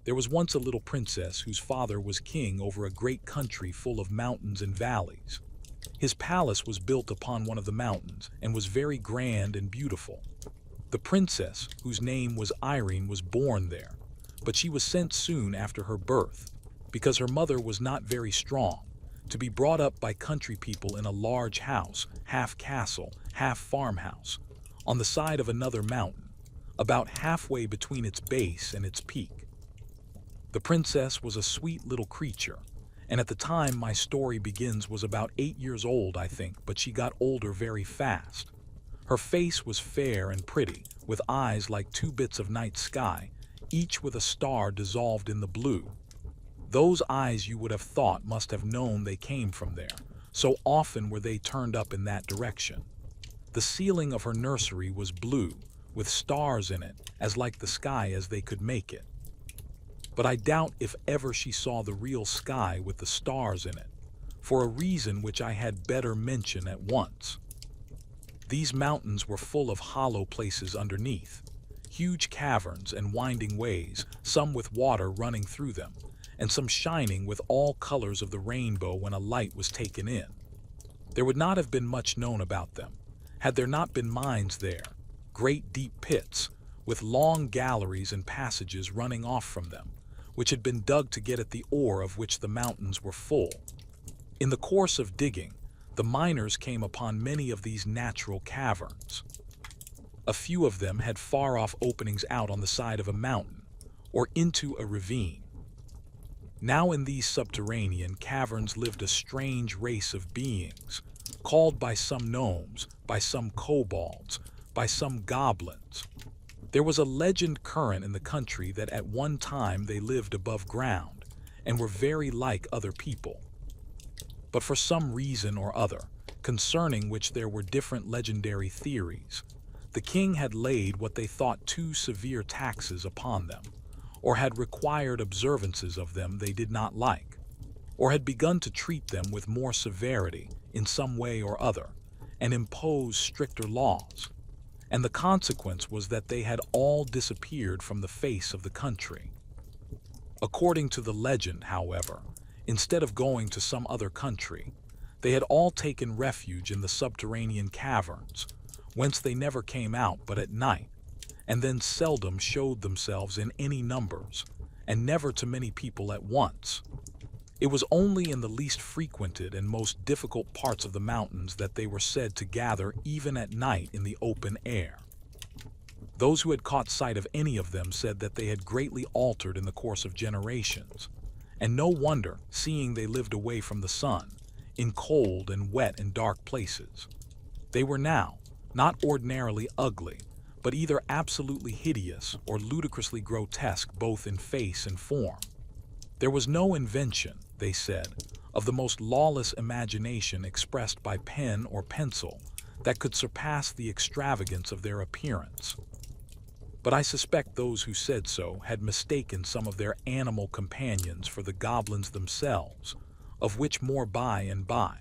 There was once a little princess whose father was king over a great country full of mountains and valleys. His palace was built upon one of the mountains and was very grand and beautiful. The princess, whose name was Irene, was born there, but she was sent soon after her birth, because her mother was not very strong, to be brought up by country people in a large house, half castle, half farmhouse, on the side of another mountain, about halfway between its base and its peak. The princess was a sweet little creature, and at the time my story begins was about 8 years old, I think, but she got older very fast. Her face was fair and pretty, with eyes like two bits of night sky, each with a star dissolved in the blue. Those eyes you would have thought must have known they came from there, so often were they turned up in that direction. The ceiling of her nursery was blue, with stars in it, as like the sky as they could make it. But I doubt if ever she saw the real sky with the stars in it, for a reason which I had better mention at once. These mountains were full of hollow places underneath, huge caverns and winding ways, some with water running through them, and some shining with all colors of the rainbow when a light was taken in. There would not have been much known about them, had there not been mines there, great deep pits, with long galleries and passages running off from them, which had been dug to get at the ore of which the mountains were full. In the course of digging, the miners came upon many of these natural caverns. A few of them had far-off openings out on the side of a mountain, or into a ravine. Now in these subterranean caverns lived a strange race of beings, called by some gnomes, by some kobolds, by some goblins. There was a legend current in the country that at one time they lived above ground, and were very like other people. But for some reason or other, concerning which there were different legendary theories, the king had laid what they thought too severe taxes upon them, or had required observances of them they did not like, or had begun to treat them with more severity in some way or other, and impose stricter laws. And the consequence was that they had all disappeared from the face of the country. According to the legend, however, instead of going to some other country, they had all taken refuge in the subterranean caverns, whence they never came out but at night, and then seldom showed themselves in any numbers, and never to many people at once. It was only in the least frequented and most difficult parts of the mountains that they were said to gather even at night in the open air. Those who had caught sight of any of them said that they had greatly altered in the course of generations, and no wonder, seeing they lived away from the sun, in cold and wet and dark places. They were now not ordinarily ugly, but either absolutely hideous or ludicrously grotesque both in face and form. There was no invention, they said, of the most lawless imagination expressed by pen or pencil that could surpass the extravagance of their appearance. But I suspect those who said so had mistaken some of their animal companions for the goblins themselves, of which more by and by.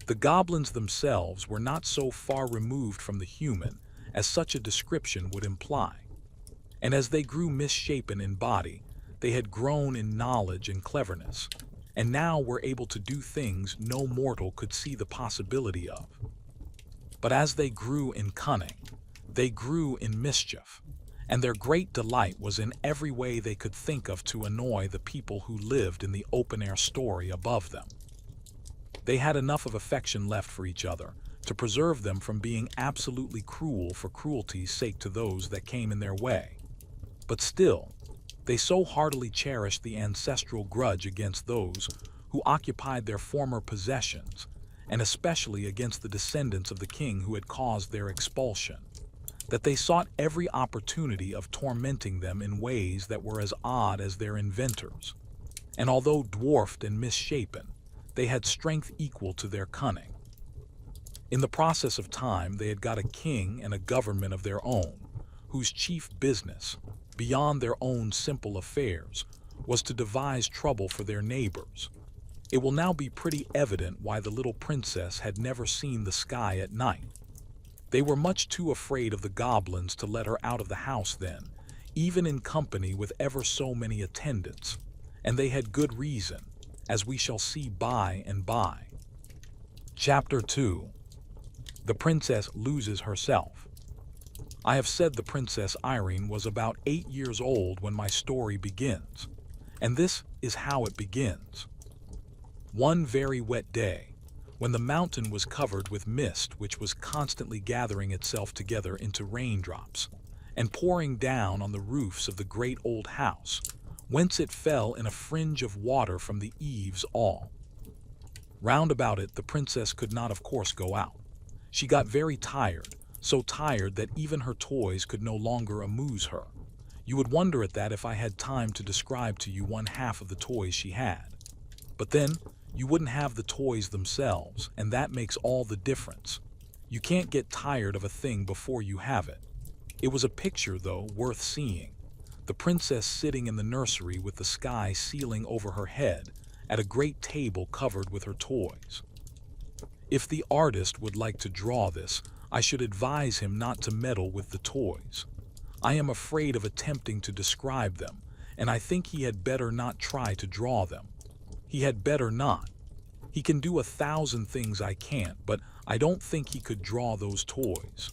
The goblins themselves were not so far removed from the human as such a description would imply, and as they grew misshapen in body, they had grown in knowledge and cleverness, and now were able to do things no mortal could see the possibility of. But as they grew in cunning, they grew in mischief, and their great delight was in every way they could think of to annoy the people who lived in the open-air story above them. They had enough of affection left for each other to preserve them from being absolutely cruel for cruelty's sake to those that came in their way. But still, they so heartily cherished the ancestral grudge against those who occupied their former possessions, and especially against the descendants of the king who had caused their expulsion, that they sought every opportunity of tormenting them in ways that were as odd as their inventors. And although dwarfed and misshapen, they had strength equal to their cunning. In the process of time, they had got a king and a government of their own, whose chief business, beyond their own simple affairs, was to devise trouble for their neighbors. It will now be pretty evident why the little princess had never seen the sky at night. They were much too afraid of the goblins to let her out of the house then, even in company with ever so many attendants, and they had good reason, as we shall see by and by. Chapter 2. The Princess Loses Herself. I have said the Princess Irene was about 8 years old when my story begins, and this is how it begins. One very wet day, when the mountain was covered with mist which was constantly gathering itself together into raindrops, and pouring down on the roofs of the great old house, whence it fell in a fringe of water from the eaves all. Round about it the princess could not of course go out. She got very tired, so tired that even her toys could no longer amuse her. You would wonder at that if I had time to describe to you one half of the toys she had. But then, you wouldn't have the toys themselves, and that makes all the difference. You can't get tired of a thing before you have it. It was a picture, though, worth seeing. The princess sitting in the nursery with the sky ceiling over her head, at a great table covered with her toys. If the artist would like to draw this, I should advise him not to meddle with the toys. I am afraid of attempting to describe them, and I think he had better not try to draw them. He had better not. He can do 1,000 things I can't, but I don't think he could draw those toys.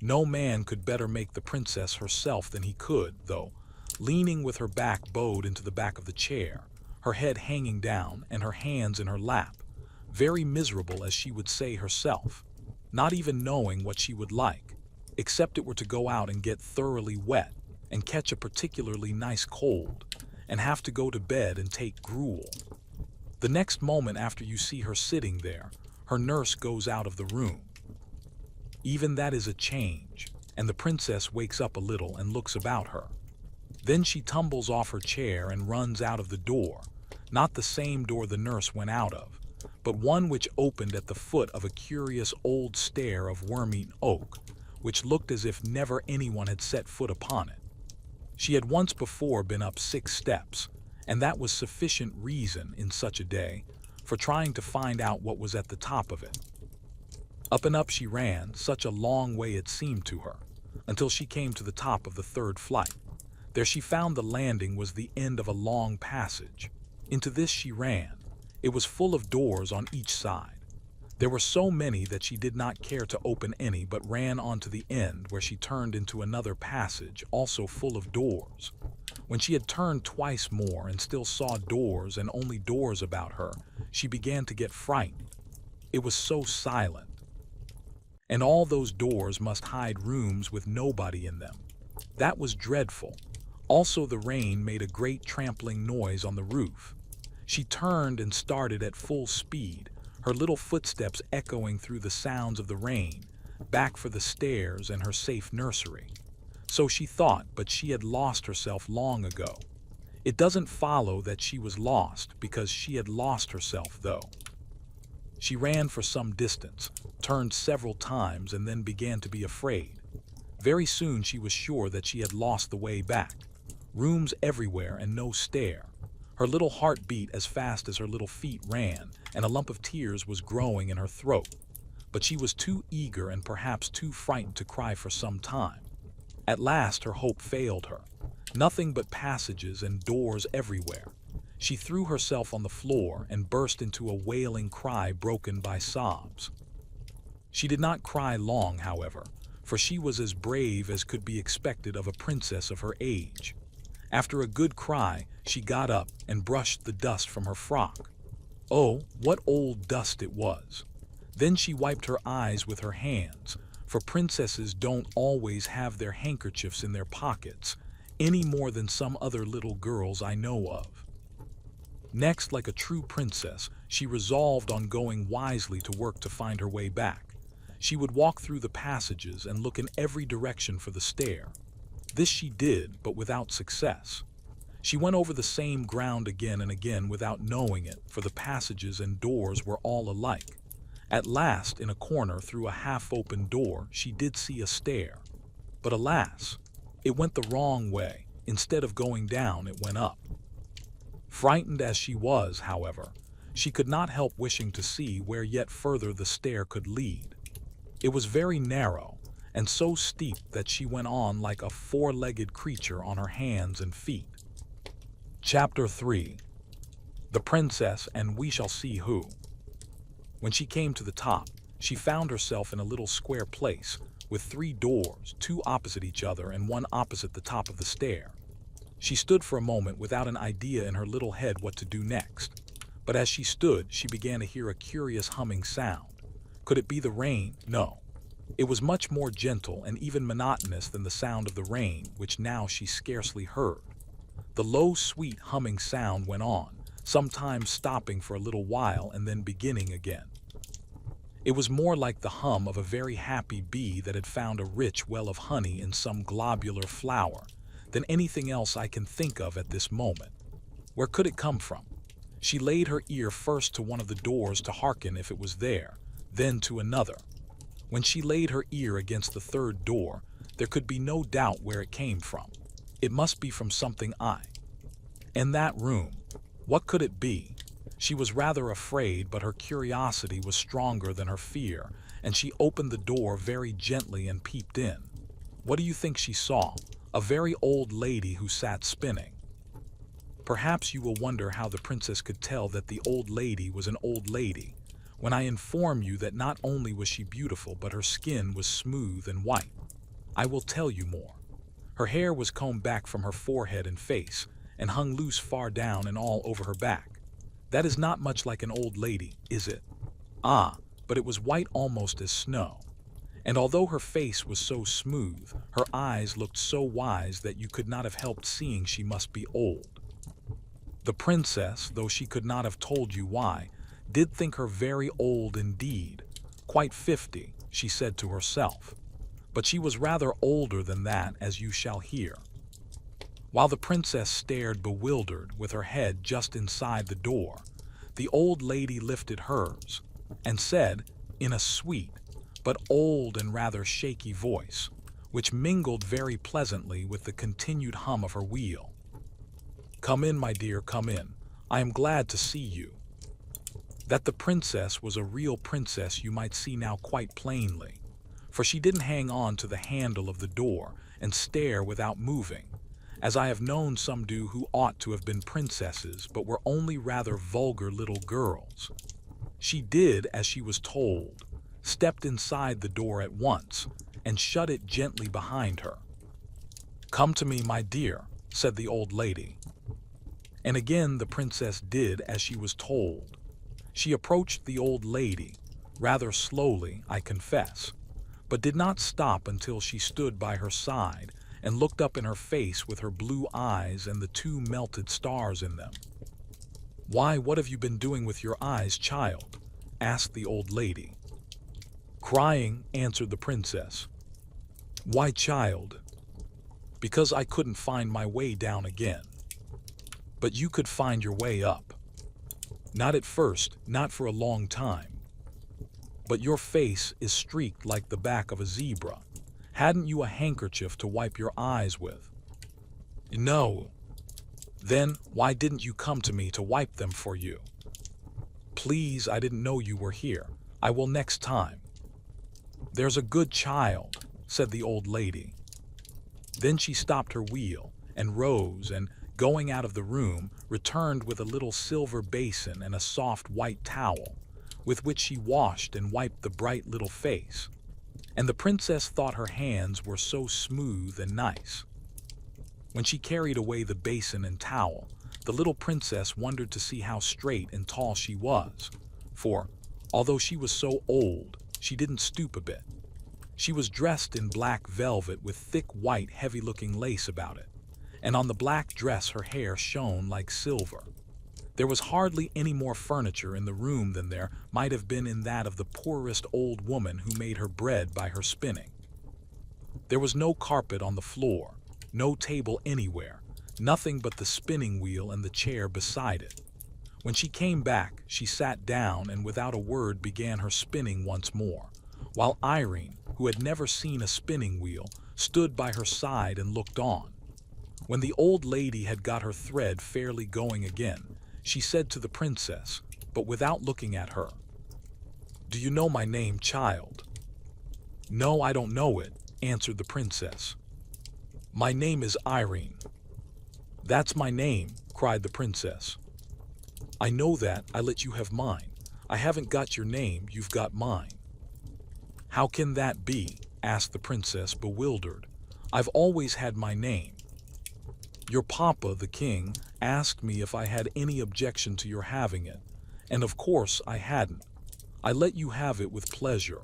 No man could better make the princess herself than he could, though, leaning with her back bowed into the back of the chair, her head hanging down and her hands in her lap, very miserable as she would say herself, not even knowing what she would like, except it were to go out and get thoroughly wet and catch a particularly nice cold, and have to go to bed and take gruel. The next moment after you see her sitting there, her nurse goes out of the room. Even that is a change, and the princess wakes up a little and looks about her. Then she tumbles off her chair and runs out of the door, not the same door the nurse went out of, but one which opened at the foot of a curious old stair of worm-eaten oak, which looked as if never anyone had set foot upon it. She had once before been up 6 steps, and that was sufficient reason, in such a day, for trying to find out what was at the top of it. Up and up she ran, such a long way it seemed to her, until she came to the top of the 3rd flight. There she found the landing was the end of a long passage. Into this she ran. It was full of doors on each side. There were so many that she did not care to open any, but ran on to the end, where she turned into another passage, also full of doors. When she had turned twice more and still saw doors and only doors about her, she began to get frightened. It was so silent. And all those doors must hide rooms with nobody in them. That was dreadful. Also the rain made a great trampling noise on the roof. She turned and started at full speed, her little footsteps echoing through the sounds of the rain, back for the stairs and her safe nursery. So she thought, but she had lost herself long ago. It doesn't follow that she was lost, because she had lost herself, though. She ran for some distance, turned several times, and then began to be afraid. Very soon she was sure that she had lost the way back. Rooms everywhere and no stair. Her little heart beat as fast as her little feet ran, and a lump of tears was growing in her throat. But she was too eager and perhaps too frightened to cry for some time. At last her hope failed her. Nothing but passages and doors everywhere. She threw herself on the floor and burst into a wailing cry broken by sobs. She did not cry long, however, for she was as brave as could be expected of a princess of her age. After a good cry, she got up and brushed the dust from her frock. Oh, what old dust it was! Then she wiped her eyes with her hands, for princesses don't always have their handkerchiefs in their pockets, any more than some other little girls I know of. Next, like a true princess, she resolved on going wisely to work to find her way back. She would walk through the passages and look in every direction for the stair. This she did, but without success. She went over the same ground again and again without knowing it, for the passages and doors were all alike. At last, in a corner through a half-open door, she did see a stair. But alas, it went the wrong way. Instead of going down, it went up. Frightened as she was, however, she could not help wishing to see where yet further the stair could lead. It was very narrow, and so steep that she went on like a four-legged creature on her hands and feet. Chapter 3. The Princess and We Shall See Who. When she came to the top, she found herself in a little square place with 3 doors, 2 opposite each other and 1 opposite the top of the stair. She stood for a moment without an idea in her little head what to do next. But as she stood, she began to hear a curious humming sound. Could it be the rain? No. It was much more gentle and even monotonous than the sound of the rain, which now she scarcely heard. The low, sweet humming sound went on, sometimes stopping for a little while and then beginning again. It was more like the hum of a very happy bee that had found a rich well of honey in some globular flower than anything else I can think of at this moment. Where could it come from? She laid her ear first to one of the doors to hearken if it was there, then to another. When she laid her ear against the 3rd door, there could be no doubt where it came from. It must be from something in that room. What could it be? She was rather afraid, but her curiosity was stronger than her fear, and she opened the door very gently and peeped in. What do you think she saw? A very old lady who sat spinning. Perhaps you will wonder how the princess could tell that the old lady was an old lady, when I inform you that not only was she beautiful, but her skin was smooth and white. I will tell you more. Her hair was combed back from her forehead and face, and hung loose far down and all over her back. That is not much like an old lady, is it? Ah, but it was white almost as snow. And although her face was so smooth, her eyes looked so wise that you could not have helped seeing she must be old. The princess, though she could not have told you why, did think her very old indeed. Quite 50, she said to herself. But she was rather older than that, as you shall hear. While the princess stared bewildered, with her head just inside the door, the old lady lifted hers, and said, in a sweet, but old and rather shaky voice, which mingled very pleasantly with the continued hum of her wheel, "Come in, my dear, come in. I am glad to see you." That the princess was a real princess you might see now quite plainly, for she didn't hang on to the handle of the door and stare without moving, as I have known some do who ought to have been princesses but were only rather vulgar little girls. She did as she was told, stepped inside the door at once, and shut it gently behind her. "Come to me, my dear," said the old lady. And again the princess did as she was told. She approached the old lady, rather slowly, I confess, but did not stop until she stood by her side and looked up in her face with her blue eyes and the 2 melted stars in them. "Why, what have you been doing with your eyes, child?" asked the old lady. "Crying," answered the princess. "Why, child?" "Because I couldn't find my way down again." "But you could find your way up." "Not at first, not for a long time." "But your face is streaked like the back of a zebra. Hadn't you a handkerchief to wipe your eyes with?" "No." "Then why didn't you come to me to wipe them for you?" "Please, I didn't know you were here. I will next time." "There's a good child," said the old lady. Then she stopped her wheel and rose and, going out of the room, returned with a little silver basin and a soft white towel, with which she washed and wiped the bright little face. And the princess thought her hands were so smooth and nice. When she carried away the basin and towel, the little princess wondered to see how straight and tall she was, for, although she was so old, she didn't stoop a bit. She was dressed in black velvet with thick white heavy-looking lace about it, and on the black dress her hair shone like silver. There was hardly any more furniture in the room than there might have been in that of the poorest old woman who made her bread by her spinning. There was no carpet on the floor, no table anywhere, nothing but the spinning wheel and the chair beside it. When she came back, she sat down and without a word began her spinning once more, while Irene, who had never seen a spinning wheel, stood by her side and looked on. When the old lady had got her thread fairly going again, she said to the princess, but without looking at her, "Do you know my name, child?" "No, I don't know it," answered the princess. "My name is Irene." "That's my name," cried the princess. "I know that, I let you have mine. I haven't got your name, you've got mine." "How can that be?" asked the princess, bewildered. "I've always had my name. Your papa, the king, asked me if I had any objection to your having it, and of course I hadn't. I let you have it with pleasure.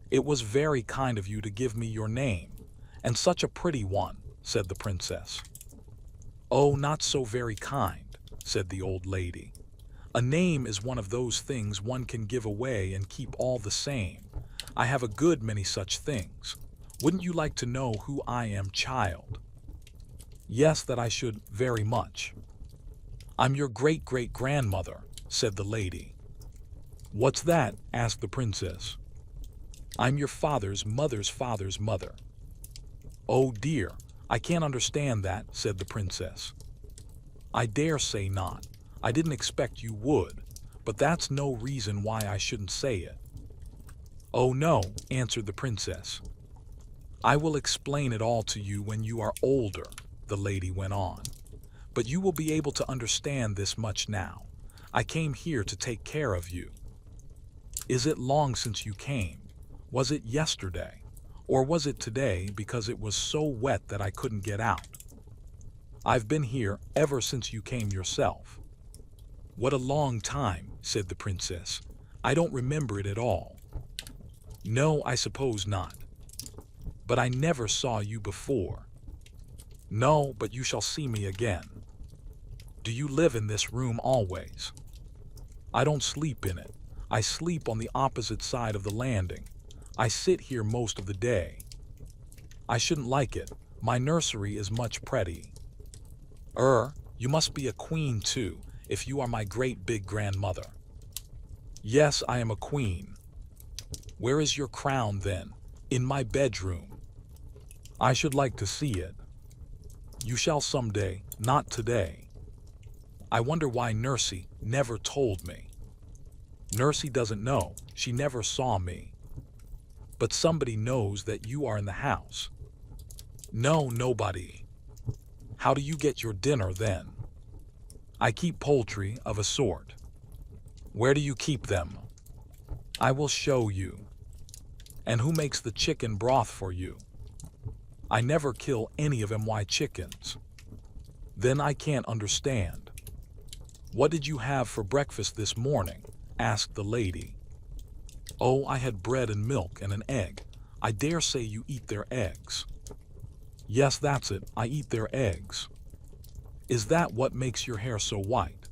It was very kind of you to give me your name, and such a pretty one," said the princess. "Oh, not so very kind," said the old lady. "A name is one of those things one can give away and keep all the same. I have a good many such things. Wouldn't you like to know who I am, child?" "Yes, that I should, very much." "I'm your great-great-grandmother," said the lady. "What's that?" asked the princess. "I'm your father's mother's mother." "Oh dear, I can't understand that," said the princess. "I dare say not. I didn't expect you would, but that's no reason why I shouldn't say it." "Oh no," answered the princess. "I will explain it all to you when you are older," the lady went on. "But you will be able to understand this much now. I came here to take care of you." "Is it long since you came? Was it yesterday? Or was it today because it was so wet that I couldn't get out?" "I've been here ever since you came yourself." "What a long time," said the princess. "I don't remember it at all." "No, I suppose not." "But I never saw you before." "No, but you shall see me again." "Do you live in this room always?" "I don't sleep in it. I sleep on the opposite side of the landing. I sit here most of the day." "I shouldn't like it. My nursery is much pretty." You must be a queen too, if you are my great big grandmother." "Yes, I am a queen." "Where is your crown then?" "In my bedroom." "I should like to see it." "You shall someday, not today." "I wonder why Nursey never told me." "Nursey doesn't know, she never saw me." "But somebody knows that you are in the house." "No, nobody." "How do you get your dinner then?" "I keep poultry of a sort." "Where do you keep them?" "I will show you." "And who makes the chicken broth for you?" "I never kill any of 'em chickens." "Then I can't understand." "What did you have for breakfast this morning?" asked the lady. "Oh, I had bread and milk and an egg. I dare say you eat their eggs." "Yes, that's it, I eat their eggs." "Is that what makes your hair so white?"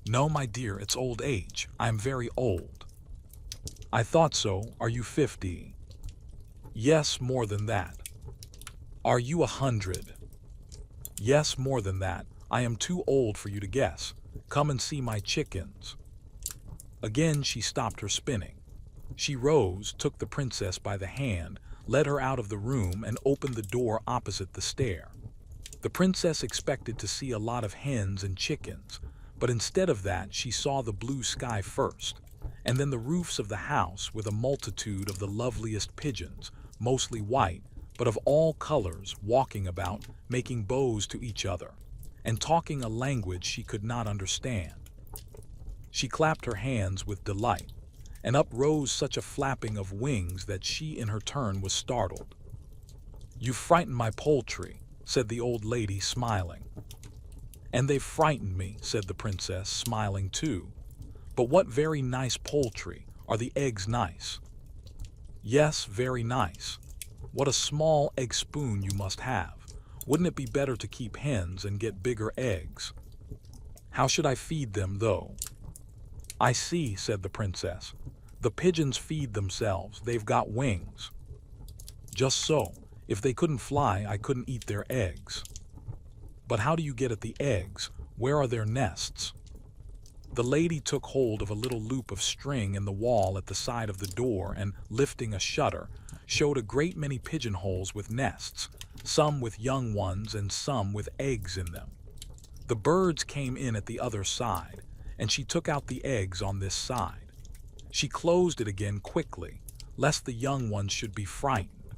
"No, my dear, it's old age. I am very old." "I thought so. Are you 50? "Yes, more than that." "Are you 100? "Yes, more than that. I am too old for you to guess. Come and see my chickens." Again she stopped her spinning. She rose, took the princess by the hand, led her out of the room, and opened the door opposite the stair. The princess expected to see a lot of hens and chickens, but instead of that she saw the blue sky first, and then the roofs of the house with a multitude of the loveliest pigeons, mostly white, but of all colors, walking about, making bows to each other, and talking a language she could not understand. She clapped her hands with delight, and up rose such a flapping of wings that she in her turn was startled. "You've frightened my poultry," said the old lady, smiling. "And they've frightened me," said the princess, smiling too. "But what very nice poultry! Are the eggs nice?" "Yes, very nice." "What a small egg spoon you must have. Wouldn't it be better to keep hens and get bigger eggs?" "How should I feed them, though?" "I see," said the princess. "The pigeons feed themselves, they've got wings." "Just so. If they couldn't fly, I couldn't eat their eggs." "But how do you get at the eggs? Where are their nests?" The lady took hold of a little loop of string in the wall at the side of the door and, lifting a shutter, showed a great many pigeonholes with nests, some with young ones and some with eggs in them. The birds came in at the other side, and she took out the eggs on this side. She closed it again quickly, lest the young ones should be frightened.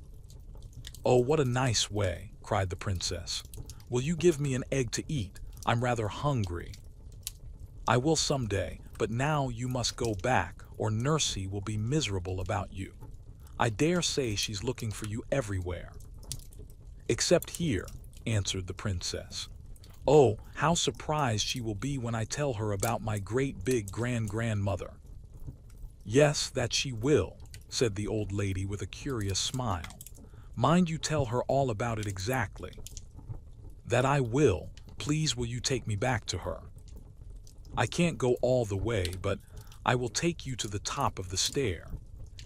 "Oh, what a nice way," cried the princess. "Will you give me an egg to eat? I'm rather hungry." "I will someday, but now you must go back, or Nursey will be miserable about you. I dare say she's looking for you everywhere." "Except here," answered the princess. "Oh, how surprised she will be when I tell her about my great big grandmother." "Yes, that she will," said the old lady with a curious smile. "Mind you tell her all about it exactly." "That I will. Please will you take me back to her?" "I can't go all the way, but I will take you to the top of the stair,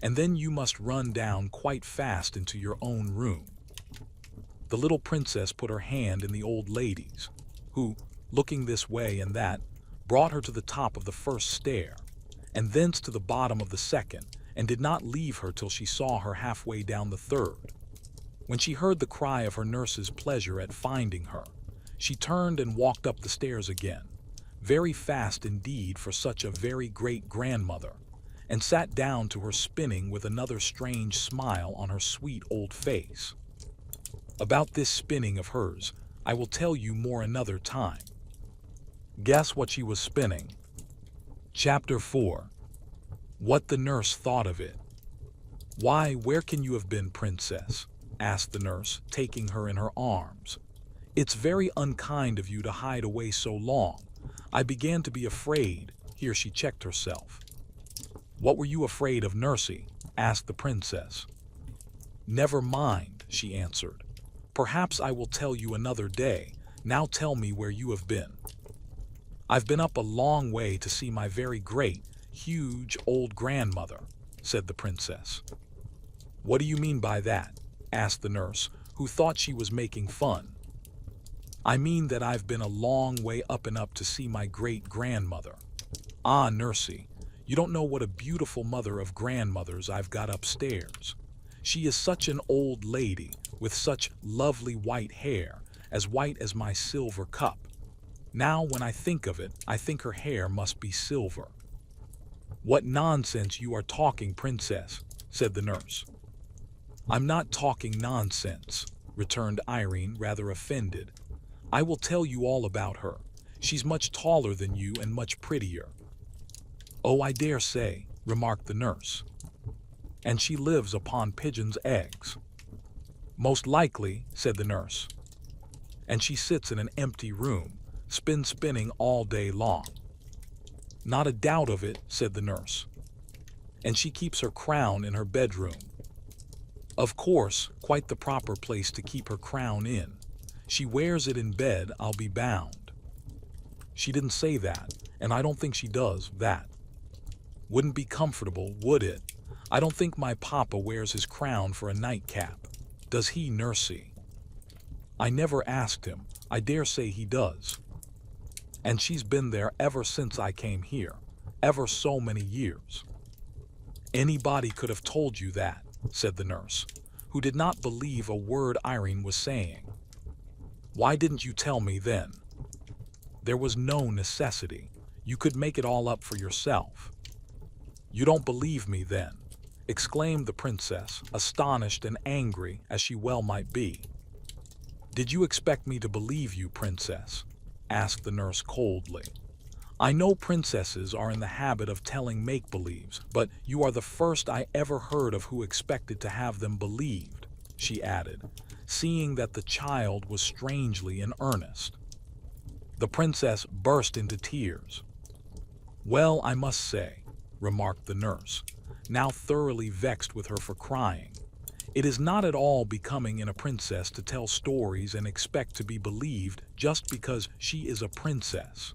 and then you must run down quite fast into your own room." The little princess put her hand in the old lady's, who, looking this way and that, brought her to the top of the first stair, and thence to the bottom of the second, and did not leave her till she saw her halfway down the third. When she heard the cry of her nurse's pleasure at finding her, she turned and walked up the stairs again, very fast indeed for such a very great grandmother, and sat down to her spinning with another strange smile on her sweet old face. About this spinning of hers I will tell you more another time. Guess what she was spinning? Chapter 4. What the nurse thought of it. "Why, where can you have been, princess?" asked the nurse, taking her in her arms. "It's very unkind of you to hide away so long. I began to be afraid." Here she checked herself. "What were you afraid of, Nursey?" asked the princess. "Never mind," she answered. "Perhaps I will tell you another day. Now tell me where you have been." "I've been up a long way to see my very great, huge old grandmother," said the princess. "What do you mean by that?" asked the nurse, who thought she was making fun. "I mean that I've been a long way up and up to see my great grandmother." "Ah, Nursey, you don't know what a beautiful mother of grandmothers I've got upstairs. She is such an old lady, with such lovely white hair, as white as my silver cup. Now when I think of it, I think her hair must be silver." "What nonsense you are talking, princess," said the nurse. "I'm not talking nonsense," returned Irene, rather offended. "I will tell you all about her. She's much taller than you and much prettier." "Oh, I dare say," remarked the nurse. "And she lives upon pigeons' eggs." "Most likely," said the nurse. "And she sits in an empty room, spinning all day long." "Not a doubt of it," said the nurse. "And she keeps her crown in her bedroom." "Of course, quite the proper place to keep her crown in. She wears it in bed, I'll be bound." "She didn't say that, and I don't think she does that." "Wouldn't be comfortable, would it? I don't think my papa wears his crown for a nightcap. Does he, Nursey?" "I never asked him. I dare say he does." "And she's been there ever since I came here, ever so many years." "Anybody could have told you that," said the nurse, who did not believe a word Irene was saying. "Why didn't you tell me then?" "There was no necessity. You could make it all up for yourself." "You don't believe me then?" exclaimed the princess, astonished and angry as she well might be. "Did you expect me to believe you, princess?" asked the nurse coldly. "I know princesses are in the habit of telling make-believes, but you are the first I ever heard of who expected to have them believed," she added, seeing that the child was strangely in earnest. The princess burst into tears. "Well, I must say," remarked the nurse, now thoroughly vexed with her for crying, "it is not at all becoming in a princess to tell stories and expect to be believed just because she is a princess.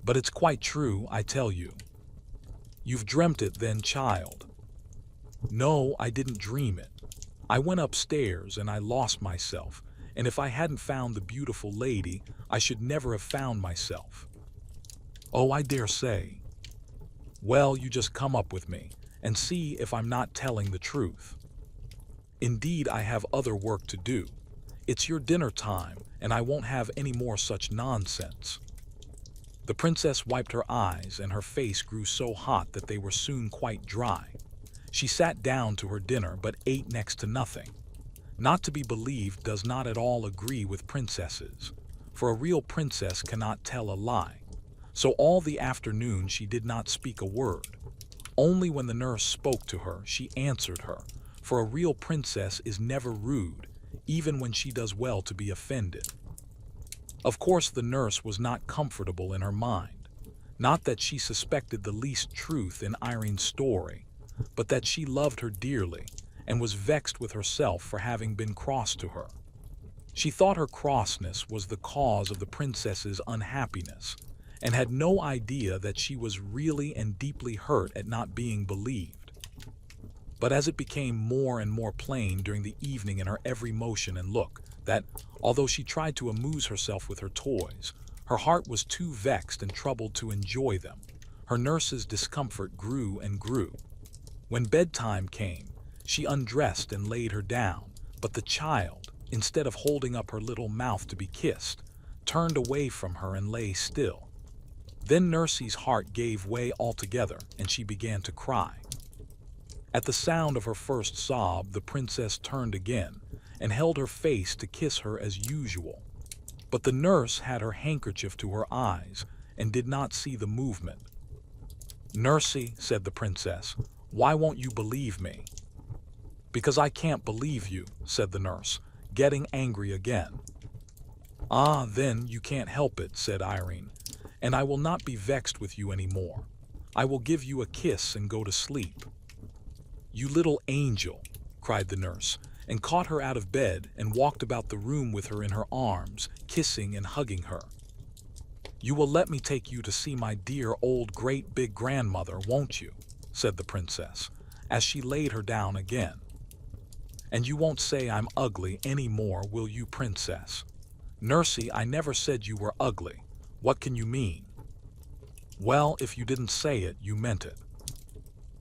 But it's quite true, I tell you." "You've dreamt it then, child." "No, I didn't dream it. I went upstairs and I lost myself, and if I hadn't found the beautiful lady, I should never have found myself." "Oh, I dare say." "Well, you just come up with me, and see if I'm not telling the truth." "Indeed, I have other work to do. It's your dinner time, and I won't have any more such nonsense." The princess wiped her eyes, and her face grew so hot that they were soon quite dry. She sat down to her dinner, but ate next to nothing. Not to be believed does not at all agree with princesses, for a real princess cannot tell a lie. So all the afternoon she did not speak a word. Only when the nurse spoke to her, she answered her, for a real princess is never rude, even when she does well to be offended. Of course, the nurse was not comfortable in her mind. Not that she suspected the least truth in Irene's story, but that she loved her dearly and was vexed with herself for having been cross to her. She thought her crossness was the cause of the princess's unhappiness, and had no idea that she was really and deeply hurt at not being believed. But as it became more and more plain during the evening in her every motion and look, that, although she tried to amuse herself with her toys, her heart was too vexed and troubled to enjoy them, her nurse's discomfort grew and grew. When bedtime came, she undressed and laid her down, but the child, instead of holding up her little mouth to be kissed, turned away from her and lay still. Then Nursey's heart gave way altogether, and she began to cry. At the sound of her first sob, the princess turned again and held her face to kiss her as usual. But the nurse had her handkerchief to her eyes and did not see the movement. "Nursey," said the princess, "why won't you believe me?" "Because I can't believe you," said the nurse, getting angry again. "Ah, then you can't help it," said Irene, "and I will not be vexed with you any more. I will give you a kiss and go to sleep." "You little angel," cried the nurse, and caught her out of bed and walked about the room with her in her arms, kissing and hugging her. "You will let me take you to see my dear old great big grandmother, won't you?" said the princess, as she laid her down again. "And you won't say I'm ugly any more, will you, princess?" "Nursey, I never said you were ugly. What can you mean?" "Well, if you didn't say it, you meant it."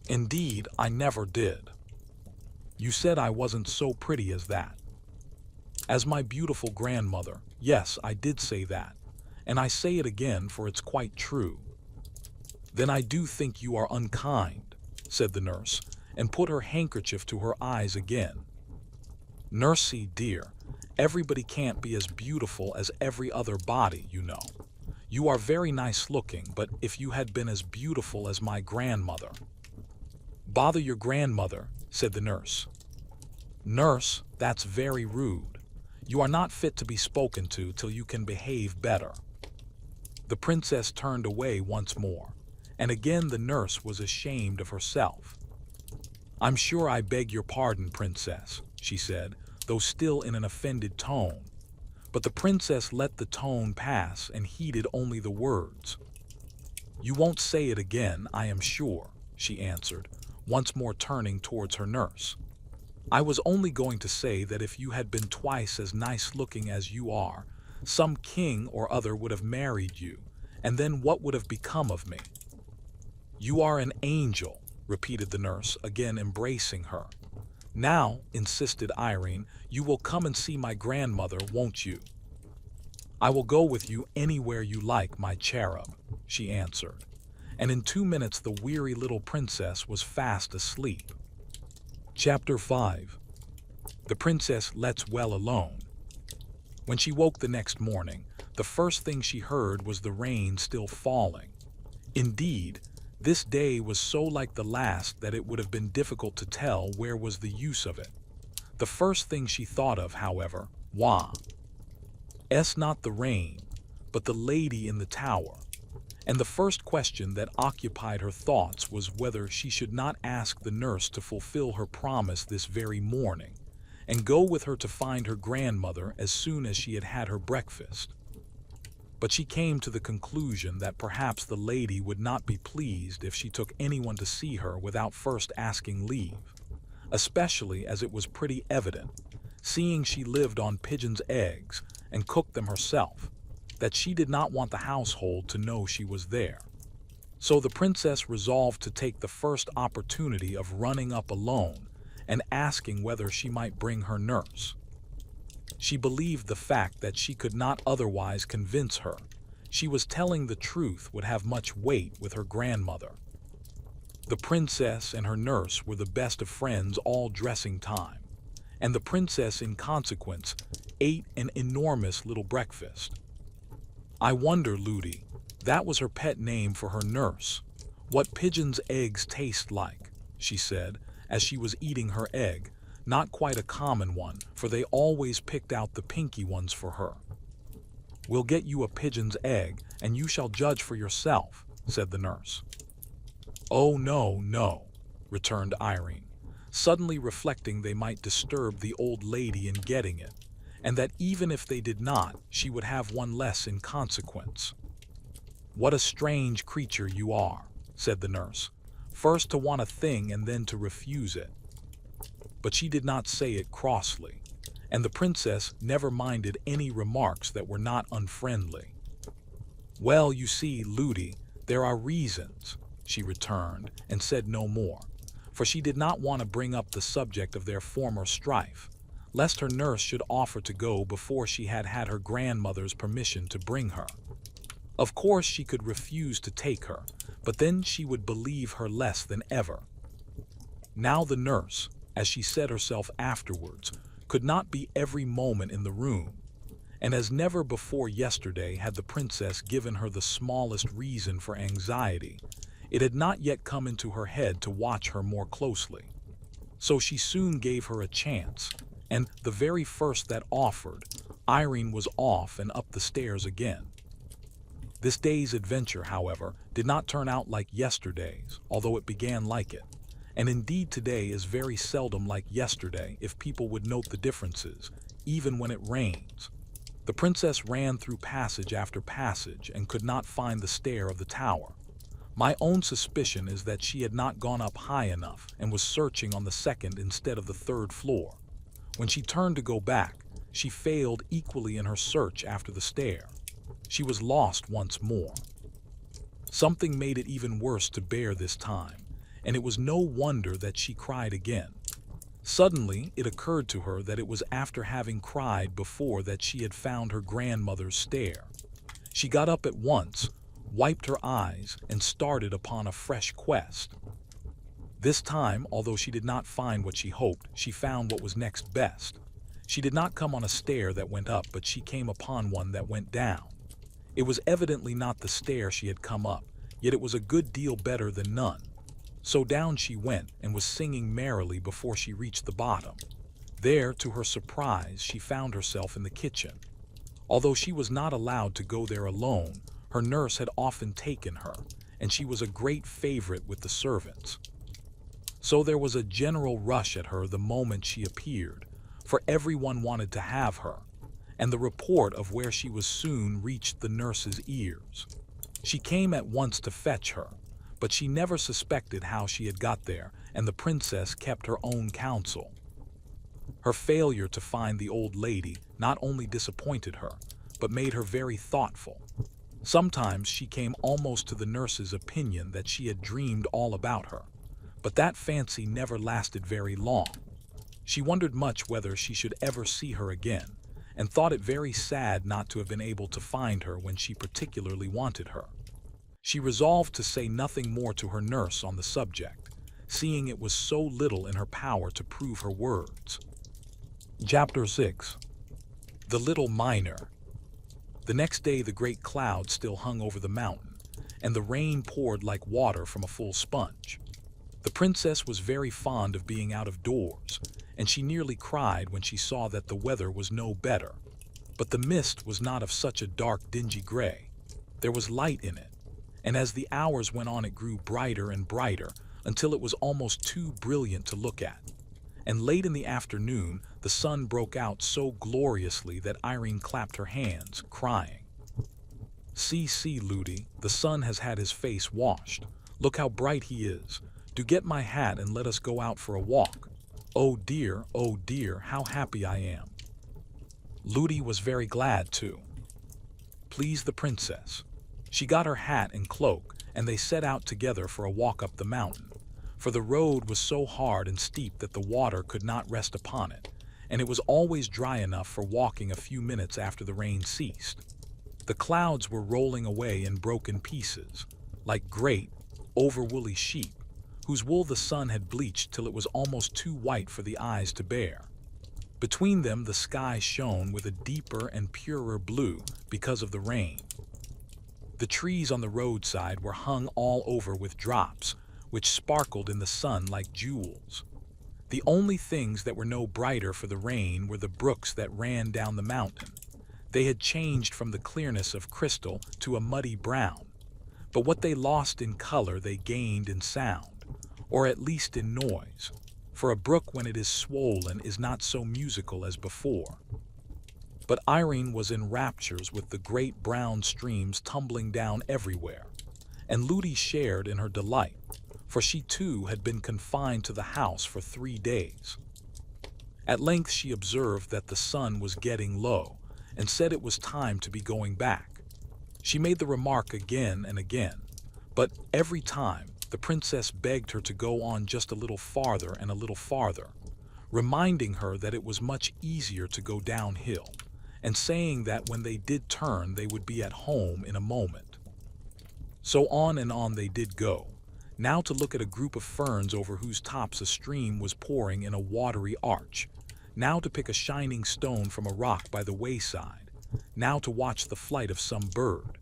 "Indeed, I never did." "You said I wasn't so pretty as that." "As my beautiful grandmother, yes, I did say that, and I say it again, for it's quite true." "Then I do think you are unkind," said the nurse, and put her handkerchief to her eyes again. "Nursey, dear, everybody can't be as beautiful as every other body, you know. You are very nice looking, but if you had been as beautiful as my grandmother—" "Bother your grandmother," said the nurse. "Nurse, that's very rude. You are not fit to be spoken to till you can behave better." The princess turned away once more, and again the nurse was ashamed of herself. "I'm sure I beg your pardon, princess," she said, though still in an offended tone. But the princess let the tone pass and heeded only the words. "You won't say it again, I am sure," she answered, once more turning towards her nurse. "I was only going to say that if you had been twice as nice-looking as you are, some king or other would have married you, and then what would have become of me?" "You are an angel," repeated the nurse, again embracing her. "Now," insisted Irene, "you will come and see my grandmother, won't you?" "I will go with you anywhere you like, my cherub," she answered, and in 2 minutes the weary little princess was fast asleep. Chapter 5. The princess lets well alone. When she woke the next morning, the first thing she heard was the rain still falling. Indeed, this day was so like the last that it would have been difficult to tell where was the use of it. The first thing she thought of, however, was not the rain, but the lady in the tower. And the first question that occupied her thoughts was whether she should not ask the nurse to fulfill her promise this very morning, and go with her to find her grandmother as soon as she had had her breakfast. But she came to the conclusion that perhaps the lady would not be pleased if she took anyone to see her without first asking leave, especially as it was pretty evident, seeing she lived on pigeons' eggs and cooked them herself, that she did not want the household to know she was there. So the princess resolved to take the first opportunity of running up alone and asking whether she might bring her nurse. She believed the fact that she could not otherwise convince her she was telling the truth would have much weight with her grandmother. The princess and her nurse were the best of friends all dressing time, and the princess in consequence ate an enormous little breakfast. I wonder, Ludi, that was her pet name for her nurse, what pigeons' eggs taste like, she said, as she was eating her egg, not quite a common one, for they always picked out the pinky ones for her. We'll get you a pigeon's egg, and you shall judge for yourself, said the nurse. Oh, no, no, returned Irene, suddenly reflecting they might disturb the old lady in getting it, and that even if they did not, she would have one less in consequence. What a strange creature you are, said the nurse, first to want a thing and then to refuse it. But she did not say it crossly, and the princess never minded any remarks that were not unfriendly. Well, you see, Ludi, there are reasons, she returned, and said no more, for she did not want to bring up the subject of their former strife, lest her nurse should offer to go before she had had her grandmother's permission to bring her. Of course she could refuse to take her, but then she would believe her less than ever. Now the nurse, as she said herself afterwards, could not be every moment in the room, and as never before yesterday had the princess given her the smallest reason for anxiety, it had not yet come into her head to watch her more closely. So she soon gave her a chance, and the very first that offered, Irene was off and up the stairs again. This day's adventure, however, did not turn out like yesterday's, although it began like it. And indeed today is very seldom like yesterday if people would note the differences, even when it rains. The princess ran through passage after passage and could not find the stair of the tower. My own suspicion is that she had not gone up high enough and was searching on the second instead of the third floor. When she turned to go back, she failed equally in her search after the stair. She was lost once more. Something made it even worse to bear this time, and it was no wonder that she cried again. Suddenly, it occurred to her that it was after having cried before that she had found her grandmother's stair. She got up at once, wiped her eyes, and started upon a fresh quest. This time, although she did not find what she hoped, she found what was next best. She did not come on a stair that went up, but she came upon one that went down. It was evidently not the stair she had come up, yet it was a good deal better than none. So down she went and was singing merrily before she reached the bottom. There, to her surprise, she found herself in the kitchen. Although she was not allowed to go there alone, her nurse had often taken her, and she was a great favorite with the servants. So there was a general rush at her the moment she appeared, for everyone wanted to have her, and the report of where she was soon reached the nurse's ears. She came at once to fetch her, but she never suspected how she had got there, and the princess kept her own counsel. Her failure to find the old lady not only disappointed her, but made her very thoughtful. Sometimes she came almost to the nurse's opinion that she had dreamed all about her, but that fancy never lasted very long. She wondered much whether she should ever see her again, and thought it very sad not to have been able to find her when she particularly wanted her. She resolved to say nothing more to her nurse on the subject, seeing it was so little in her power to prove her words. Chapter 6. The Little Miner. The next day the great cloud still hung over the mountain, and the rain poured like water from a full sponge. The princess was very fond of being out of doors, and she nearly cried when she saw that the weather was no better. But the mist was not of such a dark, dingy gray. There was light in it, and as the hours went on it grew brighter and brighter until it was almost too brilliant to look at. And late in the afternoon the sun broke out so gloriously that Irene clapped her hands, crying, See, Ludi, the sun has had his face washed. Look how bright he is. Do get my hat and let us go out for a walk. Oh dear, how happy I am. Ludi was very glad too. Pleased the princess. She got her hat and cloak, and they set out together for a walk up the mountain, for the road was so hard and steep that the water could not rest upon it, and it was always dry enough for walking a few minutes after the rain ceased. The clouds were rolling away in broken pieces, like great, over-woolly sheep, whose wool the sun had bleached till it was almost too white for the eyes to bear. Between them the sky shone with a deeper and purer blue because of the rain. The trees on the roadside were hung all over with drops, which sparkled in the sun like jewels. The only things that were no brighter for the rain were the brooks that ran down the mountain. They had changed from the clearness of crystal to a muddy brown, but what they lost in color they gained in sound, or at least in noise, for a brook when it is swollen is not so musical as before. But Irene was in raptures with the great brown streams tumbling down everywhere, and Ludi shared in her delight, for she too had been confined to the house for 3 days. At length she observed that the sun was getting low, and said it was time to be going back. She made the remark again and again, but every time the princess begged her to go on just a little farther and a little farther, reminding her that it was much easier to go downhill, and saying that when they did turn they would be at home in a moment. So on and on they did go, now to look at a group of ferns over whose tops a stream was pouring in a watery arch, now to pick a shining stone from a rock by the wayside, now to watch the flight of some bird.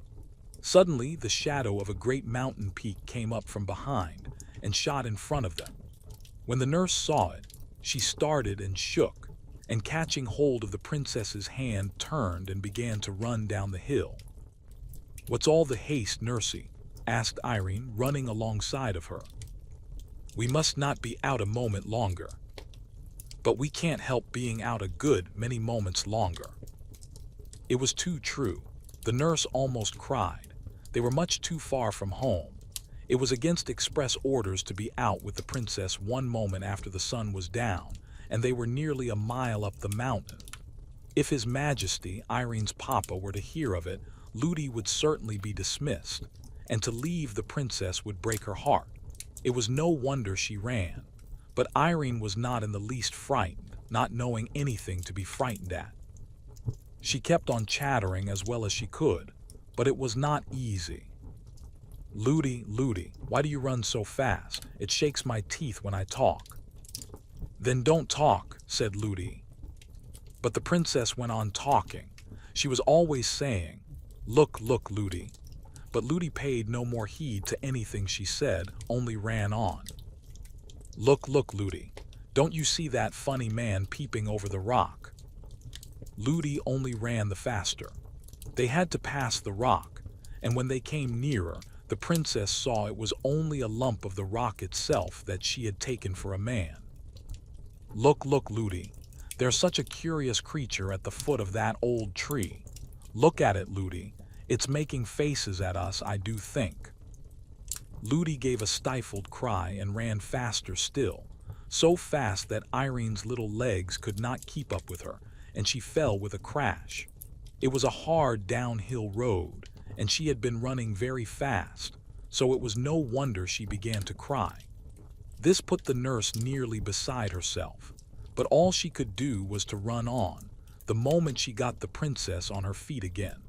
Suddenly the shadow of a great mountain peak came up from behind and shot in front of them. When the nurse saw it, she started and shook, and catching hold of the princess's hand turned and began to run down the hill. "What's all the haste, nursey?" asked Irene, running alongside of her. "We must not be out a moment longer." "But we can't help being out a good many moments longer." It was too true. The nurse almost cried. They were much too far from home. It was against express orders to be out with the princess 1 moment after the sun was down, and they were nearly a mile up the mountain. If His Majesty, Irene's papa, were to hear of it, Ludi would certainly be dismissed, and to leave the princess would break her heart. It was no wonder she ran. But Irene was not in the least frightened, not knowing anything to be frightened at. She kept on chattering as well as she could, but it was not easy. "Ludi, Ludi, why do you run so fast? It shakes my teeth when I talk." "Then don't talk," said Ludi. But the princess went on talking. She was always saying, "Look, look, Ludi." But Ludi paid no more heed to anything she said, only ran on. "Look, look, Ludi. Don't you see that funny man peeping over the rock?" Ludi only ran the faster. They had to pass the rock, and when they came nearer, the princess saw it was only a lump of the rock itself that she had taken for a man. "Look, look, Ludi. There's such a curious creature at the foot of that old tree. Look at it, Ludi. It's making faces at us, I do think." Ludi gave a stifled cry and ran faster still, so fast that Irene's little legs could not keep up with her, and she fell with a crash. It was a hard downhill road, and she had been running very fast, so it was no wonder she began to cry. This put the nurse nearly beside herself, but all she could do was to run on, the moment she got the princess on her feet again.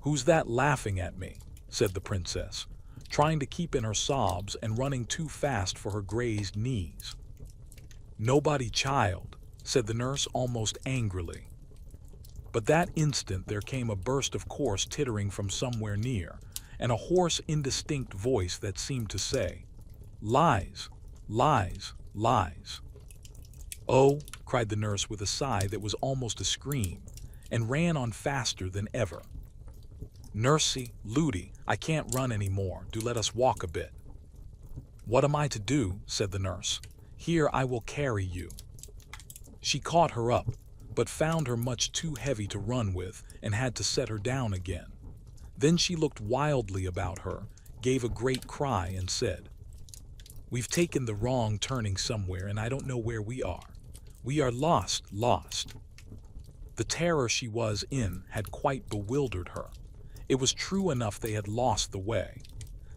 "Who's that laughing at me?" said the princess, trying to keep in her sobs and running too fast for her grazed knees. "Nobody, child," said the nurse almost angrily. But that instant there came a burst of coarse tittering from somewhere near, and a hoarse, indistinct voice that seemed to say, "Lies, lies, lies." "Oh," cried the nurse with a sigh that was almost a scream, and ran on faster than ever. "Nursey, Ludi, I can't run any more. Do let us walk a bit." "What am I to do?" said the nurse. "Here, I will carry you." She caught her up, but found her much too heavy to run with and had to set her down again. Then she looked wildly about her, gave a great cry and said, "We've taken the wrong turning somewhere and I don't know where we are. We are lost, lost." The terror she was in had quite bewildered her. It was true enough they had lost the way.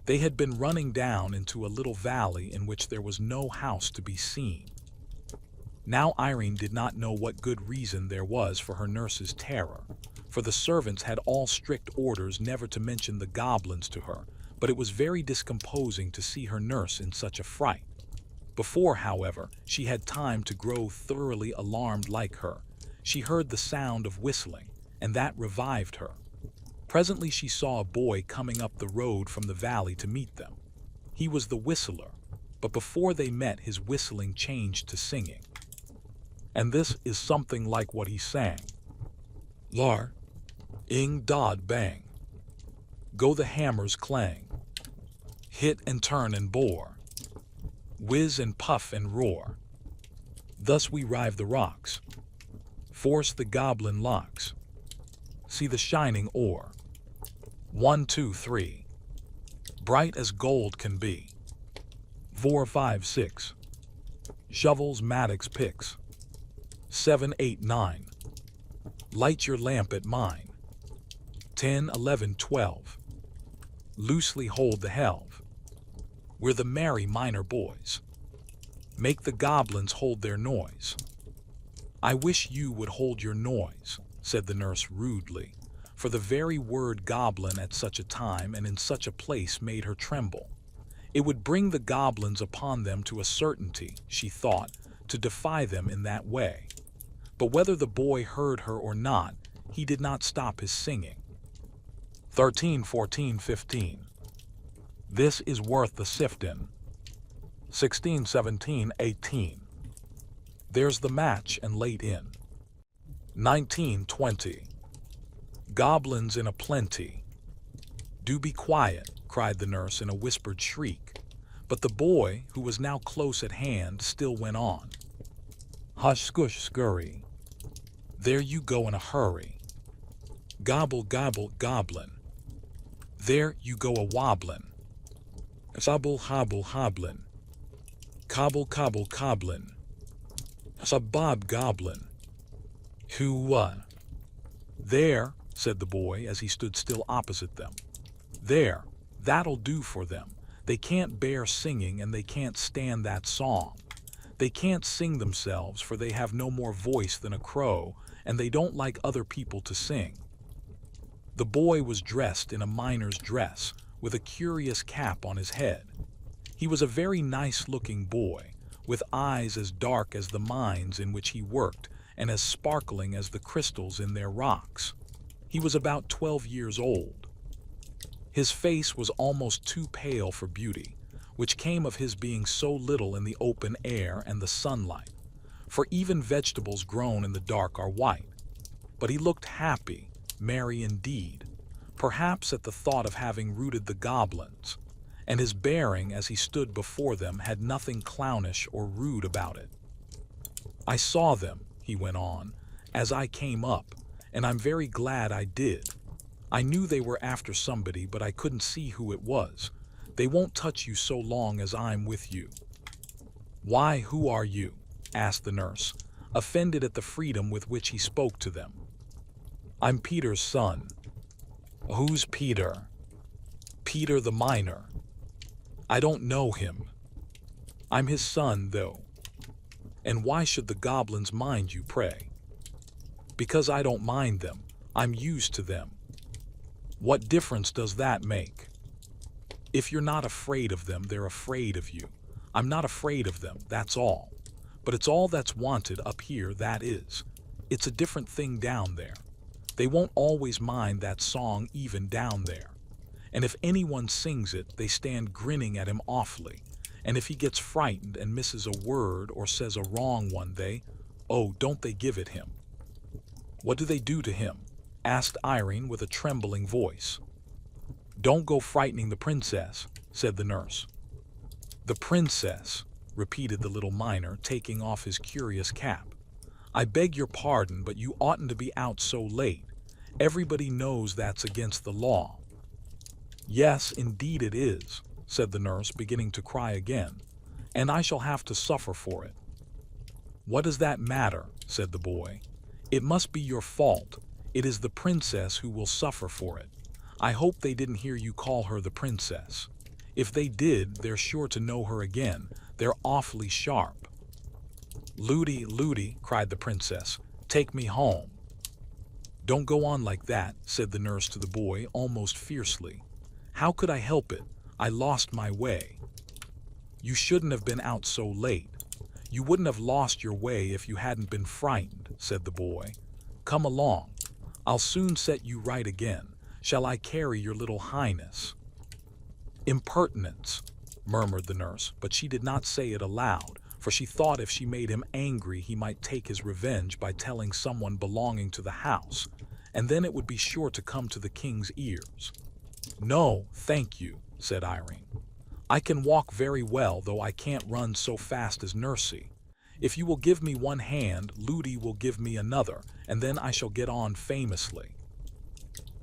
They had been running down into a little valley in which there was no house to be seen. Now Irene did not know what good reason there was for her nurse's terror, for the servants had all strict orders never to mention the goblins to her, but it was very discomposing to see her nurse in such a fright. Before, however, she had time to grow thoroughly alarmed like her, she heard the sound of whistling, and that revived her. Presently she saw a boy coming up the road from the valley to meet them. He was the whistler, but before they met his whistling changed to singing. And this is something like what he sang. Lar, ing dod bang. Go the hammers clang. Hit and turn and bore. Whiz and puff and roar. Thus we rive the rocks. Force the goblin locks. See the shining ore. 1, 2, 3. Bright as gold can be. 4, 5, 6. Shovels, mattocks, picks. 7, 8, 9. Light your lamp at mine. 10, 11, 12. Loosely hold the helve. We're the merry miner boys. Make the goblins hold their noise. I wish you would hold your noise, said the nurse rudely, for the very word goblin at such a time and in such a place made her tremble. It would bring the goblins upon them to a certainty, she thought, to defy them in that way. But whether the boy heard her or not, he did not stop his singing. 13, 14, 15. This is worth the siftin'. 16, 17, 18. There's the match and late in. 19, 20. Goblins in a plenty. Do be quiet, cried the nurse in a whispered shriek, but the boy, who was now close at hand, still went on. Hush, scush, scurry. There you go in a hurry. Gobble, gobble, goblin. There you go a wobblin'. Sobble, hobble, hobblin'. Cobble, cobble, cobblin'. Bob goblin. Who what? There, said the boy as he stood still opposite them. There, that'll do for them. They can't bear singing and they can't stand that song. They can't sing themselves, for they have no more voice than a crow, and they don't like other people to sing. The boy was dressed in a miner's dress, with a curious cap on his head. He was a very nice-looking boy, with eyes as dark as the mines in which he worked, and as sparkling as the crystals in their rocks. He was about 12 years old. His face was almost too pale for beauty, which came of his being so little in the open air and the sunlight, for even vegetables grown in the dark are white. But he looked happy, merry indeed, perhaps at the thought of having routed the goblins, and his bearing as he stood before them had nothing clownish or rude about it. I saw them, he went on, as I came up, and I'm very glad I did. I knew they were after somebody, but I couldn't see who it was. They won't touch you so long as I'm with you. Why, who are you? Asked the nurse, offended at the freedom with which he spoke to them. I'm Peter's son. Who's Peter? Peter the miner. I don't know him. I'm his son, though. And why should the goblins mind you, pray? Because I don't mind them. I'm used to them. What difference does that make? If you're not afraid of them, they're afraid of you. I'm not afraid of them, that's all. But it's all that's wanted up here, that is. It's a different thing down there. They won't always mind that song even down there. And if anyone sings it, they stand grinning at him awfully. And if he gets frightened and misses a word or says a wrong one, don't they give it him? What do they do to him? Asked Irene with a trembling voice. Don't go frightening the princess, said the nurse. The princess, repeated the little miner, taking off his curious cap. I beg your pardon, but you oughtn't to be out so late. Everybody knows that's against the law. Yes, indeed it is, said the nurse, beginning to cry again, and I shall have to suffer for it. What does that matter? Said the boy. It must be your fault. It is the princess who will suffer for it. I hope they didn't hear you call her the princess. If they did, they're sure to know her again. They're awfully sharp. Ludi, Ludi, cried the princess, take me home. Don't go on like that, said the nurse to the boy, almost fiercely. How could I help it? I lost my way. You shouldn't have been out so late. You wouldn't have lost your way if you hadn't been frightened, said the boy. Come along. I'll soon set you right again. Shall I carry your little highness? Impertinence, murmured the nurse, but she did not say it aloud, for she thought if she made him angry he might take his revenge by telling someone belonging to the house, and then it would be sure to come to the king's ears. No, thank you, said Irene. I can walk very well, though I can't run so fast as Nursey. If you will give me one hand, Ludi will give me another, and then I shall get on famously.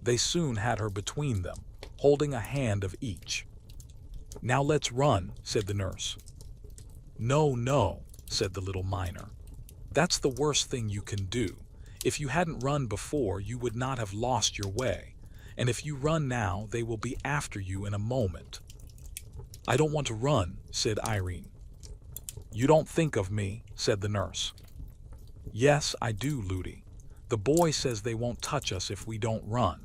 They soon had her between them, holding a hand of each. Now let's run, said the nurse. No, no, said the little miner. That's the worst thing you can do. If you hadn't run before, you would not have lost your way, and if you run now, they will be after you in a moment. I don't want to run, said Irene. You don't think of me, said the nurse. Yes, I do, Ludi. The boy says they won't touch us if we don't run.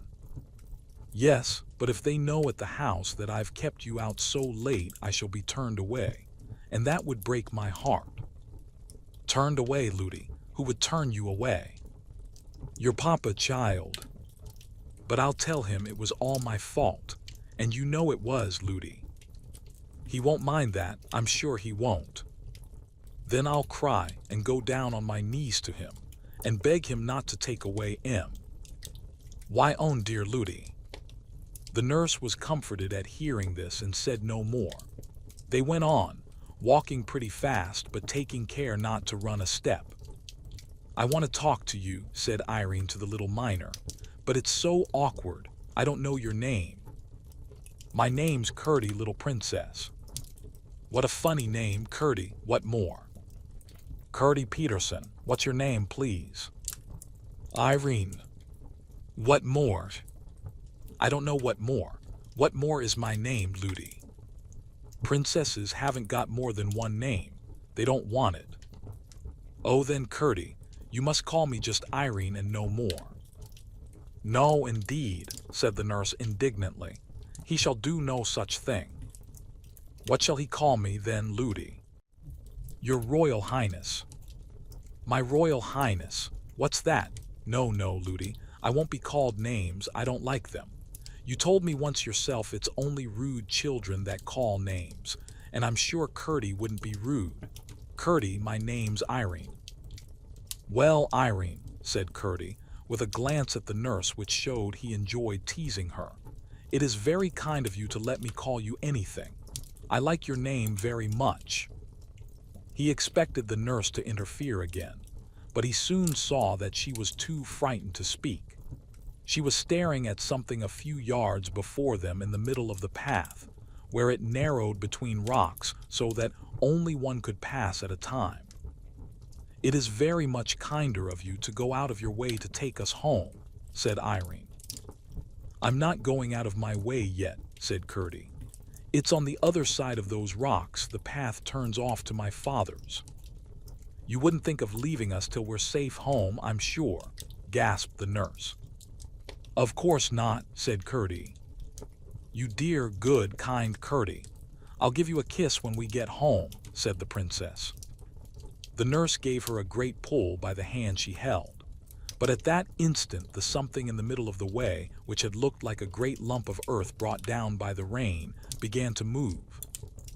Yes, but if they know at the house that I've kept you out so late, I shall be turned away, and that would break my heart. Turned away, Ludi? Who would turn you away? Your papa, child. But I'll tell him it was all my fault, and you know it was, Ludi. He won't mind that, I'm sure he won't. Then I'll cry and go down on my knees to him, and beg him not to take away M. Why, own dear Ludi. The nurse was comforted at hearing this and said no more. They went on, walking pretty fast but taking care not to run a step. I want to talk to you, said Irene to the little miner, but it's so awkward. I don't know your name. My name's Curdy, little princess. What a funny name, Curdy. What more? Curdy Peterson. What's your name, please? Irene. What more? I don't know what more. What more is my name, Ludi? Princesses haven't got more than one name. They don't want it. Oh, then, Curdy, you must call me just Irene and no more. No, indeed, said the nurse indignantly. He shall do no such thing. What shall he call me, then, Ludi? Your Royal Highness. My Royal Highness? What's that? No, no, Ludi. I won't be called names. I don't like them. You told me once yourself it's only rude children that call names, and I'm sure Curdy wouldn't be rude. Curdy, my name's Irene. Well, Irene, said Curdy, with a glance at the nurse which showed he enjoyed teasing her, it is very kind of you to let me call you anything. I like your name very much. He expected the nurse to interfere again, but he soon saw that she was too frightened to speak. She was staring at something a few yards before them in the middle of the path, where it narrowed between rocks so that only one could pass at a time. It is very much kinder of you to go out of your way to take us home, said Irene. I'm not going out of my way yet, said Curdy. It's on the other side of those rocks the path turns off to my father's. You wouldn't think of leaving us till we're safe home, I'm sure, gasped the nurse. Of course not, said Curdy. You dear, good, kind Curdy. I'll give you a kiss when we get home, said the princess. The nurse gave her a great pull by the hand she held, but at that instant the something in the middle of the way, which had looked like a great lump of earth brought down by the rain, began to move.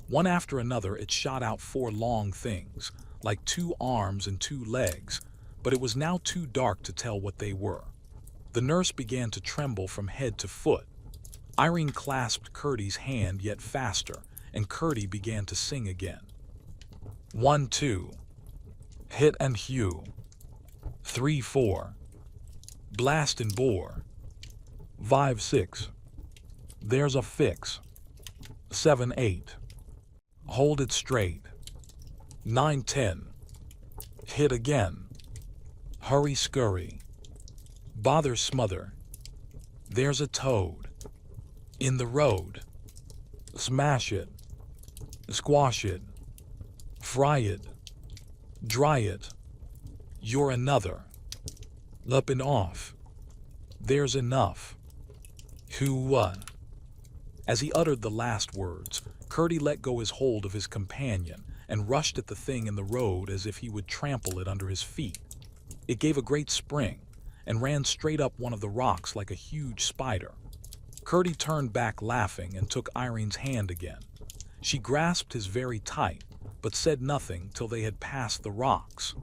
One after another it shot out 4 long things, like 2 arms and 2 legs, but it was now too dark to tell what they were. The nurse began to tremble from head to foot. Irene clasped Curdy's hand yet faster, and Curdy began to sing again. 1, 2. Hit and hew. 3, 4. Blast and bore. 5, 6. There's a fix. 7, 8. Hold it straight. 9, 10. Hit again. Hurry scurry. Bother smother. There's a toad. In the road. Smash it. Squash it. Fry it. Dry it. You're another. Up and off. There's enough. Who what? As he uttered the last words, Curdie let go his hold of his companion and rushed at the thing in the road as if he would trample it under his feet. It gave a great spring and ran straight up one of the rocks like a huge spider. Curdie turned back laughing and took Irene's hand again. She grasped his very tight, but said nothing till they had passed the rocks.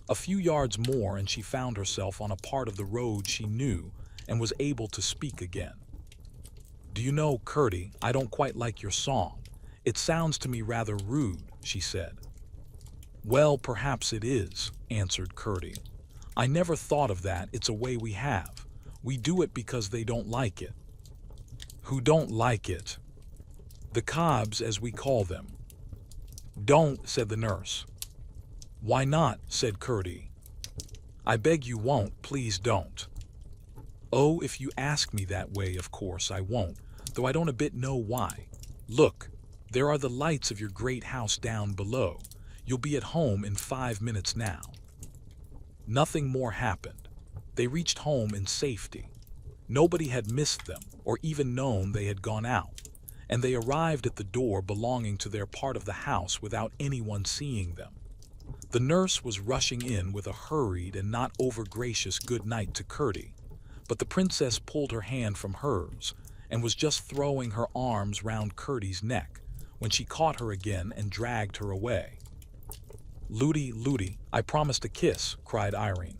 A few yards more and she found herself on a part of the road she knew and was able to speak again. "Do you know, Curdie, I don't quite like your song. It sounds to me rather rude," she said. "Well, perhaps it is," answered Curdie. "I never thought of that. It's a way we have. We do it because they don't like it." "Who don't like it?" "The cobs, as we call them." "Don't," said the nurse. "Why not?" said Curdie. "I beg you won't, please don't." "Oh, if you ask me that way, of course I won't, though I don't a bit know why. Look, there are the lights of your great house down below. You'll be at home in 5 minutes now." Nothing more happened. They reached home in safety. Nobody had missed them or even known they had gone out, and they arrived at the door belonging to their part of the house without anyone seeing them. The nurse was rushing in with a hurried and not over-gracious good night to Curdie, but the princess pulled her hand from hers and was just throwing her arms round Curdie's neck when she caught her again and dragged her away. "Ludi, Ludi, I promised a kiss," cried Irene.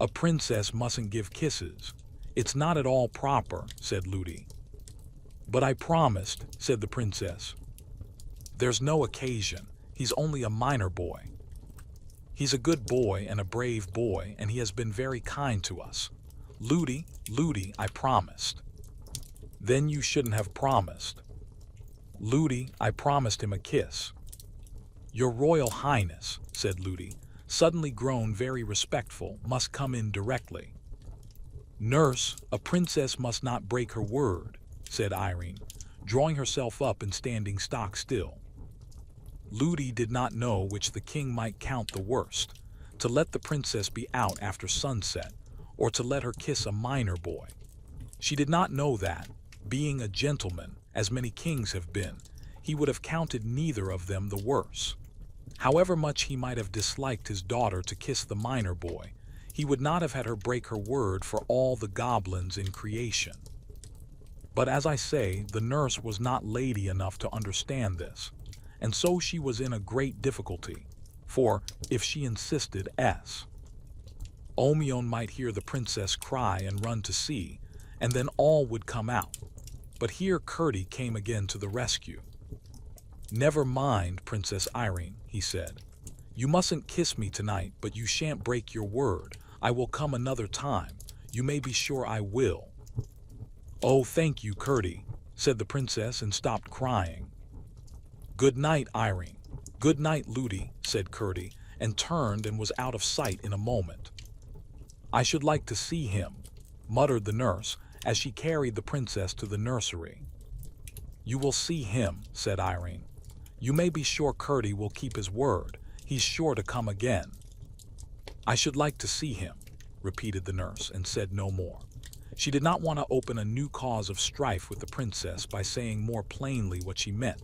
"A princess mustn't give kisses. It's not at all proper," said Ludi. "But I promised," said the princess. "There's no occasion. He's only a minor boy." "He's a good boy and a brave boy, and he has been very kind to us. Ludi, Ludi, I promised." "Then you shouldn't have promised." "Ludi, I promised him a kiss." "Your Royal Highness," said Ludi, suddenly grown very respectful, "must come in directly." "Nurse, a princess must not break her word," said Irene, drawing herself up and standing stock still. Ludi did not know which the king might count the worst, to let the princess be out after sunset, or to let her kiss a minor boy. She did not know that, being a gentleman, as many kings have been, he would have counted neither of them the worse. However much he might have disliked his daughter to kiss the minor boy, he would not have had her break her word for all the goblins in creation. But as I say, the nurse was not lady enough to understand this, and so she was in a great difficulty, for, if she insisted, Omion might hear the princess cry and run to see, and then all would come out. But here Curdie came again to the rescue. "Never mind, Princess Irene," he said. "You mustn't kiss me tonight, but you shan't break your word. I will come another time. You may be sure I will." "Oh, thank you, Curdie," said the princess and stopped crying. "Good night, Irene." "Good night, Ludi," said Curdie, and turned and was out of sight in a moment. "I should like to see him," muttered the nurse as she carried the princess to the nursery. "You will see him," said Irene. "You may be sure Curdie will keep his word. He's sure to come again." "I should like to see him," repeated the nurse, and said no more. She did not want to open a new cause of strife with the princess by saying more plainly what she meant.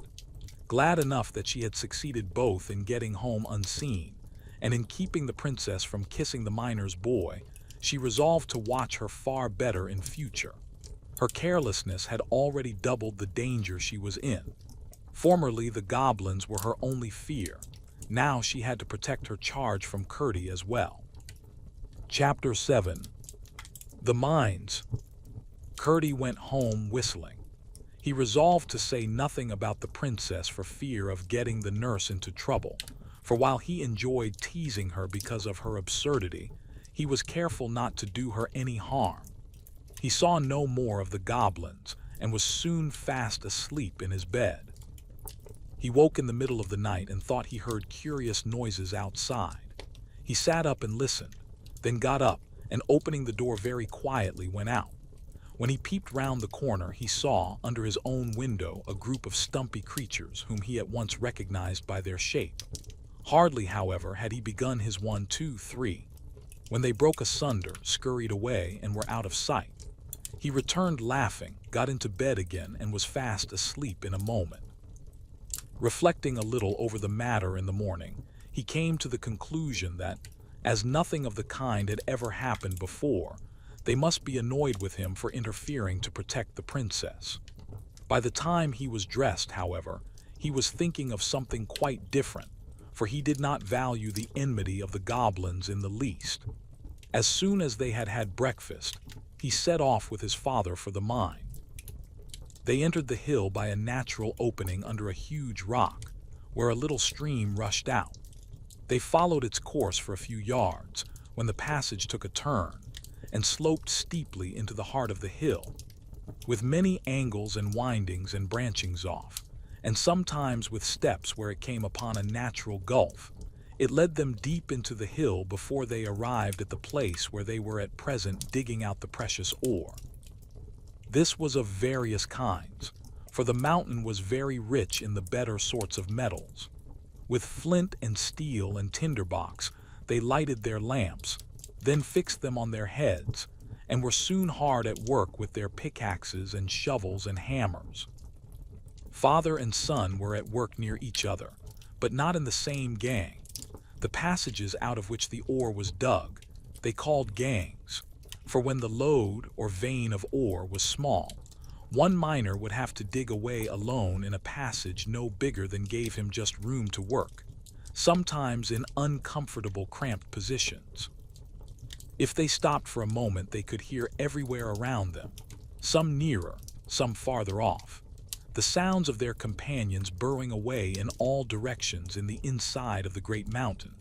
Glad enough that she had succeeded both in getting home unseen and in keeping the princess from kissing the miner's boy, she resolved to watch her far better in future. Her carelessness had already doubled the danger she was in. Formerly the goblins were her only fear. Now she had to protect her charge from Curdie as well. Chapter 7. The Mines. Curdie went home whistling. He resolved to say nothing about the princess for fear of getting the nurse into trouble, for while he enjoyed teasing her because of her absurdity, he was careful not to do her any harm. He saw no more of the goblins and was soon fast asleep in his bed. He woke in the middle of the night and thought he heard curious noises outside. He sat up and listened, then got up and, opening the door very quietly, went out. When he peeped round the corner, he saw, under his own window, a group of stumpy creatures whom he at once recognized by their shape. Hardly, however, had he begun his 1, 2, 3, when they broke asunder, scurried away, and were out of sight. He returned laughing, got into bed again, and was fast asleep in a moment. Reflecting a little over the matter in the morning, he came to the conclusion that, as nothing of the kind had ever happened before, they must be annoyed with him for interfering to protect the princess. By the time he was dressed, however, he was thinking of something quite different, for he did not value the enmity of the goblins in the least. As soon as they had had breakfast, he set off with his father for the mine. They entered the hill by a natural opening under a huge rock, where a little stream rushed out. They followed its course for a few yards, when the passage took a turn, and sloped steeply into the heart of the hill, with many angles and windings and branchings off, and sometimes with steps where it came upon a natural gulf. It led them deep into the hill before they arrived at the place where they were at present digging out the precious ore. This was of various kinds, for the mountain was very rich in the better sorts of metals. With flint and steel and tinderbox, they lighted their lamps, then fixed them on their heads, and were soon hard at work with their pickaxes and shovels and hammers. Father and son were at work near each other, but not in the same gang. The passages out of which the ore was dug, they called gangs, for when the lode or vein of ore was small, one miner would have to dig away alone in a passage no bigger than gave him just room to work, sometimes in uncomfortable cramped positions. If they stopped for a moment, they could hear everywhere around them, some nearer, some farther off, the sounds of their companions burrowing away in all directions in the inside of the great mountain,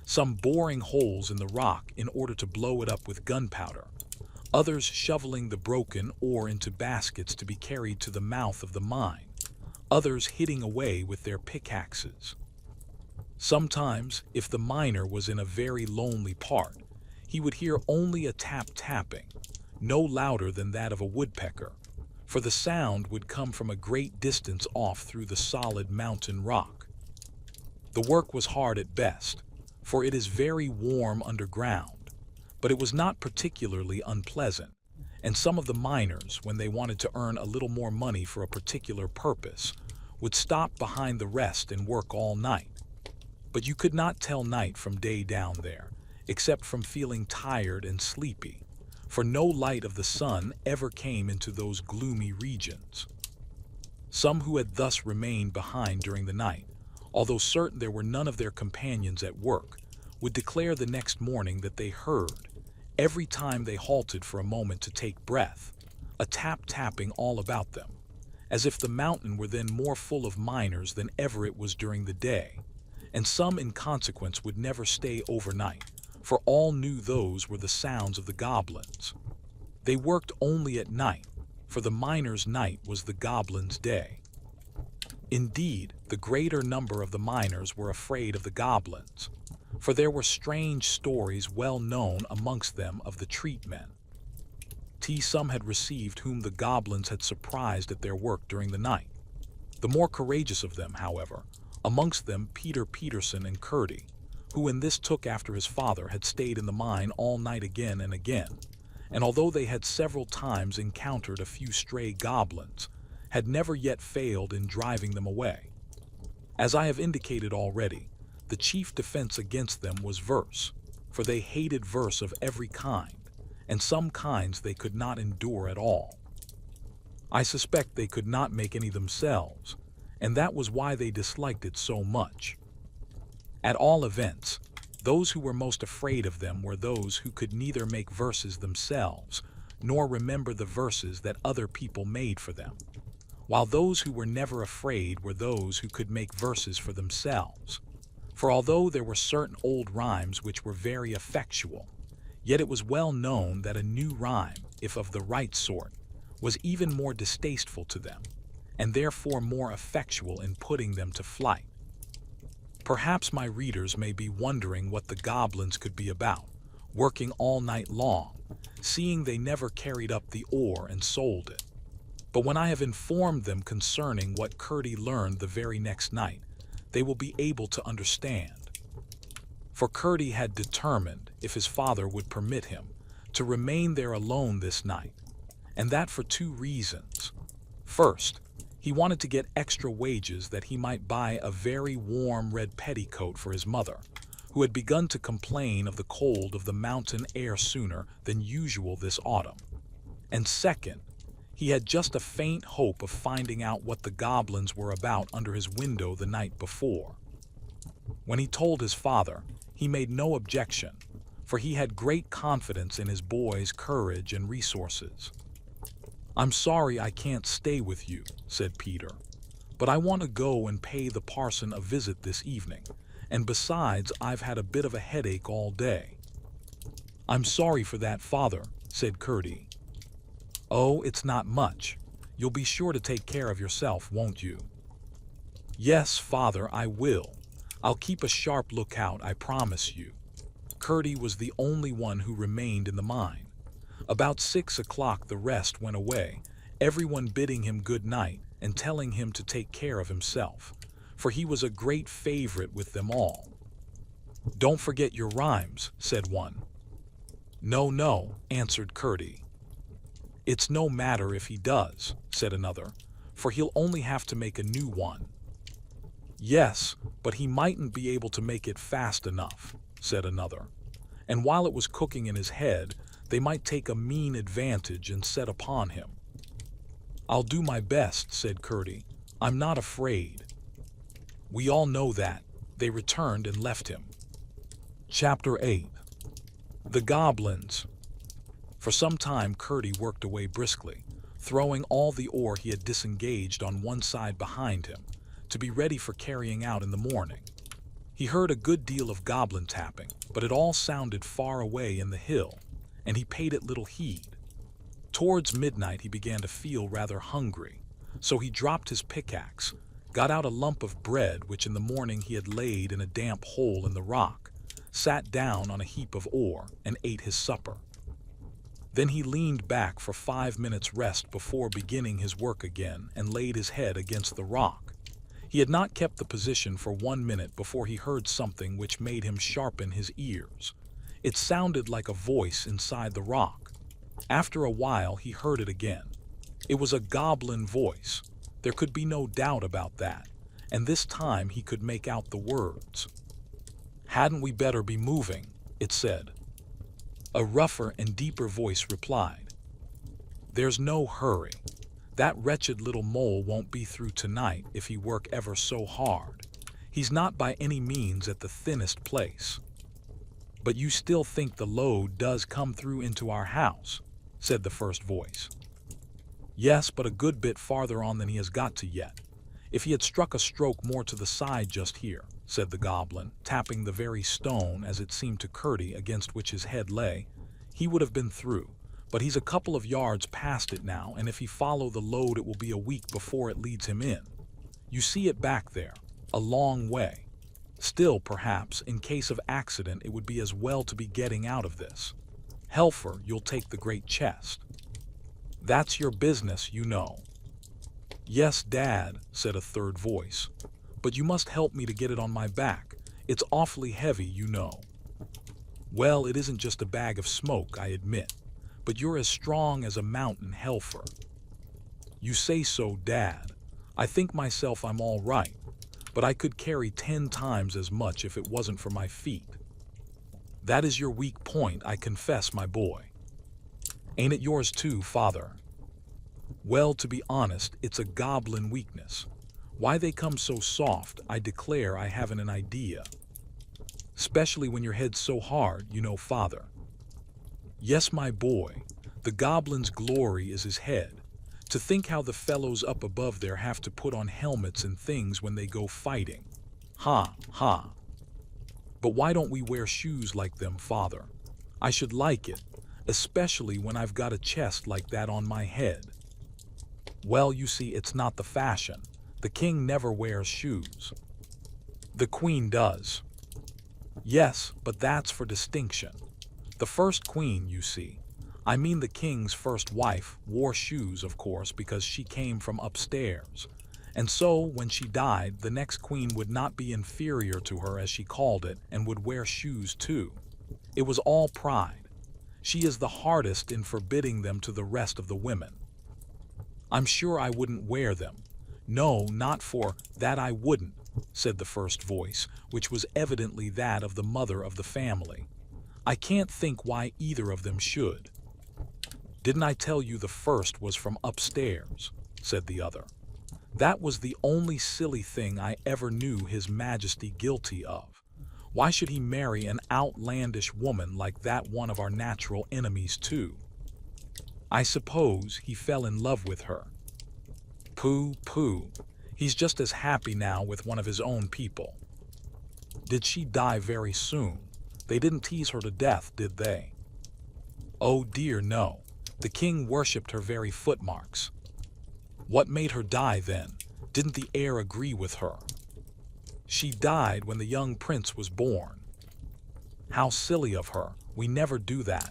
some boring holes in the rock in order to blow it up with gunpowder, others shoveling the broken ore into baskets to be carried to the mouth of the mine, others hitting away with their pickaxes. Sometimes, if the miner was in a very lonely part, he would hear only a tap-tapping, no louder than that of a woodpecker, for the sound would come from a great distance off through the solid mountain rock. The work was hard at best, for it is very warm underground, but it was not particularly unpleasant, and some of the miners, when they wanted to earn a little more money for a particular purpose, would stop behind the rest and work all night. But you could not tell night from day down there, except from feeling tired and sleepy, for no light of the sun ever came into those gloomy regions. Some who had thus remained behind during the night, although certain there were none of their companions at work, would declare the next morning that they heard, every time they halted for a moment to take breath, a tap-tapping all about them, as if the mountain were then more full of miners than ever it was during the day, and some in consequence would never stay overnight, for all knew those were the sounds of the goblins. They worked only at night, for the miners' night was the goblins' day. Indeed, the greater number of the miners were afraid of the goblins, for there were strange stories well known amongst them of the treatmen. Some had received whom the goblins had surprised at their work during the night. The more courageous of them, however, amongst them Peter Peterson and Curdy, who in this took after his father, had stayed in the mine all night again and again, and although they had several times encountered a few stray goblins, had never yet failed in driving them away. As I have indicated already, the chief defense against them was verse, for they hated verse of every kind, and some kinds they could not endure at all. I suspect they could not make any themselves, and that was why they disliked it so much. At all events, those who were most afraid of them were those who could neither make verses themselves, nor remember the verses that other people made for them, while those who were never afraid were those who could make verses for themselves. For although there were certain old rhymes which were very effectual, yet it was well known that a new rhyme, if of the right sort, was even more distasteful to them, and therefore more effectual in putting them to flight. Perhaps my readers may be wondering what the goblins could be about, working all night long, seeing they never carried up the ore and sold it. But when I have informed them concerning what Curdy learned the very next night, they will be able to understand. For Curdy had determined, if his father would permit him, to remain there alone this night, and that for two reasons. First, he wanted to get extra wages that he might buy a very warm red petticoat for his mother, who had begun to complain of the cold of the mountain air sooner than usual this autumn. And second, he had just a faint hope of finding out what the goblins were about under his window the night before. When he told his father, he made no objection, for he had great confidence in his boy's courage and resources. "I'm sorry I can't stay with you," said Peter, "but I want to go and pay the parson a visit this evening, and besides, I've had a bit of a headache all day." "I'm sorry for that, father," said Curdy. "Oh, it's not much. You'll be sure to take care of yourself, won't you?" "Yes, father, I will. I'll keep a sharp lookout, I promise you." Curdy was the only one who remained in the mine. About 6 o'clock the rest went away, everyone bidding him good night and telling him to take care of himself, for he was a great favorite with them all. "Don't forget your rhymes," said one. "No, no," answered Curdy. "It's no matter if he does," said another, "for he'll only have to make a new one." "Yes, but he mightn't be able to make it fast enough," said another, "and while it was cooking in his head, they might take a mean advantage and set upon him." "I'll do my best," said Curdy. "I'm not afraid." "We all know that." They returned and left him. Chapter 8. The Goblins. For some time Curdy worked away briskly, throwing all the ore he had disengaged on one side behind him, to be ready for carrying out in the morning. He heard a good deal of goblin tapping, but it all sounded far away in the hill, and he paid it little heed. Towards midnight he began to feel rather hungry, so he dropped his pickaxe, got out a lump of bread which in the morning he had laid in a damp hole in the rock, sat down on a heap of ore, and ate his supper. Then he leaned back for 5 minutes' rest before beginning his work again and laid his head against the rock. He had not kept the position for 1 minute before he heard something which made him sharpen his ears. It sounded like a voice inside the rock. After a while he heard it again. It was a goblin voice. There could be no doubt about that, and this time he could make out the words. "Hadn't we better be moving?" it said. A rougher and deeper voice replied, "There's no hurry. That wretched little mole won't be through tonight if he work ever so hard. He's not by any means at the thinnest place." "But you still think the load does come through into our house?" said the first voice. "Yes, but a good bit farther on than he has got to yet. If he had struck a stroke more to the side just here," said the goblin, tapping the very stone, as it seemed to Curdy, against which his head lay, "he would have been through. But he's a couple of yards past it now, and if he follow the load it will be a week before it leads him in. You see it back there, a long way. Still, perhaps, in case of accident, it would be as well to be getting out of this. Helfer, you'll take the great chest. That's your business, you know." "Yes, Dad," said a third voice, "but you must help me to get it on my back. It's awfully heavy, you know." "Well, it isn't just a bag of smoke, I admit, but you're as strong as a mountain, Helfer." "You say so, Dad. I think myself I'm all right, but I could carry 10 times as much if it wasn't for my feet." "That is your weak point, I confess, my boy." "Ain't it yours too, Father?" "Well, to be honest, it's a goblin weakness. Why they come so soft, I declare I haven't an idea. Especially when your head's so hard, you know, Father." "Yes, my boy, the goblin's glory is his head. To think how the fellows up above there have to put on helmets and things when they go fighting. Ha, ha. But why don't we wear shoes like them, Father? I should like it, especially when I've got a chest like that on my head." "Well, you see, it's not the fashion. The king never wears shoes." "The queen does." "Yes, but that's for distinction. The first queen, you see, I mean the king's first wife, wore shoes, of course, because she came from upstairs. And so, when she died, the next queen would not be inferior to her, as she called it, and would wear shoes too. It was all pride. She is the hardest in forbidding them to the rest of the women. I'm sure I wouldn't wear them. No, not for that I wouldn't, said the first voice, which was evidently that of the mother of the family. I can't think why either of them should. Didn't I tell you the first was from upstairs, said the other. That was the only silly thing I ever knew His Majesty guilty of. Why should he marry an outlandish woman like that, one of our natural enemies too? I suppose he fell in love with her. Pooh, pooh. He's just as happy now with one of his own people. Did she die very soon? They didn't tease her to death, did they? Oh dear, no. The king worshipped her very footmarks. What made her die then? Didn't the heir agree with her? She died when the young prince was born. How silly of her. We never do that.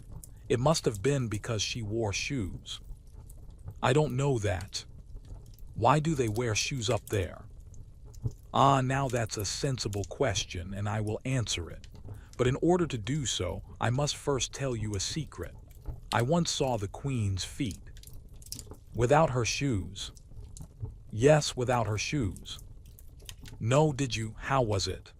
It must have been because she wore shoes. I don't know that. Why do they wear shoes up there? Ah, now that's a sensible question, and I will answer it. But in order to do so, I must first tell you a secret. I once saw the Queen's feet. Without her shoes. Yes, without her shoes. No, did you? How was it?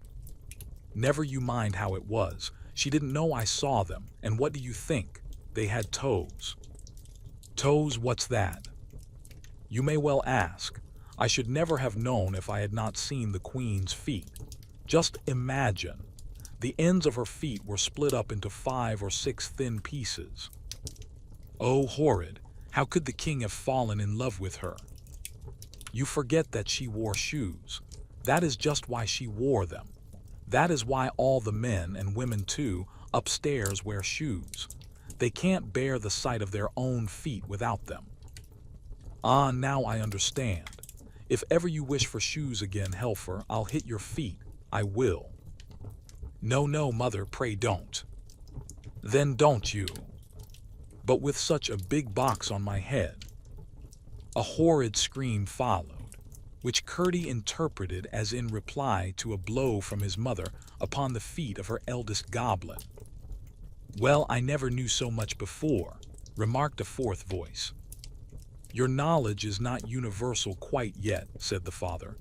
Never you mind how it was. She didn't know I saw them, and what do you think? They had toes. Toes, what's that? You may well ask. I should never have known if I had not seen the Queen's feet. Just imagine. The ends of her feet were split up into 5 or 6 thin pieces. Oh, horrid! How could the king have fallen in love with her? You forget that she wore shoes. That is just why she wore them. That is why all the men, and women too, upstairs wear shoes. They can't bear the sight of their own feet without them. Ah, now I understand. If ever you wish for shoes again, Helfer, I'll hit your feet. I will. No, no, mother, pray don't. Then don't you. But with such a big box on my head. A horrid scream followed, which Curdie interpreted as in reply to a blow from his mother upon the feet of her eldest goblin. Well, I never knew so much before, remarked a fourth voice. Your knowledge is not universal quite yet, said the father.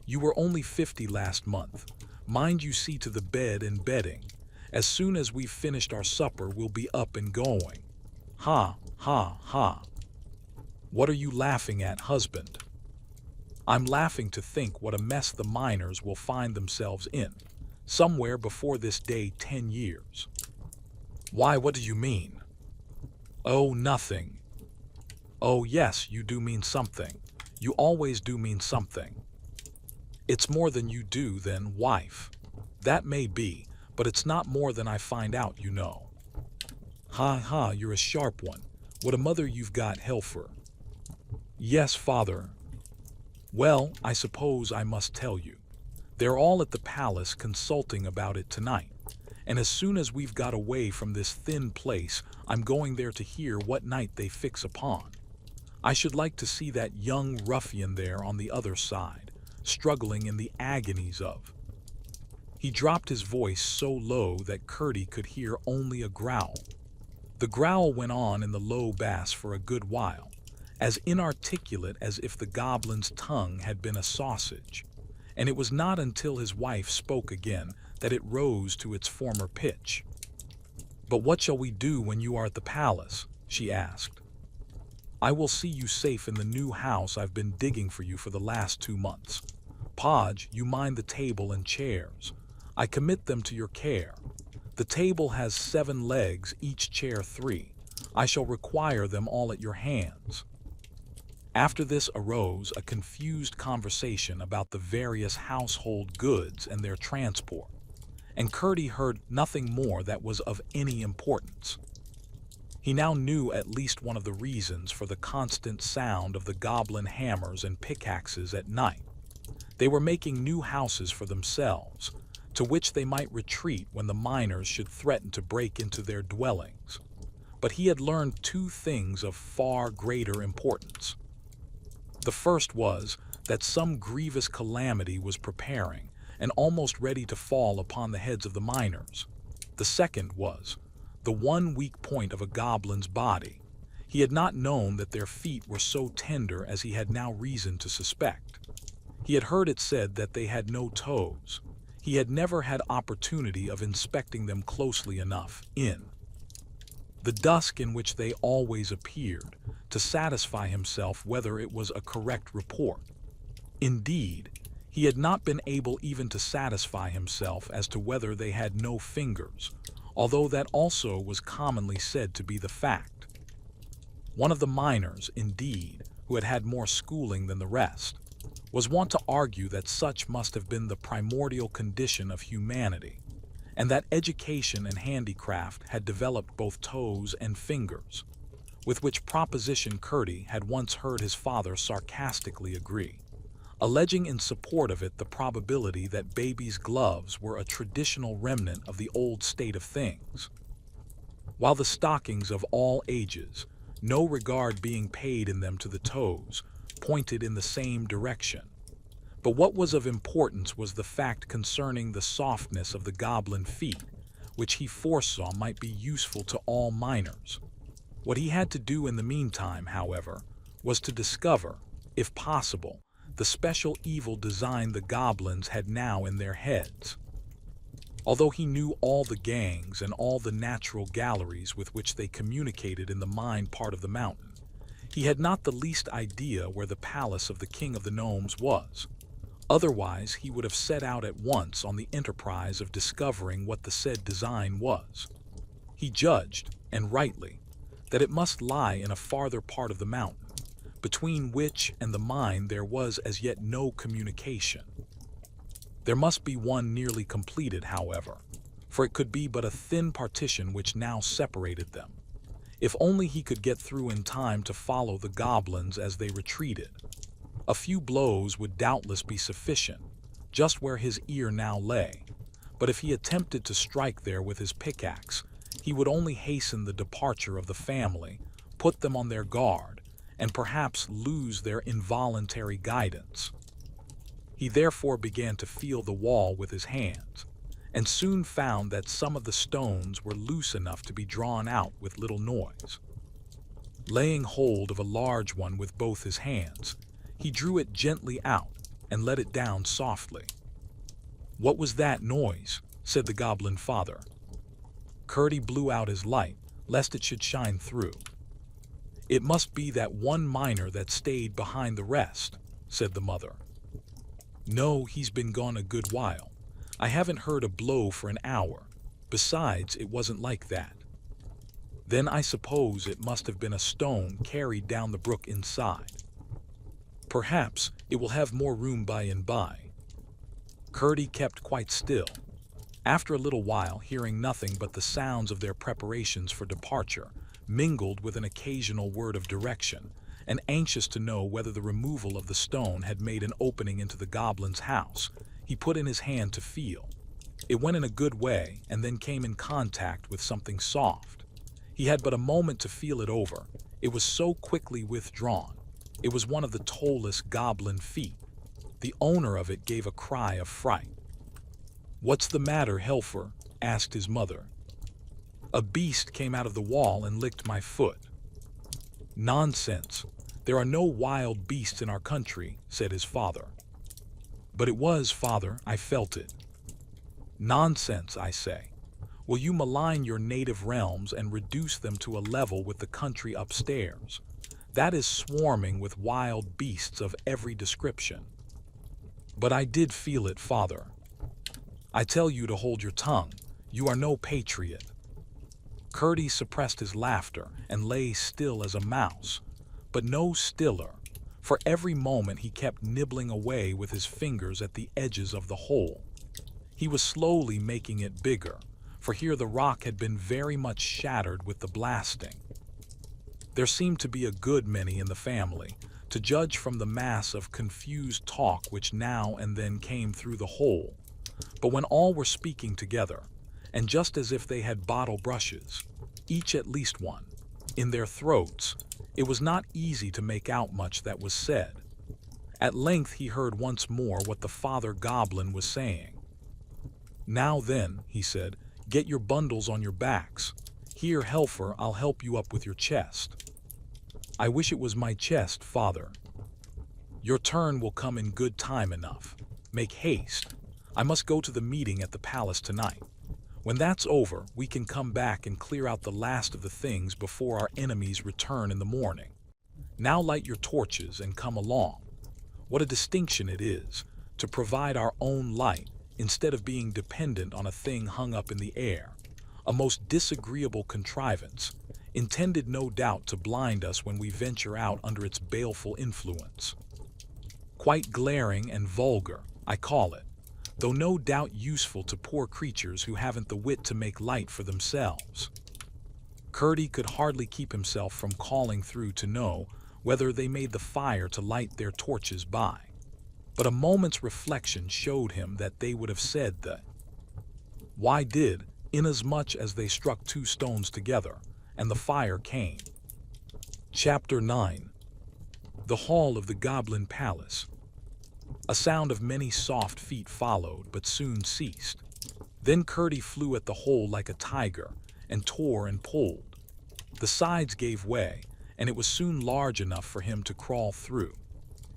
You were only 50 last month. Mind you see to the bed and bedding. As soon as we've finished our supper, we'll be up and going. Ha, ha, ha. What are you laughing at, husband? I'm laughing to think what a mess the miners will find themselves in, somewhere before this day 10 years. Why, what do you mean? Oh, nothing. Oh, yes, you do mean something. You always do mean something. It's more than you do then, wife. That may be, but it's not more than I find out, you know. Ha ha, you're a sharp one. What a mother you've got, Helfer. Yes, father. Well, I suppose I must tell you. They're all at the palace consulting about it tonight, and as soon as we've got away from this thin place, I'm going there to hear what night they fix upon. I should like to see that young ruffian there on the other side, struggling in the agonies of. He dropped his voice so low that Curdie could hear only a growl. The growl went on in the low bass for a good while, as inarticulate as if the goblin's tongue had been a sausage, and it was not until his wife spoke again that it rose to its former pitch. But what shall we do when you are at the palace? She asked. I will see you safe in the new house I've been digging for you for the last 2 months. Podge, you mind the table and chairs. I commit them to your care. The table has 7 legs, each chair 3. I shall require them all at your hands. After this arose a confused conversation about the various household goods and their transport, and Curdie heard nothing more that was of any importance. He now knew at least one of the reasons for the constant sound of the goblin hammers and pickaxes at night. They were making new houses for themselves, to which they might retreat when the miners should threaten to break into their dwellings. But he had learned 2 things of far greater importance. The first was that some grievous calamity was preparing and almost ready to fall upon the heads of the miners. The second was, the one weak point of a goblin's body. He had not known that their feet were so tender as he had now reason to suspect. He had heard it said that they had no toes. He had never had opportunity of inspecting them closely enough in the dusk in which they always appeared, to satisfy himself whether it was a correct report. Indeed, he had not been able even to satisfy himself as to whether they had no fingers, although that also was commonly said to be the fact. One of the miners, indeed, who had had more schooling than the rest, was wont to argue that such must have been the primordial condition of humanity, and that education and handicraft had developed both toes and fingers, with which proposition Curdy had once heard his father sarcastically agree, alleging in support of it the probability that babies' gloves were a traditional remnant of the old state of things, while the stockings of all ages, no regard being paid in them to the toes, pointed in the same direction. But what was of importance was the fact concerning the softness of the goblin feet, which he foresaw might be useful to all miners. What he had to do in the meantime, however, was to discover, if possible, the special evil design the goblins had now in their heads. Although he knew all the gangs and all the natural galleries with which they communicated in the mine part of the mountain, he had not the least idea where the palace of the king of the gnomes was. Otherwise, he would have set out at once on the enterprise of discovering what the said design was. He judged, and rightly, that it must lie in a farther part of the mountain, between which and the mine there was as yet no communication. There must be one nearly completed, however, for it could be but a thin partition which now separated them. If only he could get through in time to follow the goblins as they retreated. A few blows would doubtless be sufficient, just where his ear now lay, but if he attempted to strike there with his pickaxe, he would only hasten the departure of the family, put them on their guard, and perhaps lose their involuntary guidance. He therefore began to feel the wall with his hands, and soon found that some of the stones were loose enough to be drawn out with little noise. Laying hold of a large one with both his hands, he drew it gently out and let it down softly. "What was that noise?" said the goblin father. Curdy blew out his light, lest it should shine through. "It must be that one miner that stayed behind the rest," said the mother. "No, he's been gone a good while. I haven't heard a blow for an hour. Besides, it wasn't like that." "Then I suppose it must have been a stone carried down the brook inside. Perhaps it will have more room by and by." Curdy kept quite still. After a little while, hearing nothing but the sounds of their preparations for departure, mingled with an occasional word of direction, and anxious to know whether the removal of the stone had made an opening into the goblin's house, he put in his hand to feel. It went in a good way, and then came in contact with something soft. He had but a moment to feel it over. It was so quickly withdrawn. It was one of the toeless goblin feet. The owner of it gave a cry of fright. "What's the matter, Helfer?" asked his mother. "A beast came out of the wall and licked my foot." "Nonsense. There are no wild beasts in our country," said his father. "But it was, father. I felt it." "Nonsense, I say. Will you malign your native realms and reduce them to a level with the country upstairs? That is swarming with wild beasts of every description." "But I did feel it, father." "I tell you to hold your tongue. You are no patriot." Curdy suppressed his laughter and lay still as a mouse, but no stiller, for every moment he kept nibbling away with his fingers at the edges of the hole. He was slowly making it bigger, for here the rock had been very much shattered with the blasting. There seemed to be a good many in the family, to judge from the mass of confused talk which now and then came through the hole. But when all were speaking together, and just as if they had bottle brushes, each at least one, in their throats, it was not easy to make out much that was said. At length he heard once more what the father goblin was saying. "Now then," he said, "get your bundles on your backs. Here, Helfer, I'll help you up with your chest. I wish it was my chest, father. Your turn will come in good time enough. Make haste. I must go to the meeting at the palace tonight. When that's over, we can come back and clear out the last of the things before our enemies return in the morning. Now light your torches and come along. What a distinction it is to provide our own light instead of being dependent on a thing hung up in the air, a most disagreeable contrivance, intended no doubt to blind us when we venture out under its baleful influence. Quite glaring and vulgar, I call it, though no doubt useful to poor creatures who haven't the wit to make light for themselves. Curdie could hardly keep himself from calling through to know whether they made the fire to light their torches by. But a moment's reflection showed him that they would have said that. Why did, inasmuch as they struck two stones together, and the fire came. Chapter 9. The Hall of the Goblin Palace. A sound of many soft feet followed, but soon ceased. Then Curdie flew at the hole like a tiger, and tore and pulled. The sides gave way, and it was soon large enough for him to crawl through.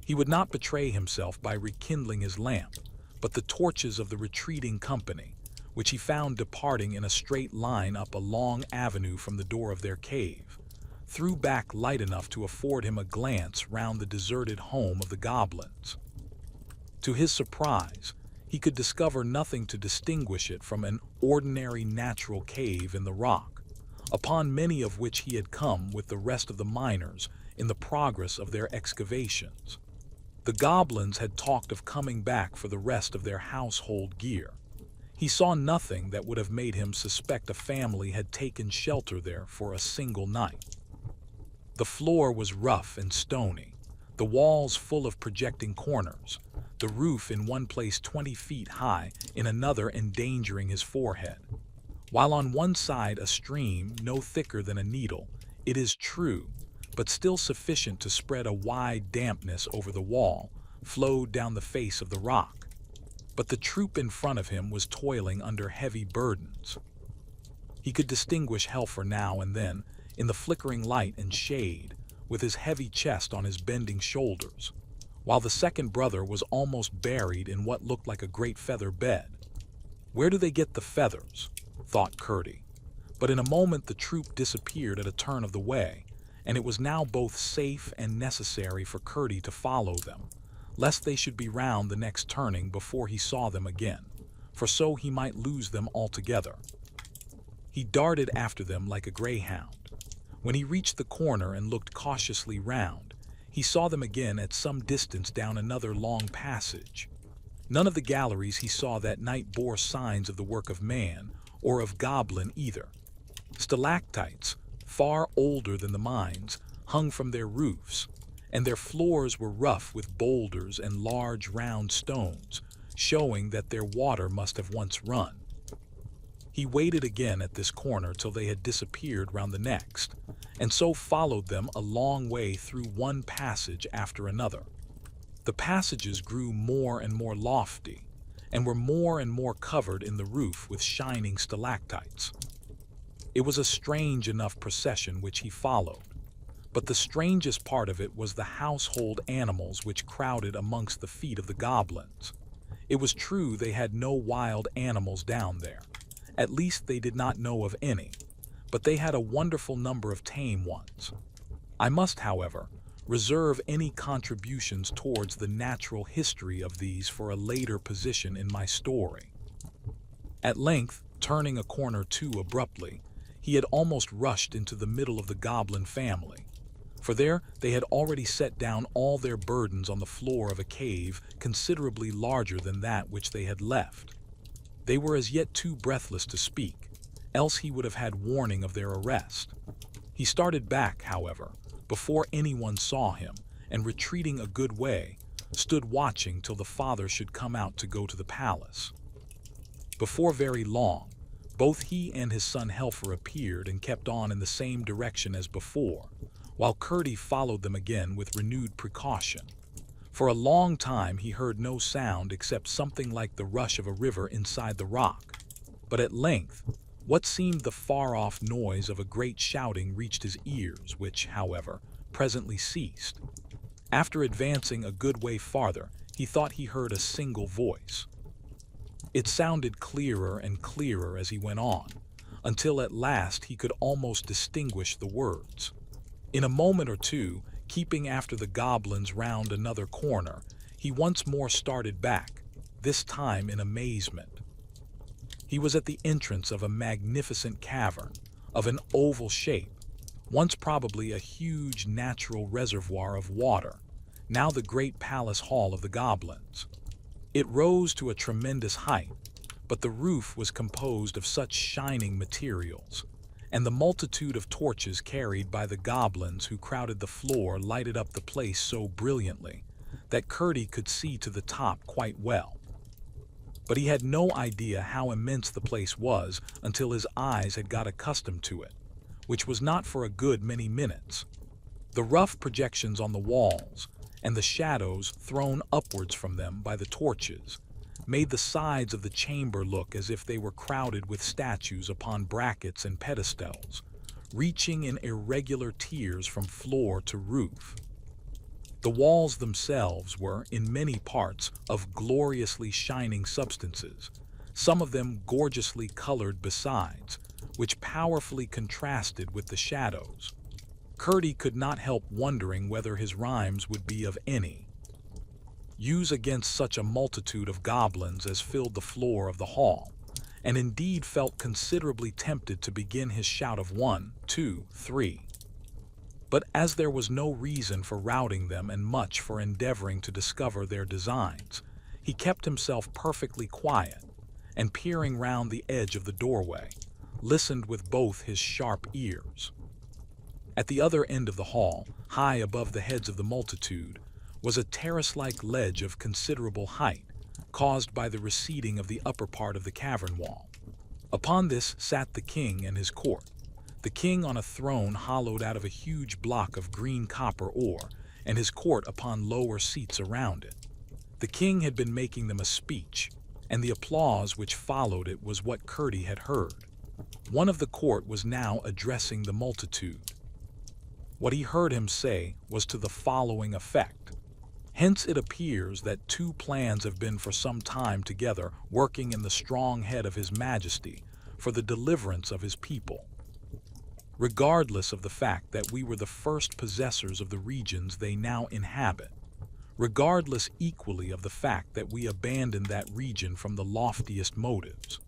He would not betray himself by rekindling his lamp, but the torches of the retreating company, which he found departing in a straight line up a long avenue from the door of their cave, threw back light enough to afford him a glance round the deserted home of the goblins. To his surprise, he could discover nothing to distinguish it from an ordinary natural cave in the rock, upon many of which he had come with the rest of the miners in the progress of their excavations. The goblins had talked of coming back for the rest of their household gear. He saw nothing that would have made him suspect a family had taken shelter there for a single night. The floor was rough and stony, the walls full of projecting corners, the roof in one place 20 feet high, in another endangering his forehead. While on one side a stream no thicker than a needle, it is true, but still sufficient to spread a wide dampness over the wall, flowed down the face of the rock. But the troop in front of him was toiling under heavy burdens. He could distinguish Helfer now and then, in the flickering light and shade, with his heavy chest on his bending shoulders, while the second brother was almost buried in what looked like a great feather bed. Where do they get the feathers? Thought Curdie. But in a moment the troop disappeared at a turn of the way, and it was now both safe and necessary for Curdie to follow them, lest they should be round the next turning before he saw them again, for so he might lose them altogether. He darted after them like a greyhound. When he reached the corner and looked cautiously round, he saw them again at some distance down another long passage. None of the galleries he saw that night bore signs of the work of man, or of goblin either. Stalactites, far older than the mines, hung from their roofs, and their floors were rough with boulders and large round stones, showing that their water must have once run. He waited again at this corner till they had disappeared round the next, and so followed them a long way through one passage after another. The passages grew more and more lofty, and were more and more covered in the roof with shining stalactites. It was a strange enough procession which he followed, but the strangest part of it was the household animals which crowded amongst the feet of the goblins. It was true they had no wild animals down there. At least they did not know of any, but they had a wonderful number of tame ones. I must, however, reserve any contributions towards the natural history of these for a later position in my story. At length, turning a corner too abruptly, he had almost rushed into the middle of the goblin family, for there they had already set down all their burdens on the floor of a cave considerably larger than that which they had left. They were as yet too breathless to speak, else he would have had warning of their arrest. He started back, however, before anyone saw him, and retreating a good way, stood watching till the father should come out to go to the palace. Before very long, both he and his son Helfer appeared and kept on in the same direction as before, while Curdie followed them again with renewed precaution. For a long time he heard no sound except something like the rush of a river inside the rock, but at length, What seemed the far-off noise of a great shouting reached his ears, which, however, presently ceased. After advancing a good way farther, he thought he heard a single voice. It sounded clearer and clearer as he went on, until at last he could almost distinguish the words. In a moment or two, keeping after the goblins round another corner, he once more started back, this time in amazement. He was at the entrance of a magnificent cavern, of an oval shape, once probably a huge natural reservoir of water, now the great palace hall of the goblins. It rose to a tremendous height, but the roof was composed of such shining materials, and the multitude of torches carried by the goblins who crowded the floor lighted up the place so brilliantly that Curdie could see to the top quite well. But he had no idea how immense the place was until his eyes had got accustomed to it, which was not for a good many minutes. The rough projections on the walls, and the shadows thrown upwards from them by the torches, made the sides of the chamber look as if they were crowded with statues upon brackets and pedestals, reaching in irregular tiers from floor to roof. The walls themselves were, in many parts, of gloriously shining substances, some of them gorgeously colored besides, which powerfully contrasted with the shadows. Curdie could not help wondering whether his rhymes would be of any use against such a multitude of goblins as filled the floor of the hall, and indeed felt considerably tempted to begin his shout of 1, 2, 3. But as there was no reason for routing them and much for endeavoring to discover their designs, he kept himself perfectly quiet, and peering round the edge of the doorway, listened with both his sharp ears. At the other end of the hall, high above the heads of the multitude, was a terrace-like ledge of considerable height, caused by the receding of the upper part of the cavern wall. Upon this sat the king and his court, the king on a throne hollowed out of a huge block of green copper ore, and his court upon lower seats around it. The king had been making them a speech, and the applause which followed it was what Curdie had heard. One of the court was now addressing the multitude. What he heard him say was to the following effect. Hence it appears that two plans have been for some time together working in the strong head of His Majesty for the deliverance of his people. Regardless of the fact that we were the first possessors of the regions they now inhabit, regardless equally of the fact that we abandoned that region from the loftiest motives,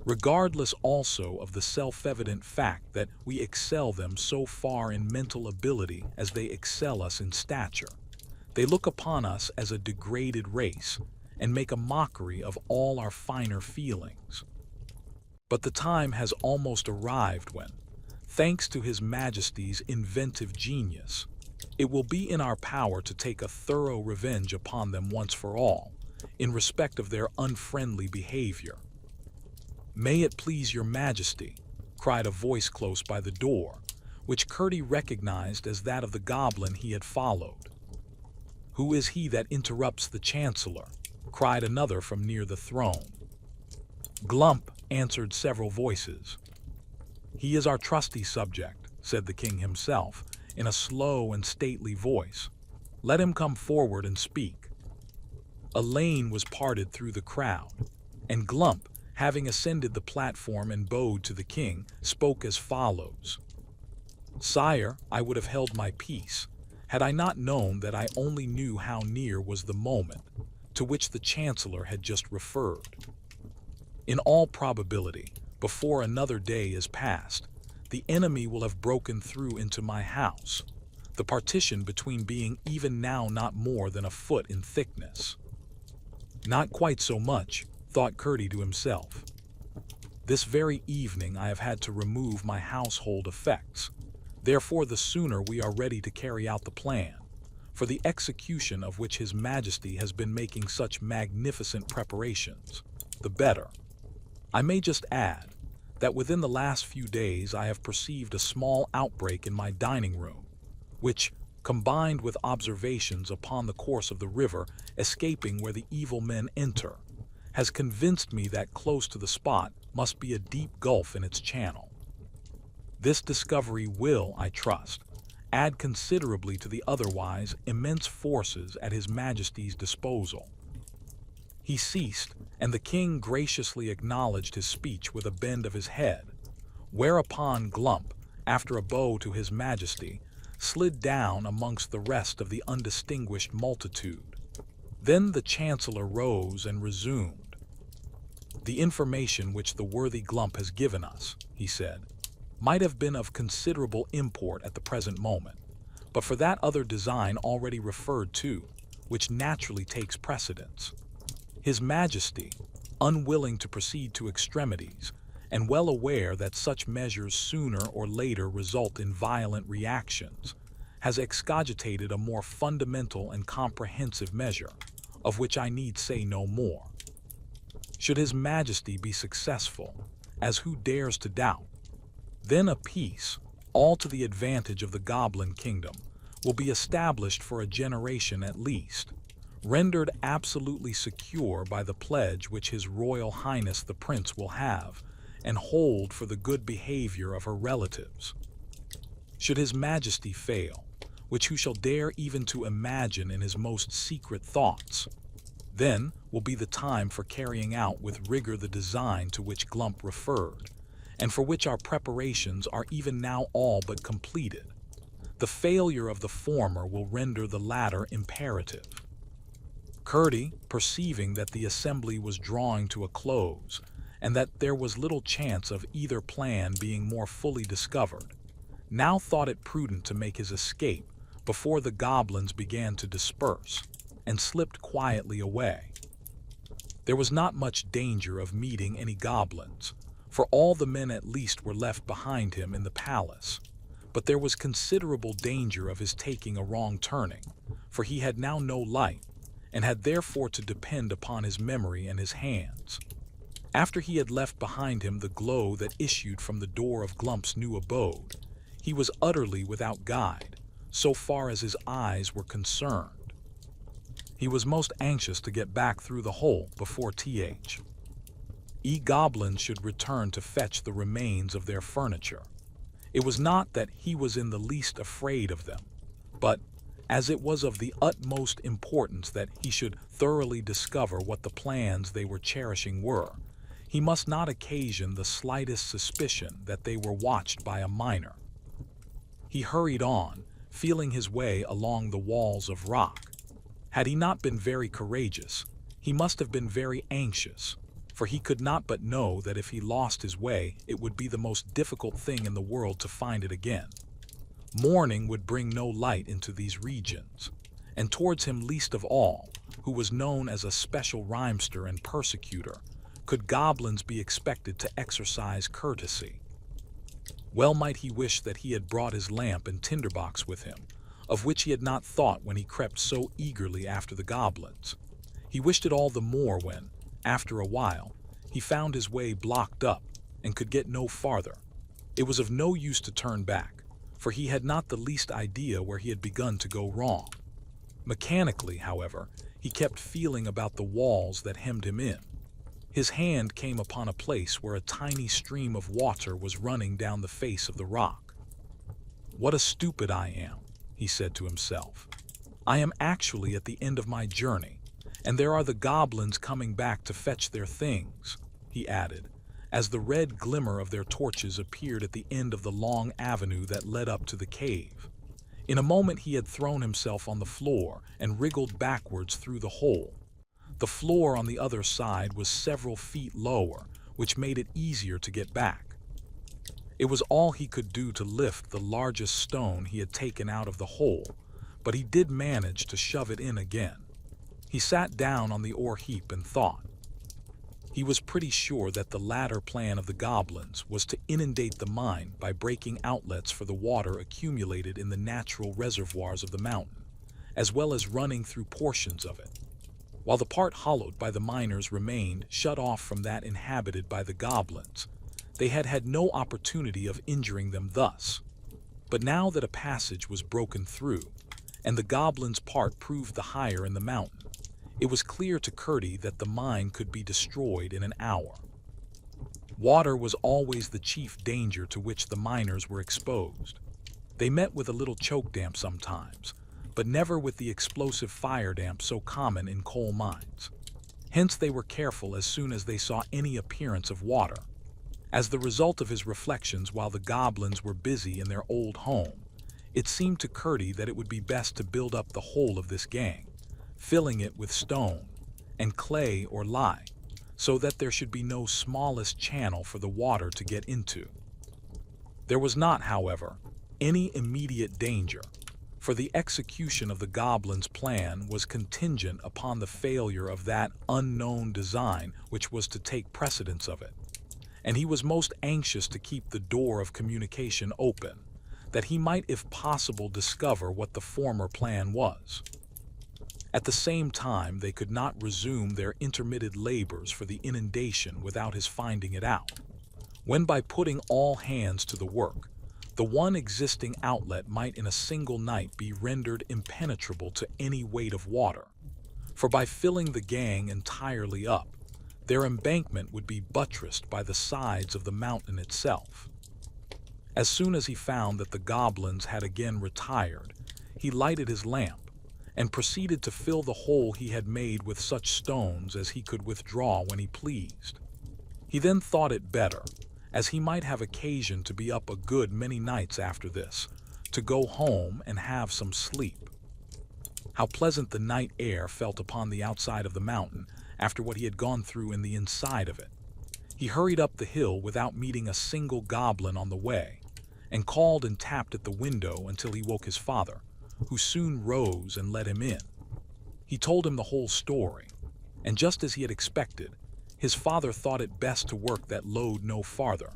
regardless also of the self-evident fact that we excel them so far in mental ability as they excel us in stature, they look upon us as a degraded race and make a mockery of all our finer feelings. But the time has almost arrived when, thanks to His Majesty's inventive genius, it will be in our power to take a thorough revenge upon them once for all, in respect of their unfriendly behavior. "May it please your Majesty," cried a voice close by the door, which Curdie recognized as that of the goblin he had followed. "Who is he that interrupts the Chancellor?" cried another from near the throne. "Glump," answered several voices. "He is our trusty subject," said the king himself, in a slow and stately voice. "Let him come forward and speak." A lane was parted through the crowd, and Glump, having ascended the platform and bowed to the king, spoke as follows. "Sire, I would have held my peace, had I not known that I only knew how near was the moment to which the Chancellor had just referred. In all probability, before another day is past, the enemy will have broken through into my house, the partition between being even now not more than a foot in thickness." "Not quite so much," thought Curdie to himself. "This very evening I have had to remove my household effects. Therefore the sooner we are ready to carry out the plan, for the execution of which His Majesty has been making such magnificent preparations, the better. I may just add that within the last few days I have perceived a small outbreak in my dining room, which, combined with observations upon the course of the river escaping where the evil men enter, has convinced me that close to the spot must be a deep gulf in its channel. This discovery will, I trust, add considerably to the otherwise immense forces at His Majesty's disposal." He ceased, and the king graciously acknowledged his speech with a bend of his head, whereupon Glump, after a bow to His Majesty, slid down amongst the rest of the undistinguished multitude. Then the Chancellor rose and resumed. "The information which the worthy Glump has given us," he said, "might have been of considerable import at the present moment, but for that other design already referred to, which naturally takes precedence. His Majesty, unwilling to proceed to extremities, and well aware that such measures sooner or later result in violent reactions, has excogitated a more fundamental and comprehensive measure, of which I need say no more. Should His Majesty be successful, as who dares to doubt, then a peace, all to the advantage of the Goblin Kingdom, will be established for a generation at least, rendered absolutely secure by the pledge which His Royal Highness the Prince will have and hold for the good behavior of her relatives. Should His Majesty fail, which who shall dare even to imagine in his most secret thoughts, then will be the time for carrying out with rigor the design to which Glump referred, and for which our preparations are even now all but completed. The failure of the former will render the latter imperative." Curdie, perceiving that the assembly was drawing to a close, and that there was little chance of either plan being more fully discovered, now thought it prudent to make his escape before the goblins began to disperse, and slipped quietly away. There was not much danger of meeting any goblins, for all the men at least were left behind him in the palace, but there was considerable danger of his taking a wrong turning, for he had now no light, and had therefore to depend upon his memory and his hands. After he had left behind him the glow that issued from the door of Glump's new abode, he was utterly without guide, so far as his eyes were concerned. He was most anxious to get back through the hole before goblins should return to fetch the remains of their furniture. It was not that he was in the least afraid of them, but, as it was of the utmost importance that he should thoroughly discover what the plans they were cherishing were, he must not occasion the slightest suspicion that they were watched by a miner. He hurried on, feeling his way along the walls of rock. Had he not been very courageous, he must have been very anxious, for he could not but know that if he lost his way, it would be the most difficult thing in the world to find it again. Morning would bring no light into these regions, and towards him least of all, who was known as a special rhymester and persecutor, could goblins be expected to exercise courtesy. Well might he wish that he had brought his lamp and tinderbox with him, of which he had not thought when he crept so eagerly after the goblins. He wished it all the more when, after a while, he found his way blocked up and could get no farther. It was of no use to turn back, for he had not the least idea where he had begun to go wrong. Mechanically, however, he kept feeling about the walls that hemmed him in. His hand came upon a place where a tiny stream of water was running down the face of the rock. "What a stupid I am," he said to himself. "I am actually at the end of my journey, and there are the goblins coming back to fetch their things," he added, as the red glimmer of their torches appeared at the end of the long avenue that led up to the cave. In a moment he had thrown himself on the floor and wriggled backwards through the hole. The floor on the other side was several feet lower, which made it easier to get back. It was all he could do to lift the largest stone he had taken out of the hole, but he did manage to shove it in again. He sat down on the ore heap and thought. He was pretty sure that the latter plan of the goblins was to inundate the mine by breaking outlets for the water accumulated in the natural reservoirs of the mountain, as well as running through portions of it, while the part hollowed by the miners remained shut off from that inhabited by the goblins. They had had no opportunity of injuring them thus. But now that a passage was broken through, and the goblins' part proved the higher in the mountain, it was clear to Curdie that the mine could be destroyed in an hour. Water was always the chief danger to which the miners were exposed. They met with a little choke damp sometimes, but never with the explosive fire damp so common in coal mines. Hence they were careful as soon as they saw any appearance of water. As the result of his reflections while the goblins were busy in their old home, it seemed to Curdie that it would be best to build up the whole of this gang, filling it with stone and clay or lye, so that there should be no smallest channel for the water to get into. There was not, however, any immediate danger, for the execution of the goblins' plan was contingent upon the failure of that unknown design which was to take precedence of it, and he was most anxious to keep the door of communication open, that he might if possible discover what the former plan was. At the same time they could not resume their intermitted labors for the inundation without his finding it out, when by putting all hands to the work, the one existing outlet might in a single night be rendered impenetrable to any weight of water, for by filling the gang entirely up, their embankment would be buttressed by the sides of the mountain itself. As soon as he found that the goblins had again retired, he lighted his lamp, and proceeded to fill the hole he had made with such stones as he could withdraw when he pleased. He then thought it better, as he might have occasion to be up a good many nights after this, to go home and have some sleep. How pleasant the night air felt upon the outside of the mountain after what he had gone through in the inside of it. He hurried up the hill without meeting a single goblin on the way, and called and tapped at the window until he woke his father, who soon rose and let him in. He told him the whole story, and just as he had expected, his father thought it best to work that load no farther,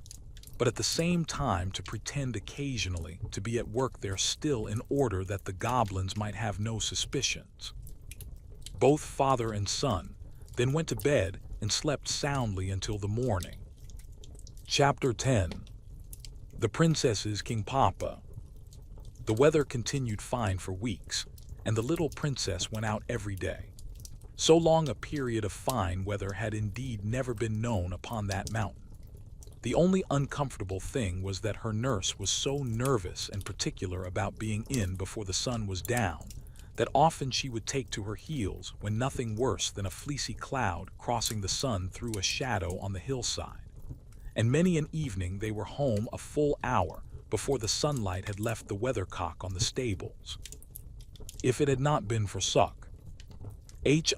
but at the same time to pretend occasionally to be at work there still in order that the goblins might have no suspicions. Both father and son then went to bed and slept soundly until the morning. Chapter 10. The Princess's King Papa. The weather continued fine for weeks, and the little princess went out every day. So long a period of fine weather had indeed never been known upon that mountain. The only uncomfortable thing was that her nurse was so nervous and particular about being in before the sun was down, that often she would take to her heels when nothing worse than a fleecy cloud crossing the sun threw a shadow on the hillside. And many an evening they were home a full hour before the sunlight had left the weathercock on the stables. If it had not been for Suck,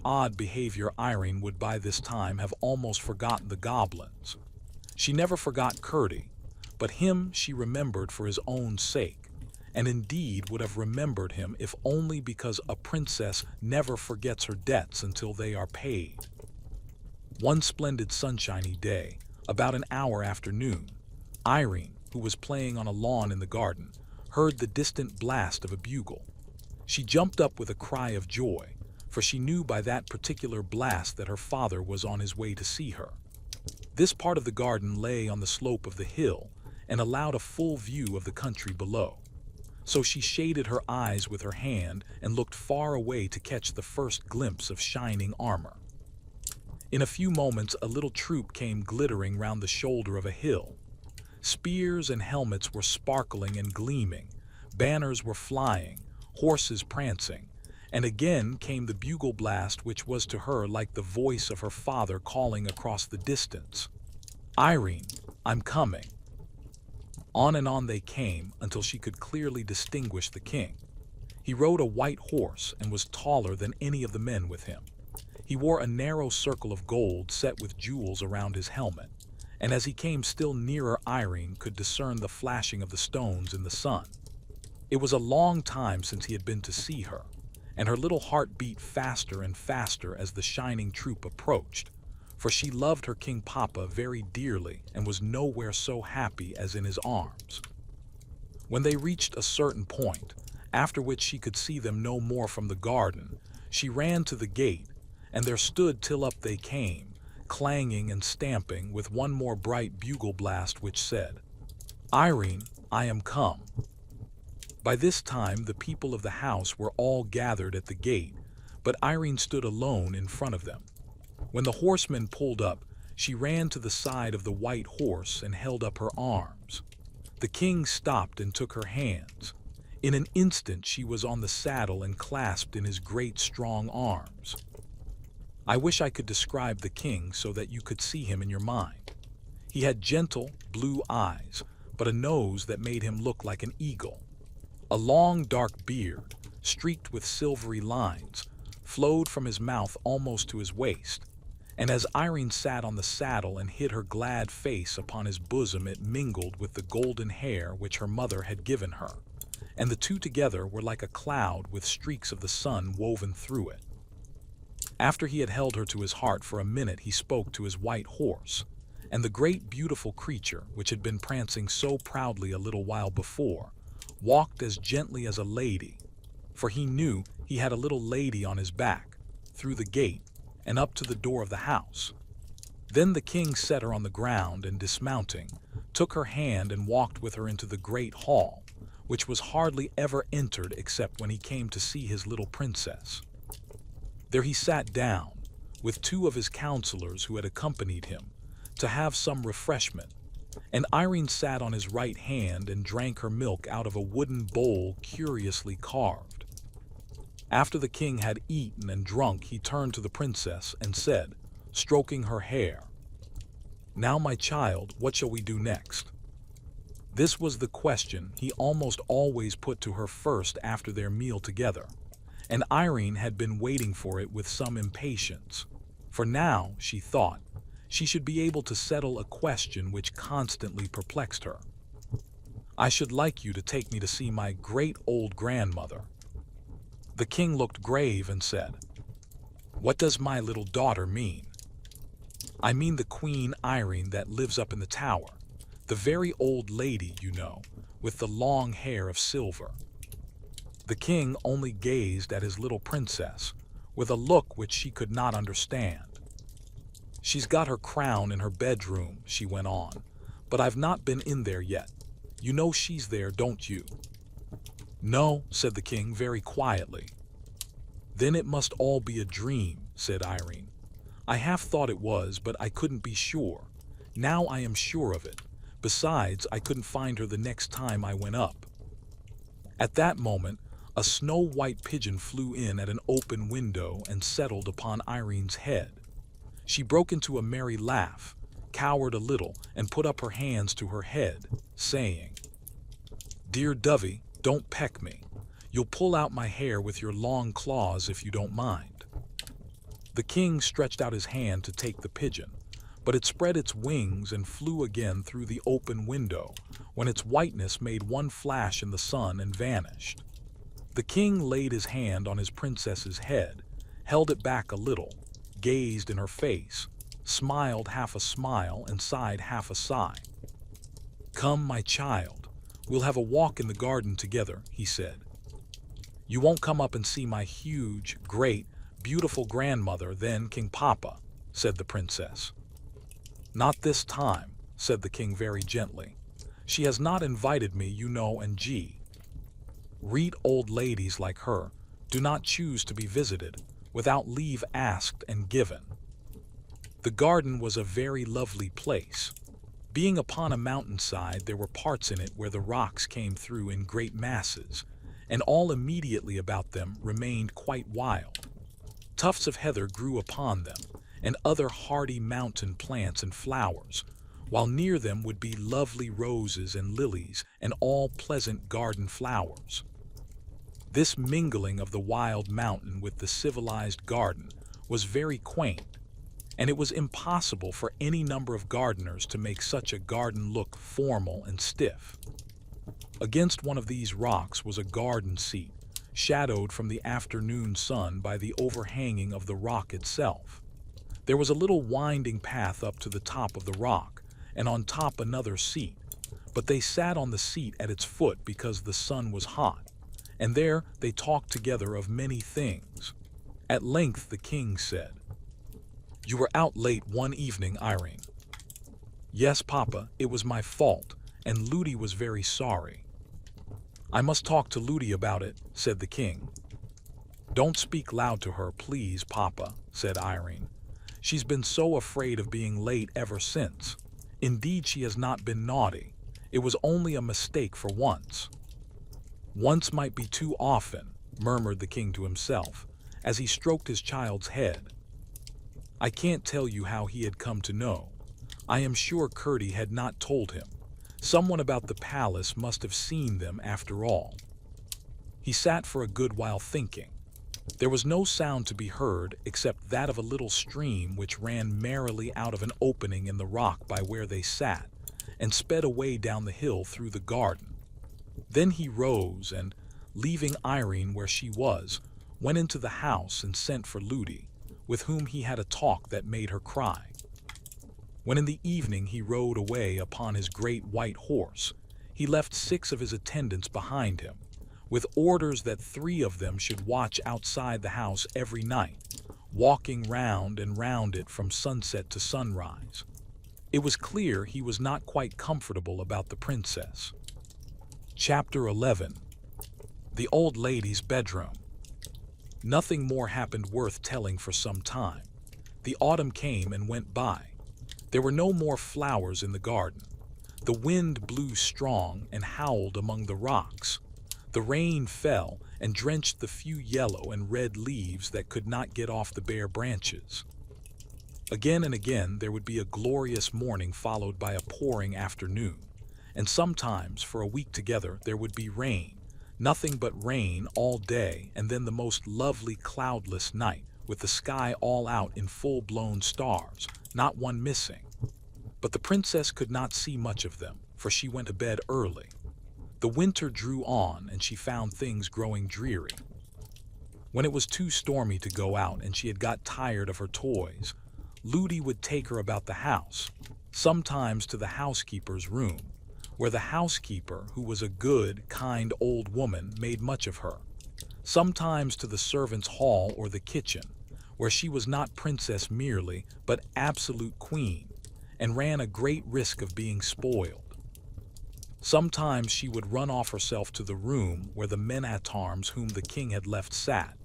odd behavior, Irene would by this time have almost forgotten the goblins. She never forgot Curdie, but him she remembered for his own sake, and indeed would have remembered him if only because a princess never forgets her debts until they are paid. One splendid sunshiny day, about an hour after noon, Irene, who was playing on a lawn in the garden, heard the distant blast of a bugle. She jumped up with a cry of joy, for she knew by that particular blast that her father was on his way to see her. This part of the garden lay on the slope of the hill and allowed a full view of the country below. So she shaded her eyes with her hand and looked far away to catch the first glimpse of shining armor. In a few moments a little troop came glittering round the shoulder of a hill. Spears and helmets were sparkling and gleaming, banners were flying, horses prancing, and again came the bugle blast which was to her like the voice of her father calling across the distance, "Irene, I'm coming." On and on they came until she could clearly distinguish the king. He rode a white horse and was taller than any of the men with him. He wore a narrow circle of gold set with jewels around his helmet, and as he came still nearer Irene could discern the flashing of the stones in the sun. It was a long time since he had been to see her, and her little heart beat faster and faster as the shining troop approached, for she loved her King Papa very dearly and was nowhere so happy as in his arms. When they reached a certain point, after which she could see them no more from the garden, she ran to the gate, and there stood till up they came, clanging and stamping, with one more bright bugle blast which said, "Irene, I am come." By this time the people of the house were all gathered at the gate, but Irene stood alone in front of them. When the horsemen pulled up, She ran to the side of the white horse and held up her arms. The king stopped and took her hands. In an instant she was on the saddle and clasped in his great strong arms. I wish I could describe the king so that you could see him in your mind. He had gentle, blue eyes, but a nose that made him look like an eagle. A long, dark beard, streaked with silvery lines, flowed from his mouth almost to his waist, and as Irene sat on the saddle and hid her glad face upon his bosom, it mingled with the golden hair which her mother had given her, and the two together were like a cloud with streaks of the sun woven through it. After he had held her to his heart for a minute, he spoke to his white horse, and the great beautiful creature, which had been prancing so proudly a little while before, walked as gently as a lady, for he knew he had a little lady on his back, through the gate and up to the door of the house. Then the king set her on the ground and, dismounting, took her hand and walked with her into the great hall, which was hardly ever entered except when he came to see his little princess. There he sat down, with two of his counselors who had accompanied him, to have some refreshment, and Irene sat on his right hand and drank her milk out of a wooden bowl curiously carved. After the king had eaten and drunk, he turned to the princess and said, stroking her hair, "Now, my child, what shall we do next?" This was the question he almost always put to her first after their meal together, and Irene had been waiting for it with some impatience, for now, she thought, she should be able to settle a question which constantly perplexed her. "I should like you to take me to see my great old grandmother." The king looked grave and said, "What does my little daughter mean?" "I mean the Queen Irene that lives up in the tower, the very old lady, you know, with the long hair of silver." The king only gazed at his little princess with a look which she could not understand. "She's got her crown in her bedroom," she went on, "but I've not been in there yet. You know she's there, don't you?" "No," said the king very quietly. "Then it must all be a dream," said Irene. "I half thought it was, but I couldn't be sure. Now I am sure of it. Besides, I couldn't find her the next time I went up." At that moment, a snow-white pigeon flew in at an open window and settled upon Irene's head. She broke into a merry laugh, cowered a little, and put up her hands to her head, saying, "Dear Dovey, don't peck me. You'll pull out my hair with your long claws if you don't mind." The king stretched out his hand to take the pigeon, but it spread its wings and flew again through the open window, when its whiteness made one flash in the sun and vanished. The king laid his hand on his princess's head, held it back a little, gazed in her face, smiled half a smile and sighed half a sigh. "Come, my child, we'll have a walk in the garden together," he said. "You won't come up and see my huge, great, beautiful grandmother then, King Papa," said the princess. "Not this time," said the king very gently. "She has not invited me, you know, and read old ladies like her do not choose to be visited without leave asked and given." The garden was a very lovely place. Being upon a mountainside, there were parts in it where the rocks came through in great masses, and all immediately about them remained quite wild. Tufts of heather grew upon them, and other hardy mountain plants and flowers, while near them would be lovely roses and lilies and all pleasant garden flowers. This mingling of the wild mountain with the civilized garden was very quaint, and it was impossible for any number of gardeners to make such a garden look formal and stiff. Against one of these rocks was a garden seat, shadowed from the afternoon sun by the overhanging of the rock itself. There was a little winding path up to the top of the rock, and on top another seat, but they sat on the seat at its foot because the sun was hot, and there they talked together of many things. At length the king said, "You were out late one evening, Irene." "Yes, Papa, it was my fault, and Ludi was very sorry." "I must talk to Ludi about it," said the king. "Don't speak loud to her, please, Papa," said Irene. She's been so afraid of being late ever since. Indeed, she has not been naughty. It was only a mistake for once. Once might be too often, murmured the king to himself, as he stroked his child's head. I can't tell you how he had come to know. I am sure Curdy had not told him. Someone about the palace must have seen them after all. He sat for a good while thinking. There was no sound to be heard except that of a little stream which ran merrily out of an opening in the rock by where they sat, and sped away down the hill through the garden. Then he rose and, leaving Irene where she was, went into the house and sent for Ludi, with whom he had a talk that made her cry. When in the evening he rode away upon his great white horse, he left 6 of his attendants behind him, with orders that 3 of them should watch outside the house every night, walking round and round it from sunset to sunrise. It was clear he was not quite comfortable about the princess. Chapter 11. The old lady's bedroom. Nothing more happened worth telling for some time. The autumn came and went by. There were no more flowers in the garden. The wind blew strong and howled among the rocks. The rain fell and drenched the few yellow and red leaves that could not get off the bare branches. Again and again there would be a glorious morning followed by a pouring afternoon, and sometimes for a week together there would be rain, nothing but rain all day, and then the most lovely cloudless night, with the sky all out in full-blown stars, not one missing. But the princess could not see much of them, for she went to bed early. The winter drew on, and she found things growing dreary. When it was too stormy to go out and she had got tired of her toys, Ludi would take her about the house, sometimes to the housekeeper's room, where the housekeeper, who was a good, kind old woman, made much of her, sometimes to the servants' hall or the kitchen, where she was not princess merely, but absolute queen, and ran a great risk of being spoiled. Sometimes she would run off herself to the room where the men-at-arms whom the king had left sat,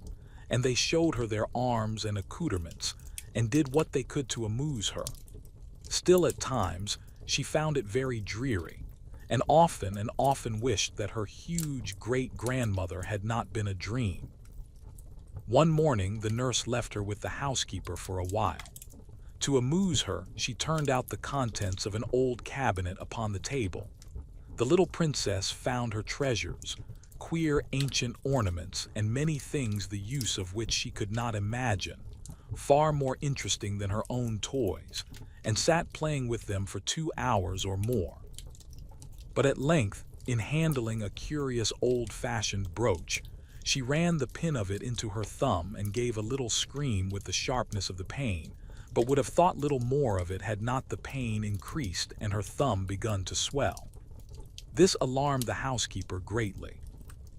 and they showed her their arms and accoutrements, and did what they could to amuse her. Still at times she found it very dreary, and often wished that her huge great-grandmother had not been a dream. One morning the nurse left her with the housekeeper for a while. To amuse her, she turned out the contents of an old cabinet upon the table. The little princess found her treasures, queer ancient ornaments, and many things the use of which she could not imagine, far more interesting than her own toys, and sat playing with them for 2 hours or more. But at length, in handling a curious old-fashioned brooch, she ran the pin of it into her thumb and gave a little scream with the sharpness of the pain, but would have thought little more of it had not the pain increased and her thumb begun to swell. This alarmed the housekeeper greatly.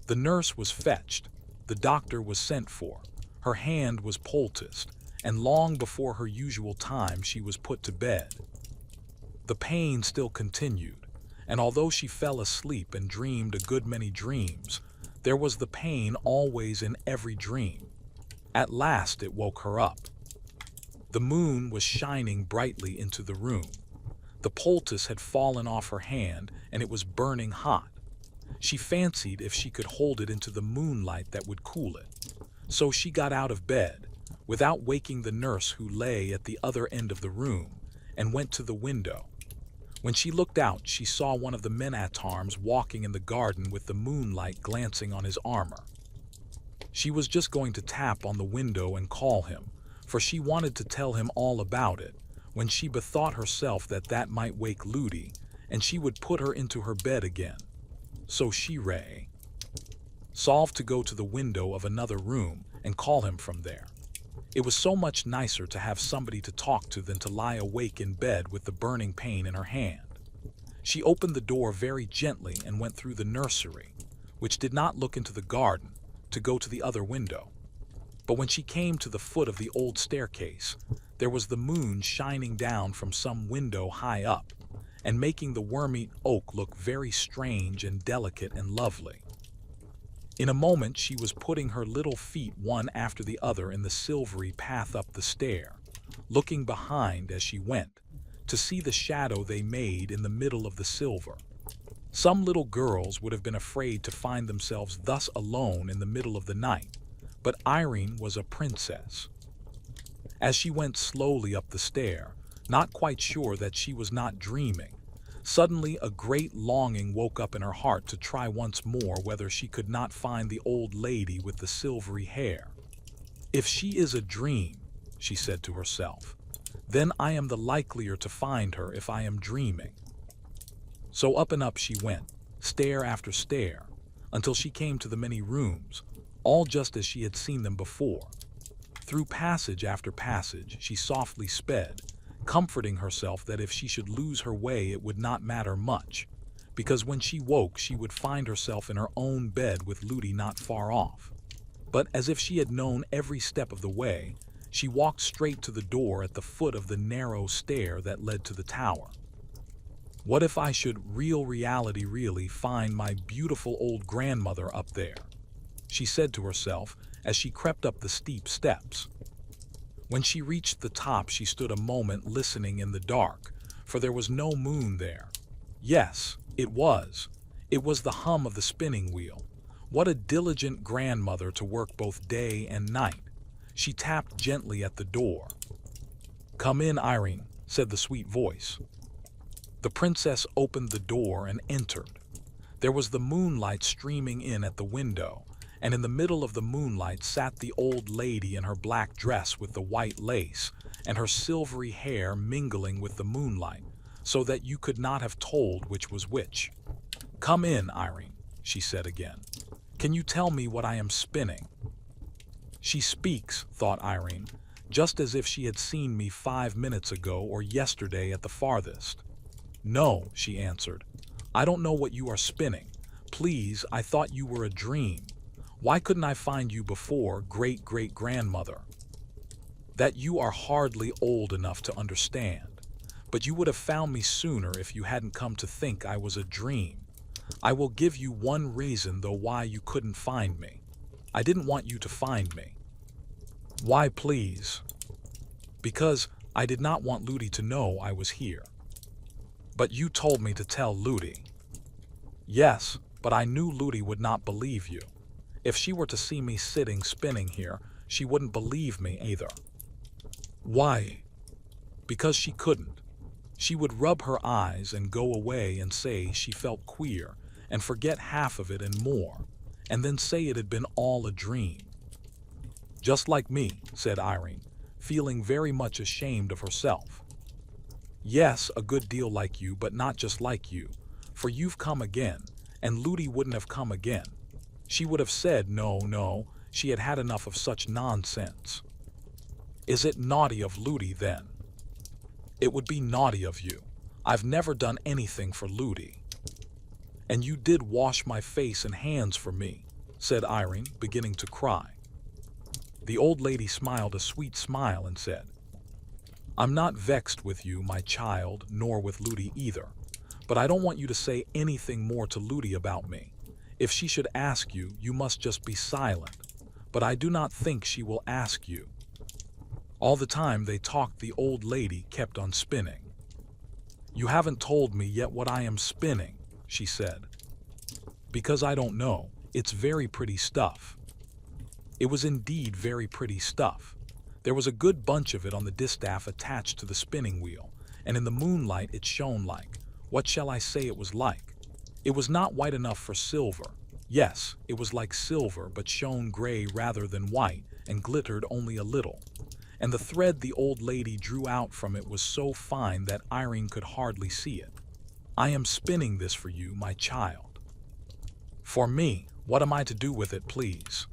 The nurse was fetched, the doctor was sent for, her hand was poulticed, and long before her usual time she was put to bed. The pain still continued, and although she fell asleep and dreamed a good many dreams, there was the pain always in every dream. At last it woke her up. The moon was shining brightly into the room. The poultice had fallen off her hand, and it was burning hot. She fancied if she could hold it into the moonlight that would cool it. So she got out of bed, without waking the nurse who lay at the other end of the room, and went to the window. When she looked out, she saw one of the men-at-arms walking in the garden with the moonlight glancing on his armor. She was just going to tap on the window and call him, for she wanted to tell him all about it, when she bethought herself that that might wake Ludi, and she would put her into her bed again. So she resolved to go to the window of another room and call him from there. It was so much nicer to have somebody to talk to than to lie awake in bed with the burning pain in her hand. She opened the door very gently and went through the nursery, which did not look into the garden, to go to the other window. But when she came to the foot of the old staircase, there was the moon shining down from some window high up, and making the worm-eat oak look very strange and delicate and lovely. In a moment she was putting her little feet one after the other in the silvery path up the stair, looking behind as she went, to see the shadow they made in the middle of the silver. Some little girls would have been afraid to find themselves thus alone in the middle of the night, but Irene was a princess. As she went slowly up the stair, not quite sure that she was not dreaming, suddenly a great longing woke up in her heart to try once more whether she could not find the old lady with the silvery hair. "If she is a dream," she said to herself, "then I am the likelier to find her if I am dreaming." So up and up she went, stair after stair, until she came to the many rooms, all just as she had seen them before. Through passage after passage she softly sped, comforting herself that if she should lose her way it would not matter much, because when she woke she would find herself in her own bed with Ludi not far off. But as if she had known every step of the way, she walked straight to the door at the foot of the narrow stair that led to the tower. What if I should really find my beautiful old grandmother up there? She said to herself as she crept up the steep steps. When she reached the top she stood a moment listening in the dark, for there was no moon there. Yes, it was. It was the hum of the spinning wheel. What a diligent grandmother to work both day and night. She tapped gently at the door. "Come in, Irene," said the sweet voice. The princess opened the door and entered. There was the moonlight streaming in at the window, and in the middle of the moonlight sat the old lady in her black dress with the white lace, and her silvery hair mingling with the moonlight, so that you could not have told which was which. "Come in, Irene," she said again. "Can you tell me what I am spinning?" She speaks, thought Irene, just as if she had seen me 5 minutes ago or yesterday at the farthest. "No," she answered. "I don't know what you are spinning. Please, I thought you were a dream. Why couldn't I find you before, great-great-grandmother?" "That you are hardly old enough to understand. But you would have found me sooner if you hadn't come to think I was a dream. I will give you one reason though why you couldn't find me. I didn't want you to find me." "Why, please?" "Because I did not want Ludi to know I was here." "But you told me to tell Ludi." "Yes, but I knew Ludi would not believe you. If she were to see me sitting spinning here, she wouldn't believe me either." "Why?" "Because she couldn't. She would rub her eyes and go away and say she felt queer and forget half of it and more, and then say it had been all a dream." "Just like me," said Irene, feeling very much ashamed of herself. "Yes, a good deal like you, but not just like you, for you've come again, and Ludi wouldn't have come again. She would have said no, she had had enough of such nonsense." "Is it naughty of Ludi, then?" "It would be naughty of you. I've never done anything for Ludi." "And you did wash my face and hands for me," said Irene, beginning to cry. The old lady smiled a sweet smile and said, "I'm not vexed with you, my child, nor with Ludi either, but I don't want you to say anything more to Ludi about me. If she should ask you, you must just be silent, but I do not think she will ask you." All the time they talked the old lady kept on spinning. "You haven't told me yet what I am spinning," she said. "Because I don't know. It's very pretty stuff." It was indeed very pretty stuff. There was a good bunch of it on the distaff attached to the spinning wheel, and in the moonlight it shone like, what shall I say it was like? It was not white enough for silver. Yes, it was like silver, but shone gray rather than white, and glittered only a little. And the thread the old lady drew out from it was so fine that Irene could hardly see it. "I am spinning this for you, my child." "For me? What am I to do with it, please?"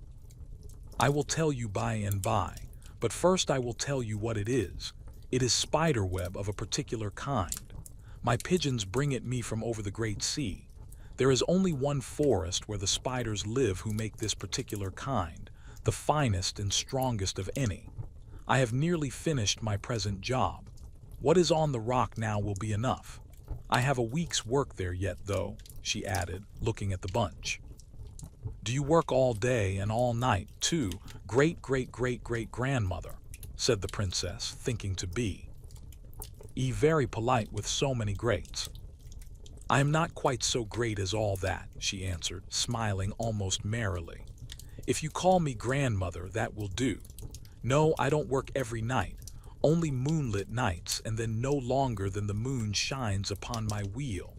"I will tell you by and by, but first I will tell you what it is. It is spider web of a particular kind. My pigeons bring it me from over the great sea. There is only one forest where the spiders live who make this particular kind, the finest and strongest of any. I have nearly finished my present job. What is on the rock now will be enough. I have a week's work there yet, though," she added, looking at the bunch. "Do you work all day and all night, too, great-great-great-great-grandmother?" said the princess, thinking to be very polite with so many greats. I am not quite so great as all that, she answered, smiling almost merrily. If you call me grandmother, that will do. No, I don't work every night, only moonlit nights, and then no longer than the moon shines upon my wheel.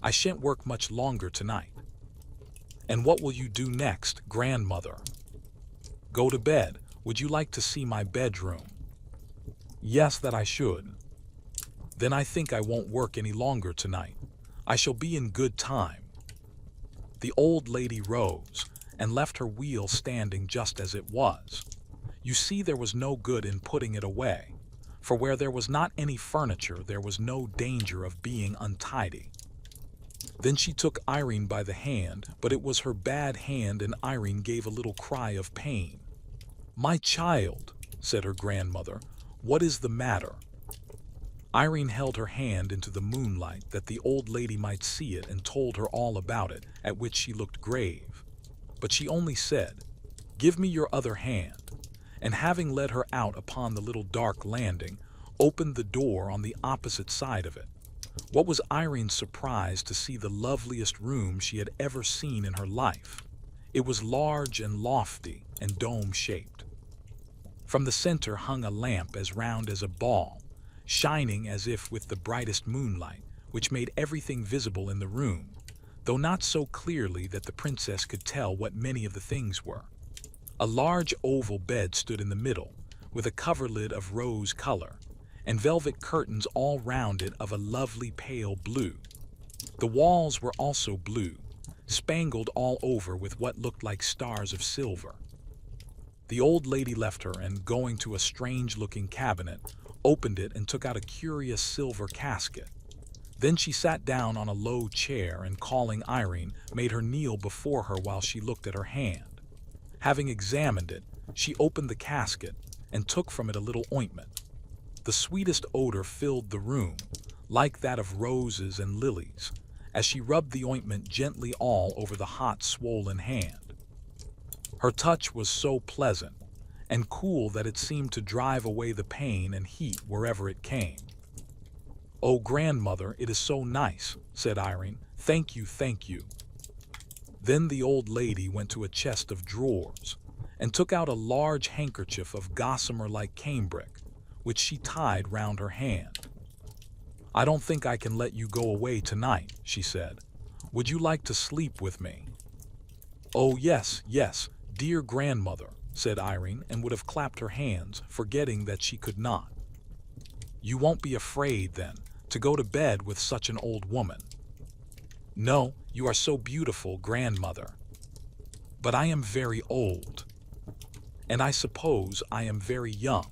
I shan't work much longer tonight. And what will you do next, grandmother? Go to bed. Would you like to see my bedroom? Yes, that I should. Then I think I won't work any longer tonight. I shall be in good time. The old lady rose and left her wheel standing just as it was. You see, there was no good in putting it away, for where there was not any furniture, there was no danger of being untidy. Then she took Irene by the hand, but it was her bad hand, and Irene gave a little cry of pain. My child, said her grandmother, what is the matter? Irene held her hand into the moonlight that the old lady might see it, and told her all about it, at which she looked grave. But she only said, Give me your other hand, and having led her out upon the little dark landing, opened the door on the opposite side of it. What was Irene's surprise to see the loveliest room she had ever seen in her life. It was large and lofty and dome-shaped. From the center hung a lamp as round as a ball, shining as if with the brightest moonlight, which made everything visible in the room, though not so clearly that the princess could tell what many of the things were. A large oval bed stood in the middle, with a coverlid of rose color, and velvet curtains all round it of a lovely pale blue. The walls were also blue, spangled all over with what looked like stars of silver. The old lady left her, and going to a strange-looking cabinet, opened it and took out a curious silver casket. Then she sat down on a low chair, and calling Irene, made her kneel before her while she looked at her hand. Having examined it, she opened the casket and took from it a little ointment. The sweetest odor filled the room, like that of roses and lilies, as she rubbed the ointment gently all over the hot, swollen hand. Her touch was so pleasant and cool that it seemed to drive away the pain and heat wherever it came. Oh, grandmother, it is so nice, said Irene. Thank you, thank you. Then the old lady went to a chest of drawers and took out a large handkerchief of gossamer-like cambric, which she tied round her hand. I don't think I can let you go away tonight, she said. Would you like to sleep with me? Oh, yes, yes, dear grandmother, said Irene, and would have clapped her hands, forgetting that she could not. You won't be afraid, then, to go to bed with such an old woman? No, you are so beautiful, grandmother. But I am very old. And I suppose I am very young.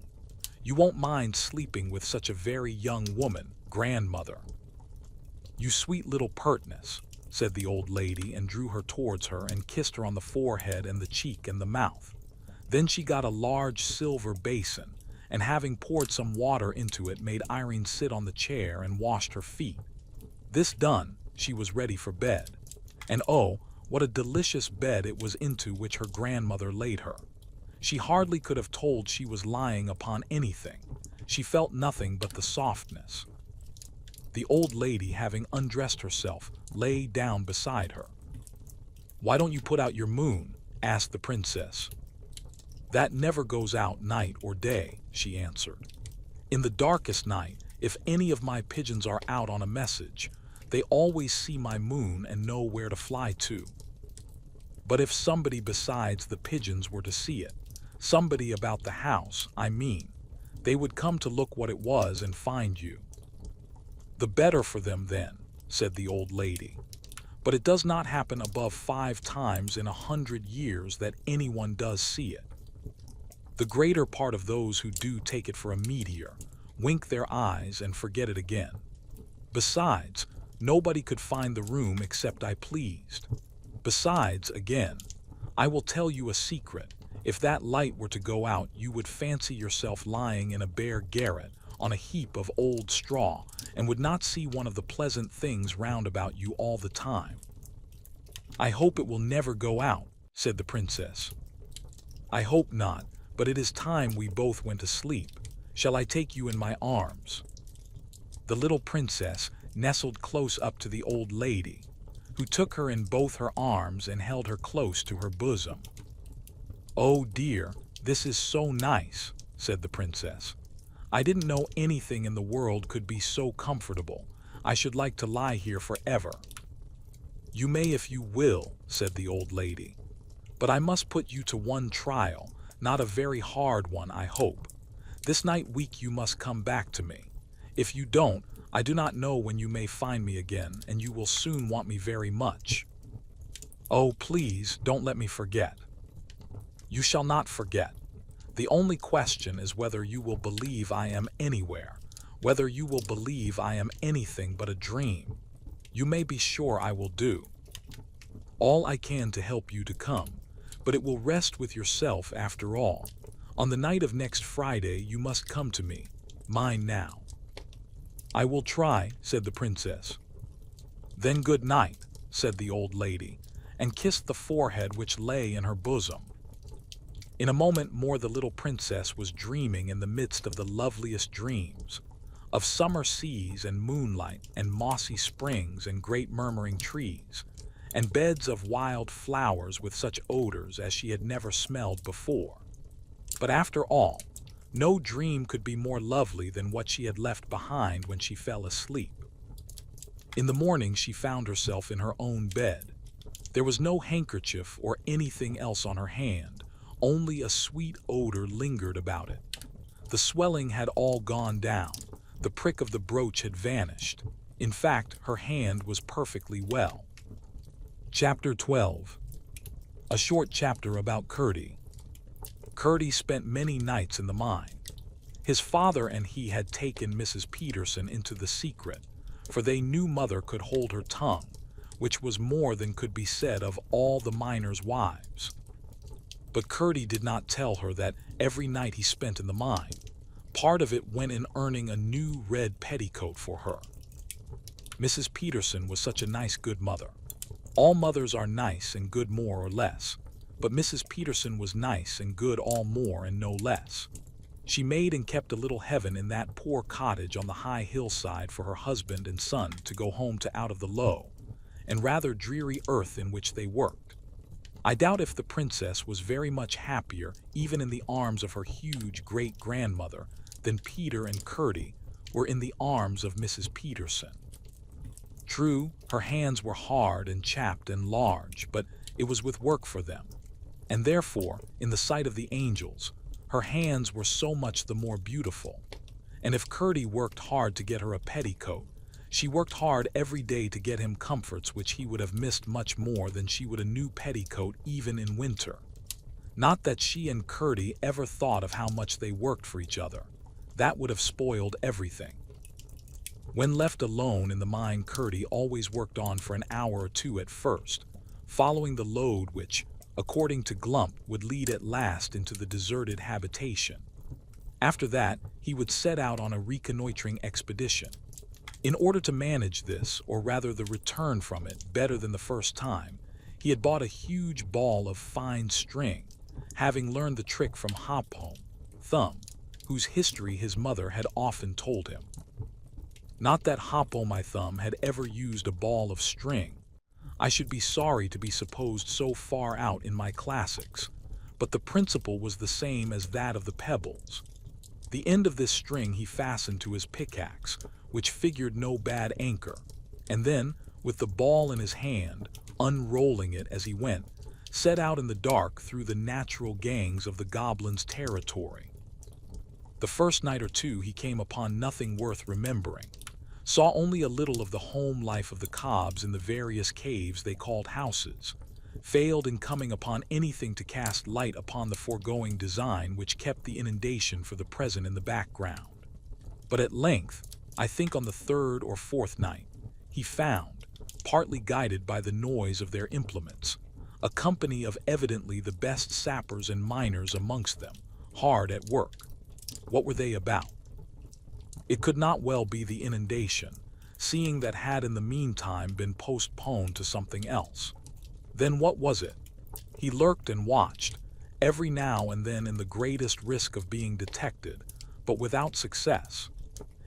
You won't mind sleeping with such a very young woman, grandmother? You sweet little pertness, said the old lady, and drew her towards her and kissed her on the forehead and the cheek and the mouth. Then she got a large silver basin, and having poured some water into it, made Irene sit on the chair and washed her feet. This done, she was ready for bed. And oh, what a delicious bed it was into which her grandmother laid her. She hardly could have told she was lying upon anything. She felt nothing but the softness. The old lady, having undressed herself, lay down beside her. Why don't you put out your moon? Asked the princess. That never goes out night or day, she answered. In the darkest night, if any of my pigeons are out on a message, they always see my moon and know where to fly to. But if somebody besides the pigeons were to see it, somebody about the house, I mean, they would come to look what it was and find you. The better for them then, said the old lady. But it does not happen above 5 times in 100 years that anyone does see it. The greater part of those who do take it for a meteor wink their eyes and forget it again. Besides, nobody could find the room except I pleased. Besides, again, I will tell you a secret. If that light were to go out, you would fancy yourself lying in a bare garret on a heap of old straw, and would not see one of the pleasant things round about you all the time. I hope it will never go out, said the princess. I hope not, but it is time we both went to sleep. Shall I take you in my arms?" The little princess nestled close up to the old lady, who took her in both her arms and held her close to her bosom. "Oh dear, this is so nice," said the princess. "I didn't know anything in the world could be so comfortable. I should like to lie here forever." "You may if you will," said the old lady. "But I must put you to one trial, not a very hard one, I hope. This night week you must come back to me. If you don't, I do not know when you may find me again, and you will soon want me very much. Oh, please, don't let me forget." "You shall not forget. The only question is whether you will believe I am anywhere, whether you will believe I am anything but a dream. You may be sure I will do all I can to help you to come, but it will rest with yourself after all. On the night of next Friday you must come to me. Mind now." "I will try," said the princess. "Then good night," said the old lady, and kissed the forehead which lay in her bosom. In a moment more the little princess was dreaming in the midst of the loveliest dreams, of summer seas and moonlight and mossy springs and great murmuring trees, and beds of wild flowers with such odors as she had never smelled before. But after all, no dream could be more lovely than what she had left behind when she fell asleep. In the morning she found herself in her own bed. There was no handkerchief or anything else on her hand, only a sweet odor lingered about it. The swelling had all gone down, the prick of the brooch had vanished. In fact, her hand was perfectly well. Chapter 12. A short chapter about Curdie. Curdie spent many nights in the mine. His father and he had taken Mrs. Peterson into the secret, for they knew mother could hold her tongue, which was more than could be said of all the miners' wives. But Curdie did not tell her that every night he spent in the mine, part of it went in earning a new red petticoat for her. Mrs. Peterson was such a nice good mother. All mothers are nice and good more or less, but Mrs. Peterson was nice and good all more and no less. She made and kept a little heaven in that poor cottage on the high hillside for her husband and son to go home to out of the low and rather dreary earth in which they worked. I doubt if the princess was very much happier even in the arms of her huge great-grandmother than Peter and Curdie were in the arms of Mrs. Peterson. True, her hands were hard and chapped and large, but it was with work for them, and therefore, in the sight of the angels, her hands were so much the more beautiful. And if Curdie worked hard to get her a petticoat, she worked hard every day to get him comforts which he would have missed much more than she would a new petticoat even in winter. Not that she and Curdie ever thought of how much they worked for each other. That would have spoiled everything. When left alone in the mine, Curdie always worked on for an hour or two at first, following the lode which, according to Glump, would lead at last into the deserted habitation. After that, he would set out on a reconnoitering expedition. In order to manage this, or rather the return from it, better than the first time, he had bought a huge ball of fine string, having learned the trick from Hop-o' Thumb, whose history his mother had often told him. Not that Hop-o' Thumb had ever used a ball of string. I should be sorry to be supposed so far out in my classics, but the principle was the same as that of the pebbles. The end of this string he fastened to his pickaxe, which figured no bad anchor, and then, with the ball in his hand, unrolling it as he went, set out in the dark through the natural gangs of the goblins' territory. The first night or two he came upon nothing worth remembering, saw only a little of the home life of the cobs in the various caves they called houses, failed in coming upon anything to cast light upon the foregoing design which kept the inundation for the present in the background. But at length, I think on the third or fourth night, he found, partly guided by the noise of their implements, a company of evidently the best sappers and miners amongst them, hard at work. What were they about? It could not well be the inundation, seeing that had in the meantime been postponed to something else. Then what was it? He lurked and watched, every now and then in the greatest risk of being detected, but without success.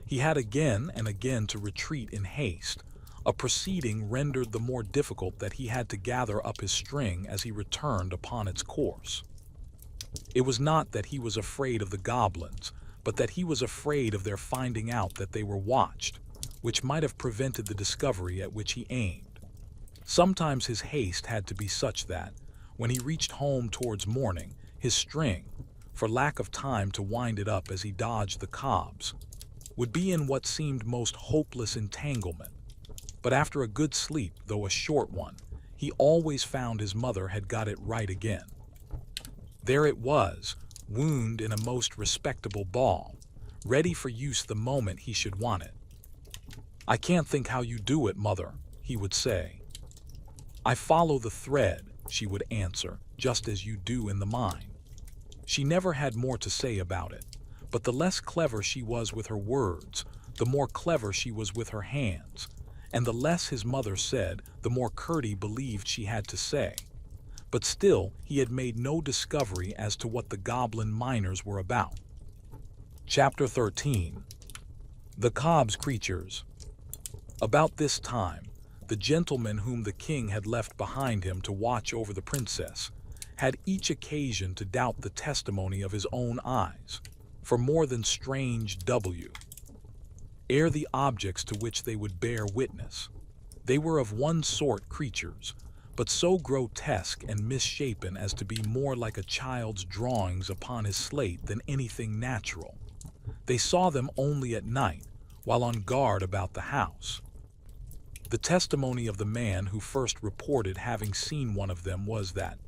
He had again and again to retreat in haste, a proceeding rendered the more difficult that he had to gather up his string as he returned upon its course. It was not that he was afraid of the goblins, but that he was afraid of their finding out that they were watched, which might have prevented the discovery at which he aimed. Sometimes his haste had to be such that, when he reached home towards morning, his string, for lack of time to wind it up as he dodged the cobs, would be in what seemed most hopeless entanglement. But after a good sleep, though a short one, he always found his mother had got it right again. There it was, wound in a most respectable ball, ready for use the moment he should want it. "I can't think how you do it, mother," he would say. "I follow the thread," she would answer, "just as you do in the mine." She never had more to say about it, but the less clever she was with her words, the more clever she was with her hands, and the less his mother said, the more Curdy believed she had to say. But still, he had made no discovery as to what the goblin miners were about. Chapter 13. The Cobb's Creatures. About this time, the gentlemen whom the king had left behind him to watch over the princess had each occasion to doubt the testimony of his own eyes, for more than strange ere the objects to which they would bear witness. They were of one sort creatures, but so grotesque and misshapen as to be more like a child's drawings upon his slate than anything natural. They saw them only at night, while on guard about the house. The testimony of the man who first reported having seen one of them was that,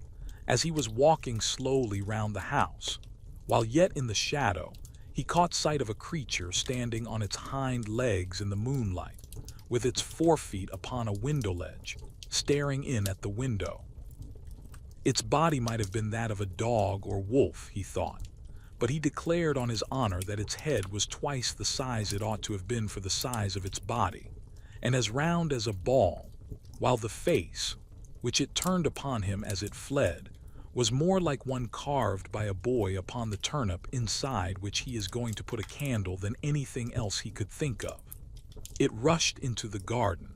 as he was walking slowly round the house, while yet in the shadow, he caught sight of a creature standing on its hind legs in the moonlight, with its forefeet upon a window ledge, staring in at the window. Its body might have been that of a dog or wolf, he thought, but he declared on his honor that its head was twice the size it ought to have been for the size of its body, and as round as a ball, while the face, which it turned upon him as it fled, was more like one carved by a boy upon the turnip inside which he is going to put a candle than anything else he could think of. It rushed into the garden.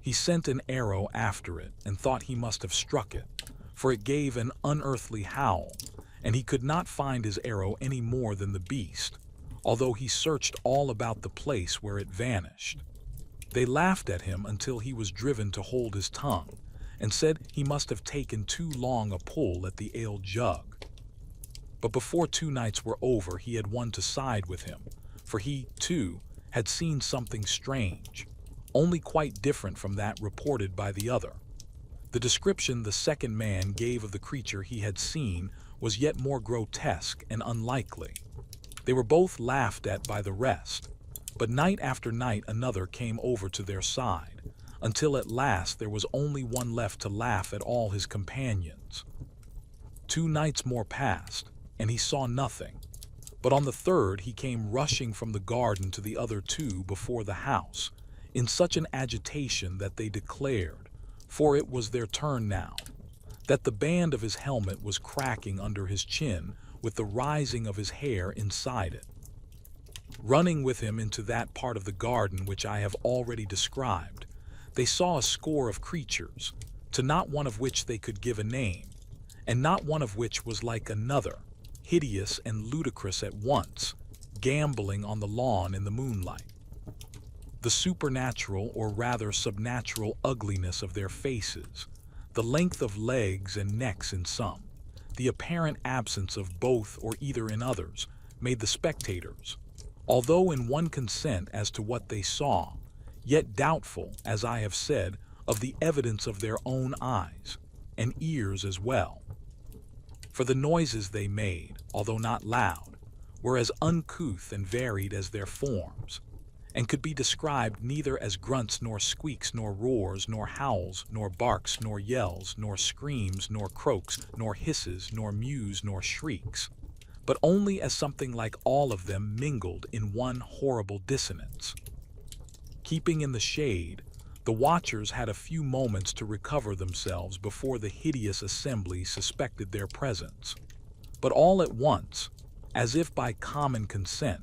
He sent an arrow after it and thought he must have struck it, for it gave an unearthly howl, and he could not find his arrow any more than the beast, although he searched all about the place where it vanished. They laughed at him until he was driven to hold his tongue, and said he must have taken too long a pull at the ale jug. But before 2 nights were over he had one to side with him, for he, too, had seen something strange, only quite different from that reported by the other. The description the second man gave of the creature he had seen was yet more grotesque and unlikely. They were both laughed at by the rest, but night after night another came over to their side, until at last there was only one left to laugh at all his companions. 2 nights more passed, and he saw nothing, but on the third he came rushing from the garden to the other 2 before the house, in such an agitation that they declared, for it was their turn now, that the band of his helmet was cracking under his chin with the rising of his hair inside it. Running with him into that part of the garden which I have already described, they saw a score of creatures, to not one of which they could give a name, and not one of which was like another, hideous and ludicrous at once, gambolling on the lawn in the moonlight. The supernatural, or rather subnatural, ugliness of their faces, the length of legs and necks in some, the apparent absence of both or either in others, made the spectators, although in one consent as to what they saw, yet doubtful, as I have said, of the evidence of their own eyes, and ears as well. For the noises they made, although not loud, were as uncouth and varied as their forms, and could be described neither as grunts nor squeaks nor roars nor howls nor barks nor yells nor screams nor croaks nor hisses nor mews nor shrieks, but only as something like all of them mingled in one horrible dissonance. Keeping in the shade, The watchers had a few moments to recover themselves before the hideous assembly suspected their presence. But all at once, as if by common consent,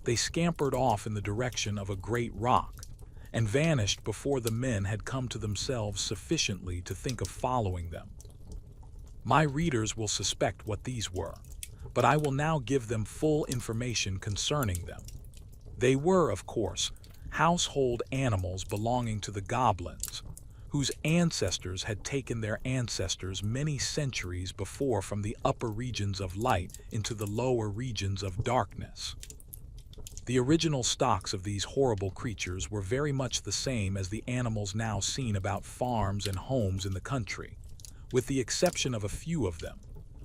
they scampered off in the direction of a great rock, and vanished before the men had come to themselves sufficiently to think of following them. My readers will suspect what these were, but I will now give them full information concerning them. They were, of course, household animals belonging to the goblins, whose ancestors had taken their ancestors many centuries before from the upper regions of light into the lower regions of darkness. The original stocks of these horrible creatures were very much the same as the animals now seen about farms and homes in the country, with the exception of a few of them,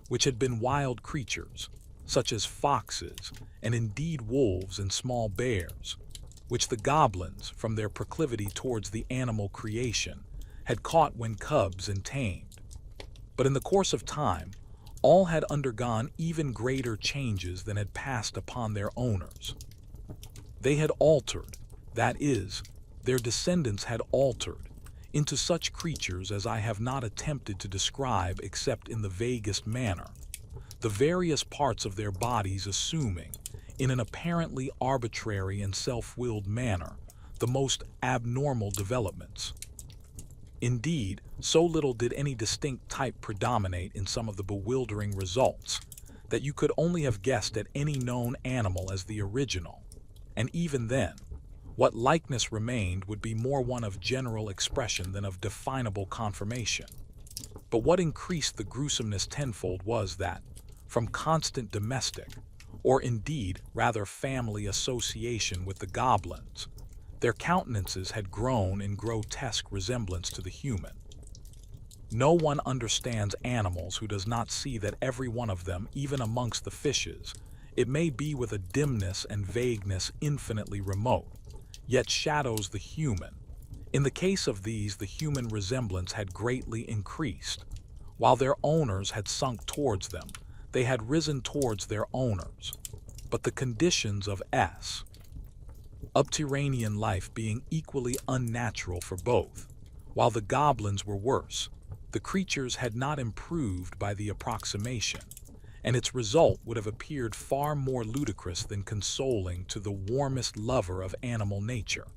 which had been wild creatures, such as foxes, and indeed wolves and small bears, which the goblins, from their proclivity towards the animal creation, had caught when cubs and tamed. But in the course of time, all had undergone even greater changes than had passed upon their owners. They had altered, that is, their descendants had altered, into such creatures as I have not attempted to describe except in the vaguest manner, the various parts of their bodies assuming, in an apparently arbitrary and self-willed manner, the most abnormal developments. Indeed, so little did any distinct type predominate in some of the bewildering results, that you could only have guessed at any known animal as the original, and even then, what likeness remained would be more one of general expression than of definable confirmation. But what increased the gruesomeness tenfold was that, from constant domestic, or indeed rather family association with the goblins, their countenances had grown in grotesque resemblance to the human. No one understands animals who does not see that every one of them, even amongst the fishes, it may be with a dimness and vagueness infinitely remote, yet shadows the human. In the case of these, the human resemblance had greatly increased. While their owners had sunk towards them, they had risen towards their owners. But the conditions of subterranean life being equally unnatural for both, while the goblins were worse, the creatures had not improved by the approximation, and its result would have appeared far more ludicrous than consoling to the warmest lover of animal nature.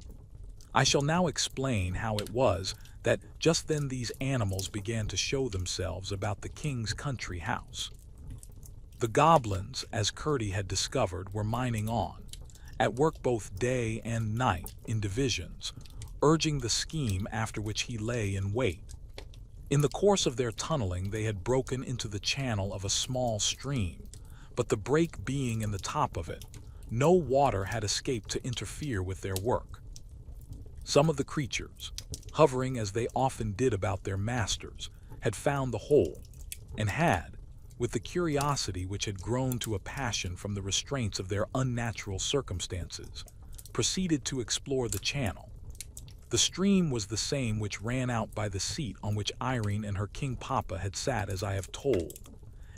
I shall now explain how it was that just then these animals began to show themselves about the king's country house. The goblins, as Curdy had discovered, were mining on, at work both day and night in divisions, urging the scheme after which he lay in wait. In the course of their tunneling they had broken into the channel of a small stream, but the break being in the top of it, no water had escaped to interfere with their work. Some of the creatures, hovering as they often did about their masters, had found the hole, and had, with the curiosity which had grown to a passion from the restraints of their unnatural circumstances, proceeded to explore the channel. The stream was the same which ran out by the seat on which Irene and her king papa had sat, as I have told,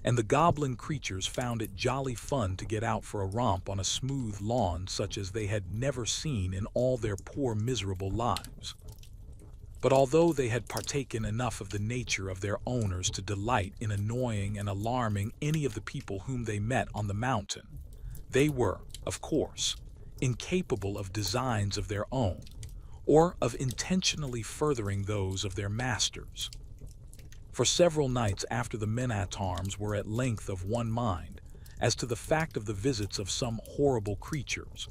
and the goblin creatures found it jolly fun to get out for a romp on a smooth lawn such as they had never seen in all their poor miserable lives. But although they had partaken enough of the nature of their owners to delight in annoying and alarming any of the people whom they met on the mountain, they were, of course, incapable of designs of their own, or of intentionally furthering those of their masters. For several nights after the men-at-arms were at length of one mind as to the fact of the visits of some horrible creatures,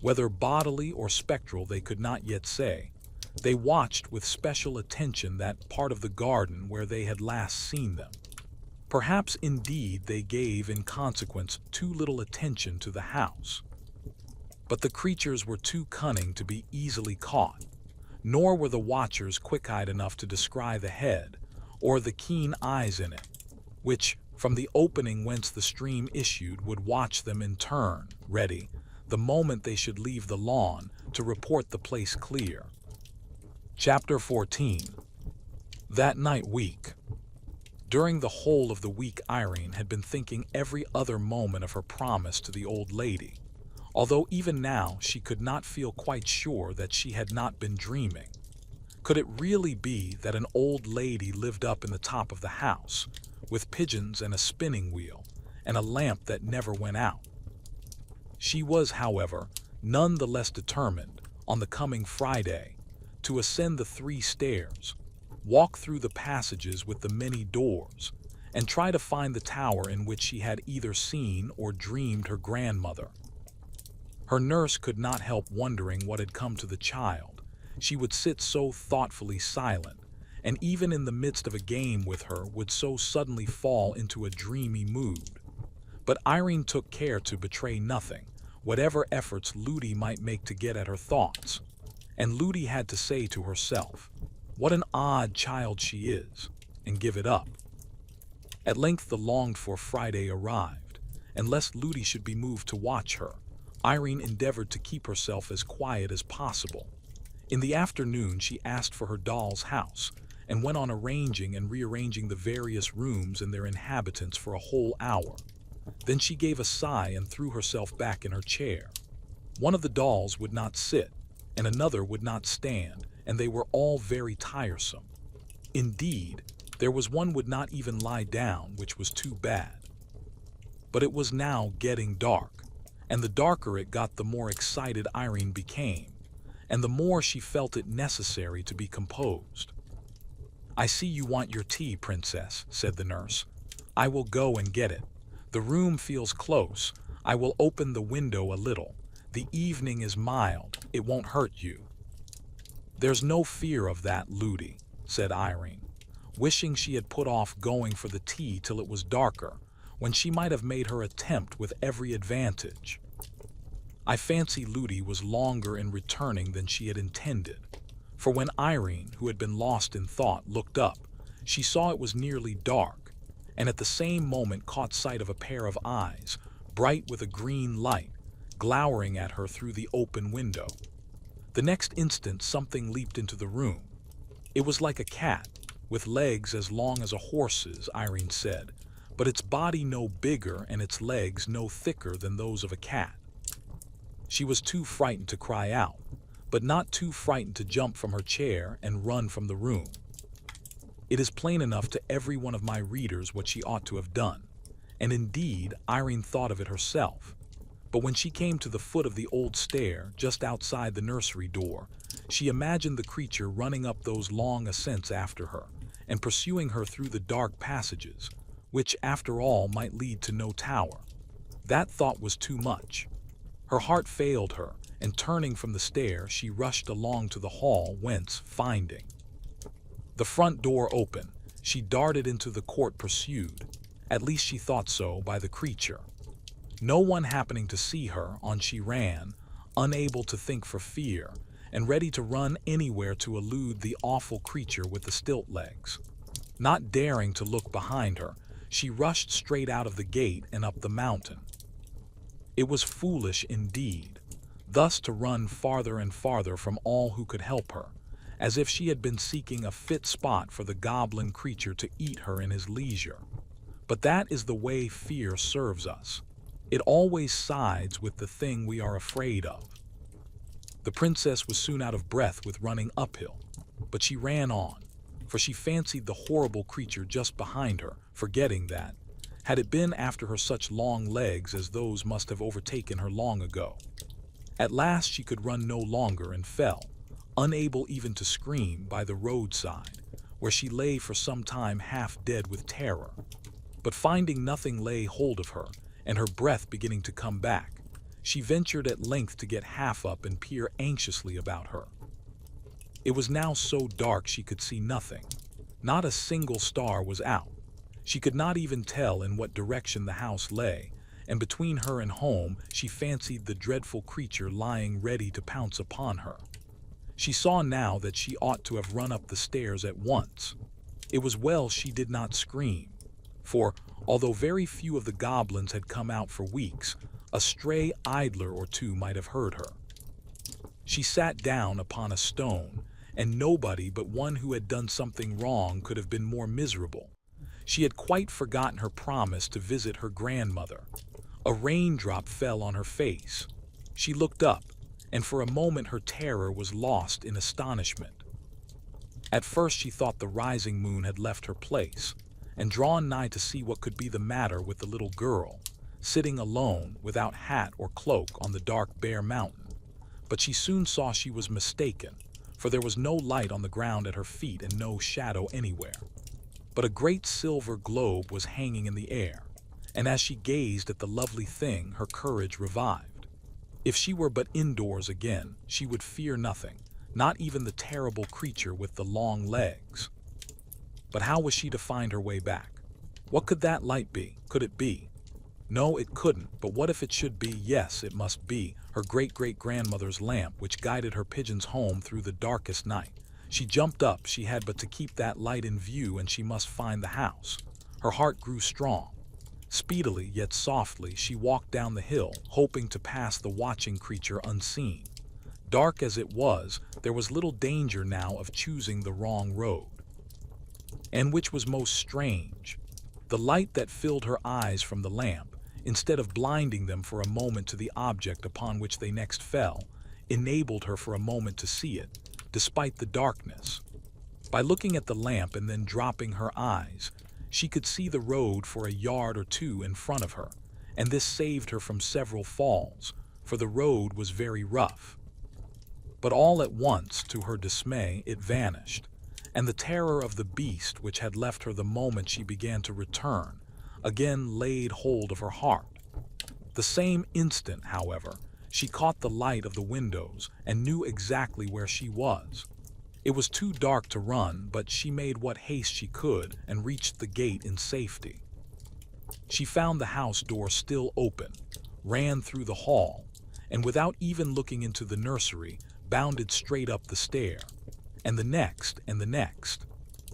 whether bodily or spectral they could not yet say, they watched with special attention that part of the garden where they had last seen them. Perhaps indeed they gave in consequence too little attention to the house. But the creatures were too cunning to be easily caught, nor were the watchers quick-eyed enough to descry the head, or the keen eyes in it, which, from the opening whence the stream issued, would watch them in turn, ready, the moment they should leave the lawn, to report the place clear. Chapter 14. That night week. During the whole of the week Irene had been thinking every other moment of her promise to the old lady, although even now she could not feel quite sure that she had not been dreaming. Could it really be that an old lady lived up in the top of the house, with pigeons and a spinning wheel, and a lamp that never went out? She was, however, none the less determined, on the coming Friday, to ascend the 3 stairs, walk through the passages with the many doors, and try to find the tower in which she had either seen or dreamed her grandmother. Her nurse could not help wondering what had come to the child. She would sit so thoughtfully silent, and even in the midst of a game with her would so suddenly fall into a dreamy mood. But Irene took care to betray nothing, whatever efforts Ludi might make to get at her thoughts. And Ludi had to say to herself, "What an odd child she is," and give it up. At length the longed-for Friday arrived, and lest Ludi should be moved to watch her, Irene endeavored to keep herself as quiet as possible. In the afternoon she asked for her doll's house, and went on arranging and rearranging the various rooms and their inhabitants for a whole hour. Then she gave a sigh and threw herself back in her chair. One of the dolls would not sit, and another would not stand, and they were all very tiresome. Indeed, there was one would not even lie down, which was too bad. But it was now getting dark, and the darker it got, the more excited Irene became, and the more she felt it necessary to be composed. "I see you want your tea, Princess," said the nurse. "I will go and get it. The room feels close. I will open the window a little. The evening is mild. It won't hurt you." "There's no fear of that, Ludi," said Irene, wishing she had put off going for the tea till it was darker, when she might have made her attempt with every advantage. I fancy Ludi was longer in returning than she had intended, for when Irene, who had been lost in thought, looked up, she saw it was nearly dark, and at the same moment caught sight of a pair of eyes, bright with a green light, glowering at her through the open window. The next instant something leaped into the room. It was like a cat, with legs as long as a horse's, Irene said, but its body no bigger and its legs no thicker than those of a cat. She was too frightened to cry out, but not too frightened to jump from her chair and run from the room. It is plain enough to every one of my readers what she ought to have done, and indeed Irene thought of it herself. But when she came to the foot of the old stair just outside the nursery door, she imagined the creature running up those long ascents after her, and pursuing her through the dark passages, which after all might lead to no tower. That thought was too much. Her heart failed her, and turning from the stair, she rushed along to the hall, whence, finding the front door open, she darted into the court pursued. At least she thought so by the creature. No one happening to see her, on she ran, unable to think for fear, and ready to run anywhere to elude the awful creature with the stilt legs. Not daring to look behind her, she rushed straight out of the gate and up the mountain. It was foolish indeed, thus to run farther and farther from all who could help her, as if she had been seeking a fit spot for the goblin creature to eat her in his leisure. But that is the way fear serves us. It always sides with the thing we are afraid of. The princess was soon out of breath with running uphill, but she ran on, for she fancied the horrible creature just behind her, forgetting that, had it been after her such long legs as those must have overtaken her long ago. At last she could run no longer and fell, unable even to scream, by the roadside, where she lay for some time half dead with terror. But finding nothing lay hold of her, and her breath beginning to come back, she ventured at length to get half up and peer anxiously about her. It was now so dark she could see nothing. Not a single star was out. She could not even tell in what direction the house lay, and between her and home she fancied the dreadful creature lying ready to pounce upon her. She saw now that she ought to have run up the stairs at once. It was well she did not scream, for, although very few of the goblins had come out for weeks, a stray idler or two might have heard her. She sat down upon a stone, and nobody but one who had done something wrong could have been more miserable. She had quite forgotten her promise to visit her grandmother. A raindrop fell on her face. She looked up, and for a moment her terror was lost in astonishment. At first she thought the rising moon had left her place, and drawn nigh to see what could be the matter with the little girl, sitting alone, without hat or cloak, on the dark bare mountain. But she soon saw she was mistaken, for there was no light on the ground at her feet and no shadow anywhere. But a great silver globe was hanging in the air, and as she gazed at the lovely thing, her courage revived. If she were but indoors again, she would fear nothing, not even the terrible creature with the long legs. But how was she to find her way back? What could that light be? Could it be? No, it couldn't, but what if it should be? Yes, it must be her great-great-grandmother's lamp which guided her pigeons home through the darkest night. She jumped up, she had but to keep that light in view, and she must find the house. Her heart grew strong. Speedily, yet softly, she walked down the hill, hoping to pass the watching creature unseen. Dark as it was, there was little danger now of choosing the wrong road. And which was most strange, the light that filled her eyes from the lamp, instead of blinding them for a moment to the object upon which they next fell, enabled her for a moment to see it, despite the darkness. By looking at the lamp and then dropping her eyes, she could see the road for a yard or two in front of her, and this saved her from several falls, for the road was very rough. But all at once, to her dismay, it vanished, and the terror of the beast which had left her the moment she began to return, again laid hold of her heart. The same instant, however, she caught the light of the windows and knew exactly where she was. It was too dark to run, but she made what haste she could and reached the gate in safety. She found the house door still open, ran through the hall, and without even looking into the nursery, bounded straight up the stair, and the next, and the next.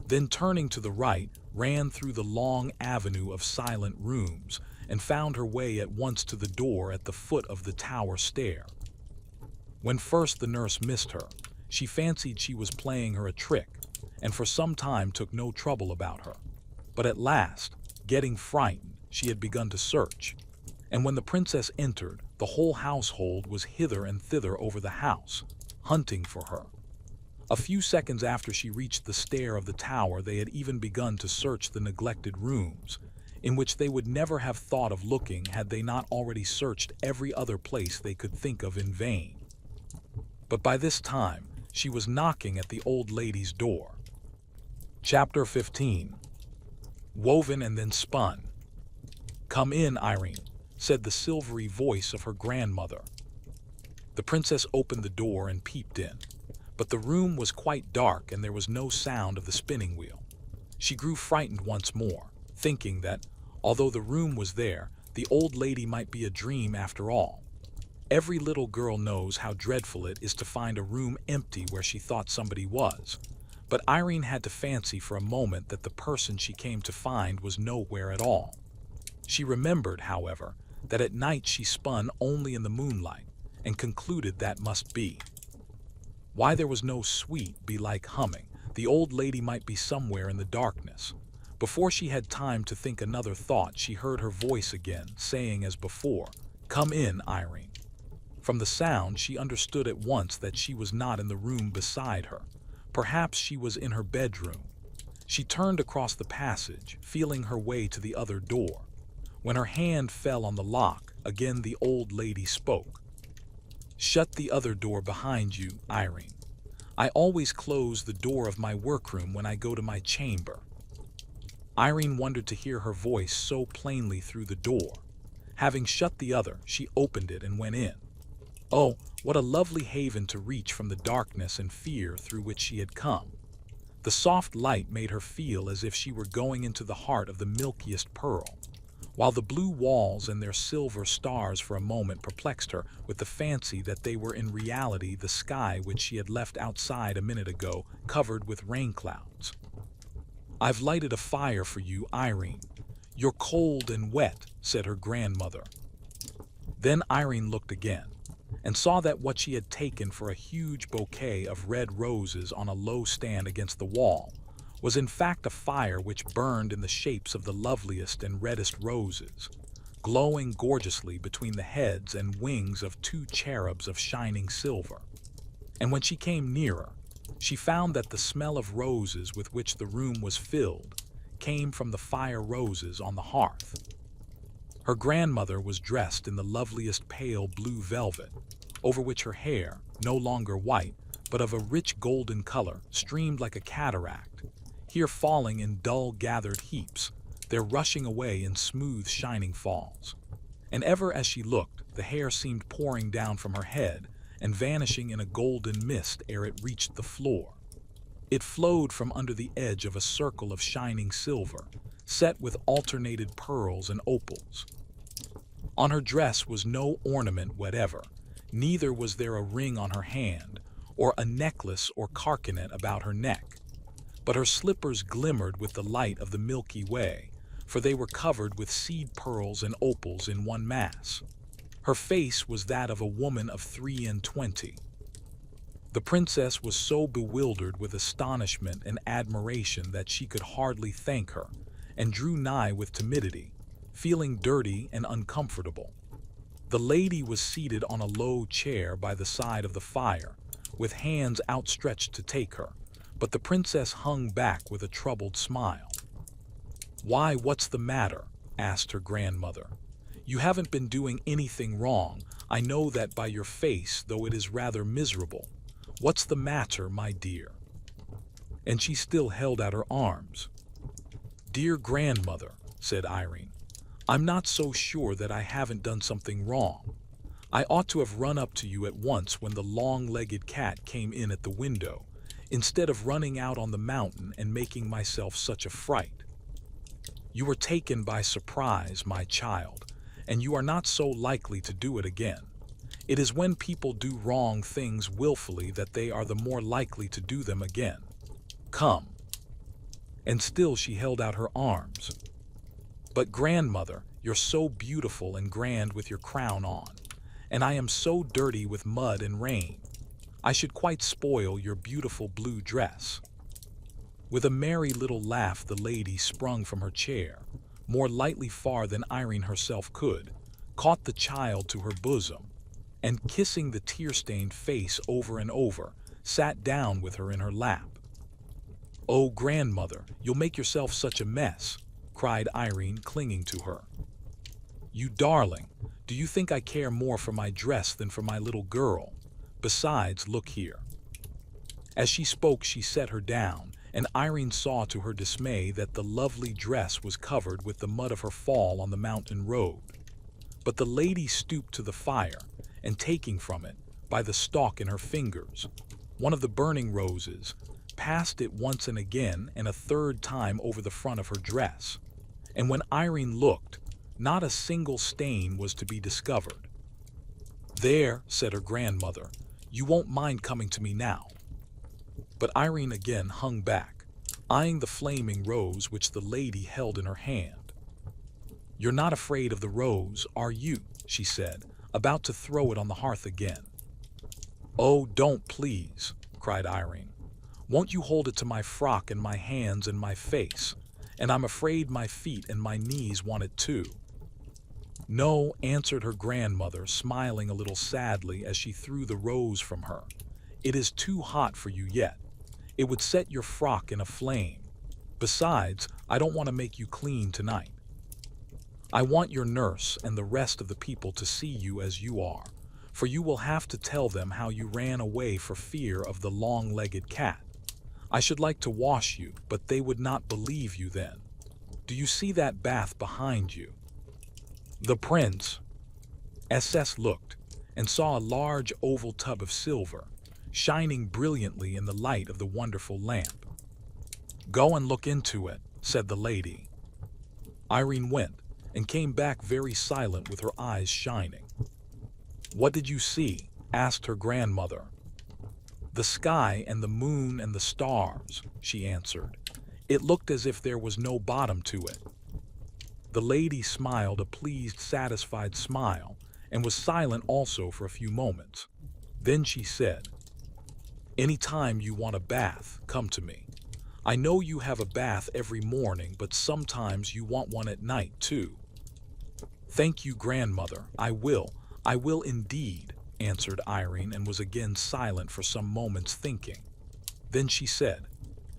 Then turning to the right, ran through the long avenue of silent rooms, and found her way at once to the door at the foot of the tower stair. When first the nurse missed her, she fancied she was playing her a trick, and for some time took no trouble about her. But at last, getting frightened, she had begun to search, and when the princess entered, the whole household was hither and thither over the house, hunting for her. A few seconds after she reached the stair of the tower, they had even begun to search the neglected rooms, in which they would never have thought of looking had they not already searched every other place they could think of in vain. But by this time, she was knocking at the old lady's door. Chapter 15. Woven and then spun. "Come in, Irene," said the silvery voice of her grandmother. The princess opened the door and peeped in, but the room was quite dark and there was no sound of the spinning wheel. She grew frightened once more, thinking that, although the room was there, the old lady might be a dream after all. Every little girl knows how dreadful it is to find a room empty where she thought somebody was, but Irene had to fancy for a moment that the person she came to find was nowhere at all. She remembered, however, that at night she spun only in the moonlight, and concluded that must be. Why there was no sweet, belike humming, the old lady might be somewhere in the darkness. Before she had time to think another thought, she heard her voice again, saying as before, "Come in, Irene." From the sound, she understood at once that she was not in the room beside her. Perhaps she was in her bedroom. She turned across the passage, feeling her way to the other door. When her hand fell on the lock, again the old lady spoke. "Shut the other door behind you, Irene. I always close the door of my workroom when I go to my chamber." Irene wondered to hear her voice so plainly through the door. Having shut the other, she opened it and went in. Oh, what a lovely haven to reach from the darkness and fear through which she had come. The soft light made her feel as if she were going into the heart of the milkiest pearl, while the blue walls and their silver stars for a moment perplexed her with the fancy that they were in reality the sky which she had left outside a minute ago, covered with rain clouds. "I've lighted a fire for you, Irene. You're cold and wet," said her grandmother. Then Irene looked again, and saw that what she had taken for a huge bouquet of red roses on a low stand against the wall was in fact a fire which burned in the shapes of the loveliest and reddest roses, glowing gorgeously between the heads and wings of two cherubs of shining silver. And when she came nearer, She found that the smell of roses with which the room was filled came from the fire roses on the hearth. Her grandmother was dressed in the loveliest pale blue velvet, over which her hair, no longer white, but of a rich golden color, streamed like a cataract, here falling in dull gathered heaps, there rushing away in smooth shining falls. And ever as she looked, the hair seemed pouring down from her head and vanishing in a golden mist ere it reached the floor. It flowed from under the edge of a circle of shining silver, set with alternated pearls and opals. On her dress was no ornament whatever, neither was there a ring on her hand, or a necklace or carcanet about her neck. But her slippers glimmered with the light of the Milky Way, for they were covered with seed pearls and opals in one mass. Her face was that of a woman of 23. The princess was so bewildered with astonishment and admiration that she could hardly thank her, and drew nigh with timidity, feeling dirty and uncomfortable. The lady was seated on a low chair by the side of the fire, with hands outstretched to take her, but the princess hung back with a troubled smile. "Why, what's the matter?" asked her grandmother. "You haven't been doing anything wrong, I know that by your face, though it is rather miserable. What's the matter, my dear?" And she still held out her arms. "Dear grandmother," said Irene, "I'm not so sure that I haven't done something wrong. I ought to have run up to you at once when the long-legged cat came in at the window, instead of running out on the mountain and making myself such a fright. You were taken by surprise, my child, and you are not so likely to do it again. It is when people do wrong things willfully that they are the more likely to do them again. Come." And still she held out her arms. "But grandmother, you're so beautiful and grand with your crown on, and I am so dirty with mud and rain. I should quite spoil your beautiful blue dress." With a merry little laugh the lady sprung from her chair, more lightly far than Irene herself could, caught the child to her bosom, and kissing the tear-stained face over and over, sat down with her in her lap. "Oh, grandmother, you'll make yourself such a mess," cried Irene, clinging to her. "You darling, do you think I care more for my dress than for my little girl? Besides, look here." As she spoke she set her down, and Irene saw to her dismay that the lovely dress was covered with the mud of her fall on the mountain road. But the lady stooped to the fire, and taking from it, by the stalk in her fingers, one of the burning roses, passed it once and again and a third time over the front of her dress. And when Irene looked, not a single stain was to be discovered. "There," said her grandmother, "you won't mind coming to me now." But Irene again hung back, eyeing the flaming rose which the lady held in her hand. "You're not afraid of the rose, are you?" she said, about to throw it on the hearth again. "Oh, don't, please," cried Irene. "Won't you hold it to my frock and my hands and my face? And I'm afraid my feet and my knees want it too." "No," answered her grandmother, smiling a little sadly as she threw the rose from her. "It is too hot for you yet. It would set your frock in a flame. Besides, I don't want to make you clean tonight. I want your nurse and the rest of the people to see you as you are, for you will have to tell them how you ran away for fear of the long-legged cat. I should like to wash you, but they would not believe you then. Do you see that bath behind you?" The prince SS looked and saw a large oval tub of silver, shining brilliantly in the light of the wonderful lamp. "Go and look into it," said the lady. Irene went and came back very silent with her eyes shining. "What did you see?" asked her grandmother. "The sky and the moon and the stars," she answered. "It looked as if there was no bottom to it." The lady smiled a pleased, satisfied smile, and was silent also for a few moments. Then she said, "Any time you want a bath, come to me. I know you have a bath every morning, but sometimes you want one at night too." "Thank you, grandmother, I will indeed," answered Irene, and was again silent for some moments thinking. Then she said,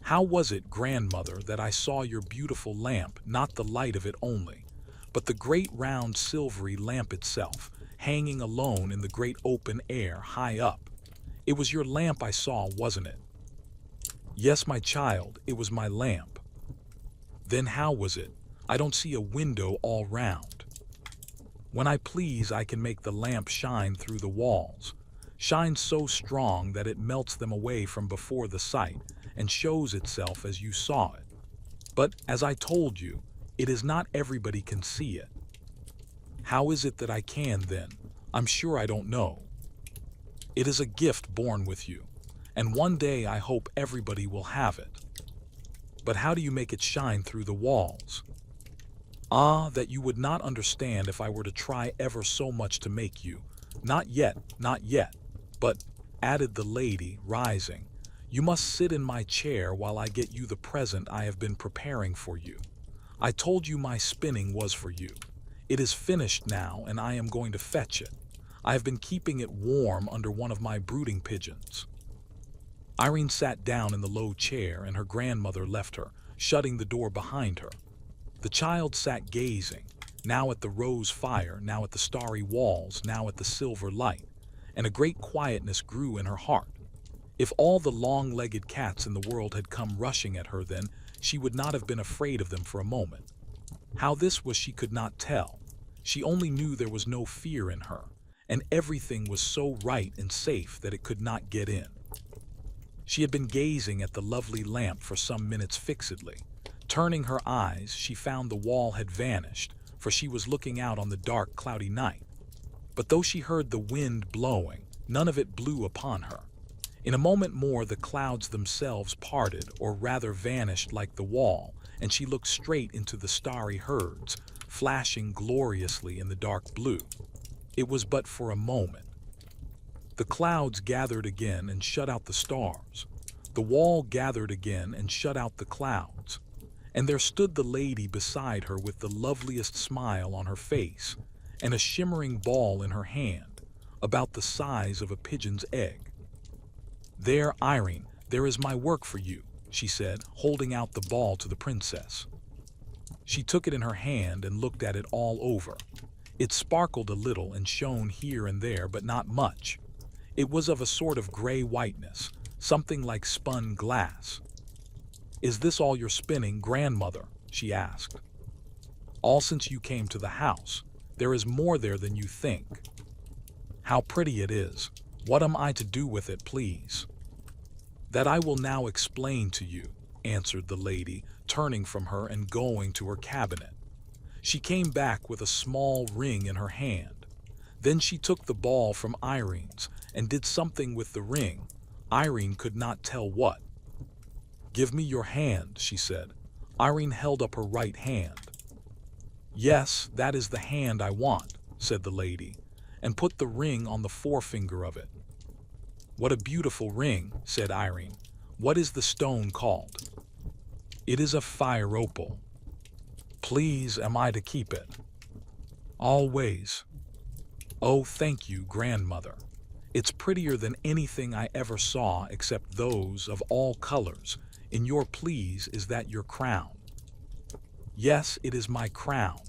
"How was it, grandmother, that I saw your beautiful lamp, not the light of it only, but the great round silvery lamp itself, hanging alone in the great open air high up? It was your lamp I saw, wasn't it?" "Yes, my child, it was my lamp." "Then how was it? I don't see a window all round." "When I please I can make the lamp shine through the walls, shine so strong that it melts them away from before the sight, and shows itself as you saw it. But, as I told you, it is not everybody can see it." "How is it that I can, then? I'm sure I don't know." "It is a gift born with you, and one day I hope everybody will have it." "But how do you make it shine through the walls?" "Ah, that you would not understand if I were to try ever so much to make you. Not yet, not yet. But," added the lady, rising, "you must sit in my chair while I get you the present I have been preparing for you. I told you my spinning was for you. It is finished now, and I am going to fetch it. I have been keeping it warm under one of my brooding pigeons." Irene sat down in the low chair, and her grandmother left her, shutting the door behind her. The child sat gazing, now at the rose fire, now at the starry walls, now at the silver light, and a great quietness grew in her heart. If all the long-legged cats in the world had come rushing at her then, she would not have been afraid of them for a moment. How this was she could not tell. She only knew there was no fear in her, and everything was so right and safe that it could not get in. She had been gazing at the lovely lamp for some minutes fixedly. Turning her eyes, she found the wall had vanished, for she was looking out on the dark, cloudy night. But though she heard the wind blowing, none of it blew upon her. In a moment more the clouds themselves parted, or rather vanished like the wall, and she looked straight into the starry herds, flashing gloriously in the dark blue. It was but for a moment. The clouds gathered again and shut out the stars. The wall gathered again and shut out the clouds. And there stood the lady beside her with the loveliest smile on her face, and a shimmering ball in her hand, about the size of a pigeon's egg. "There, Irene, there is my work for you," she said, holding out the ball to the princess. She took it in her hand and looked at it all over. It sparkled a little and shone here and there, but not much. It was of a sort of gray whiteness, something like spun glass. "Is this all your spinning, grandmother?" she asked. "All since you came to the house. There is more there than you think." "How pretty it is! What am I to do with it, please?" "That I will now explain to you," answered the lady, turning from her and going to her cabinet. She came back with a small ring in her hand. Then she took the ball from Irene's and did something with the ring. Irene could not tell what. "Give me your hand," she said. Irene held up her right hand. "Yes, that is the hand I want," said the lady, and put the ring on the forefinger of it. "What a beautiful ring," said Irene. "What is the stone called?" "It is a fire opal." "Please, am I to keep it?" "Always." "Oh, thank you, grandmother. It's prettier than anything I ever saw except those of all colors. In your please, is that your crown?" "Yes, it is my crown.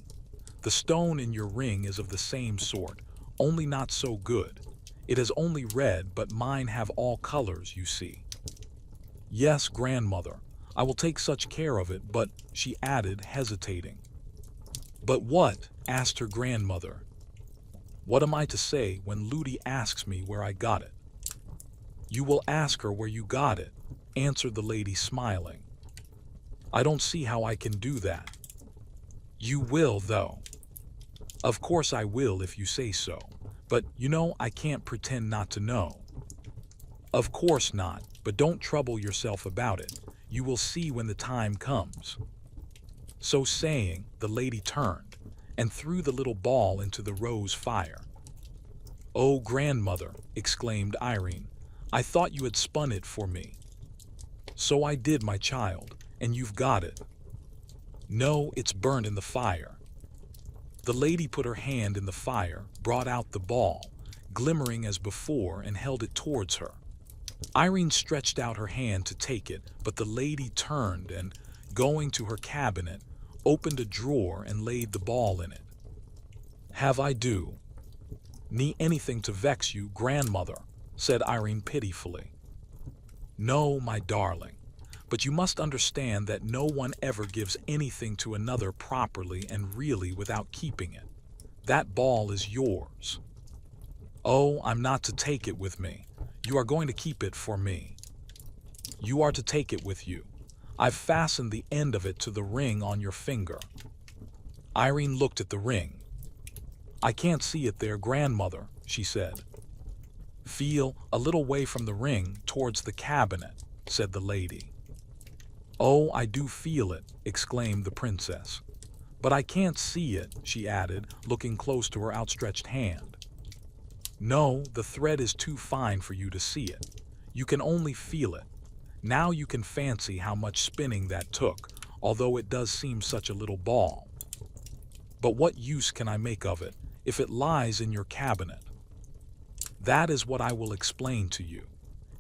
The stone in your ring is of the same sort, only not so good. It is only red, but mine have all colors, you see." "Yes, grandmother, I will take such care of it, but," she added, hesitating. "But what?" asked her grandmother. "What am I to say when Ludi asks me where I got it?" "You will ask her where you got it," answered the lady, smiling. "I don't see how I can do that." "You will, though." "Of course I will if you say so, but, you know, I can't pretend not to know." "Of course not, but don't trouble yourself about it. You will see when the time comes." So saying, the lady turned and threw the little ball into the rose fire. "Oh, grandmother," exclaimed Irene, "I thought you had spun it for me." "So I did, my child, and you've got it." "No, it's burned in the fire." The lady put her hand in the fire, brought out the ball, glimmering as before, and held it towards her. Irene stretched out her hand to take it, but the lady turned and, going to her cabinet, opened a drawer and laid the ball in it. "Have I do need anything to vex you, grandmother?" said Irene pitifully. "No, my darling, but you must understand that no one ever gives anything to another properly and really without keeping it. That ball is yours." "Oh, I'm not to take it with me. You are going to keep it for me." "You are to take it with you. I've fastened the end of it to the ring on your finger." Irene looked at the ring. "I can't see it there, grandmother," she said. "Feel a little way from the ring towards the cabinet," said the lady. "Oh, I do feel it," exclaimed the princess. "But I can't see it," she added, looking close to her outstretched hand. "No, the thread is too fine for you to see it. You can only feel it. Now you can fancy how much spinning that took, although it does seem such a little ball. But what use can I make of it, if it lies in your cabinet? That is what I will explain to you.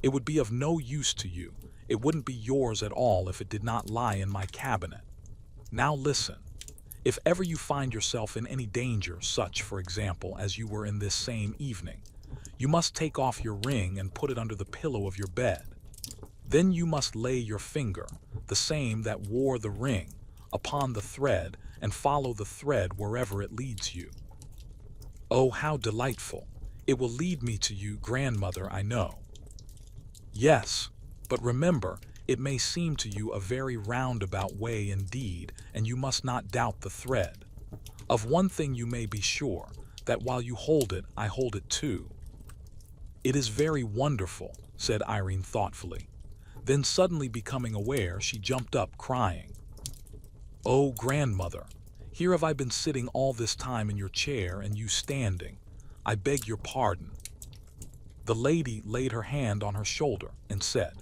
It would be of no use to you. It wouldn't be yours at all if it did not lie in my cabinet. Now listen. If ever you find yourself in any danger, such, for example, as you were in this same evening, you must take off your ring and put it under the pillow of your bed. Then you must lay your finger, the same that wore the ring, upon the thread and follow the thread wherever it leads you." "Oh, how delightful! It will lead me to you, grandmother, I know." "Yes, but remember, it may seem to you a very roundabout way indeed, and you must not doubt the thread. Of one thing you may be sure, that while you hold it, I hold it too." "It is very wonderful," said Irene thoughtfully. Then suddenly becoming aware, she jumped up, crying, "Oh, grandmother, here have I been sitting all this time in your chair and you standing. I beg your pardon." The lady laid her hand on her shoulder and said,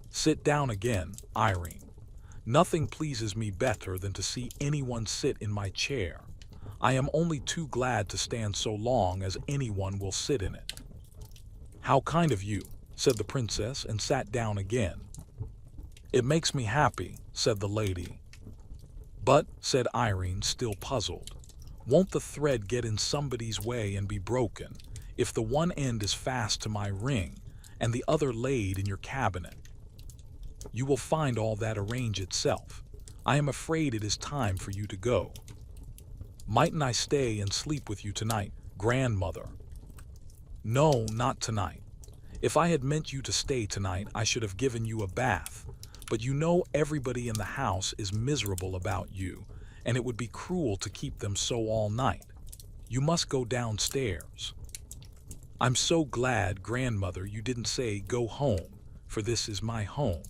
"Sit down again, Irene. Nothing pleases me better than to see anyone sit in my chair. I am only too glad to stand so long as anyone will sit in it." "How kind of you," said the princess, and sat down again. "It makes me happy," said the lady. "But," said Irene, still puzzled, "won't the thread get in somebody's way and be broken, if the one end is fast to my ring, and the other laid in your cabinet?" "You will find all that arrange itself. I am afraid it is time for you to go." "Mightn't I stay and sleep with you tonight, grandmother?" "No, not tonight. If I had meant you to stay tonight, I should have given you a bath. But you know everybody in the house is miserable about you, and it would be cruel to keep them so all night. You must go downstairs." "I'm so glad, grandmother, you didn't say go home, for this is my home.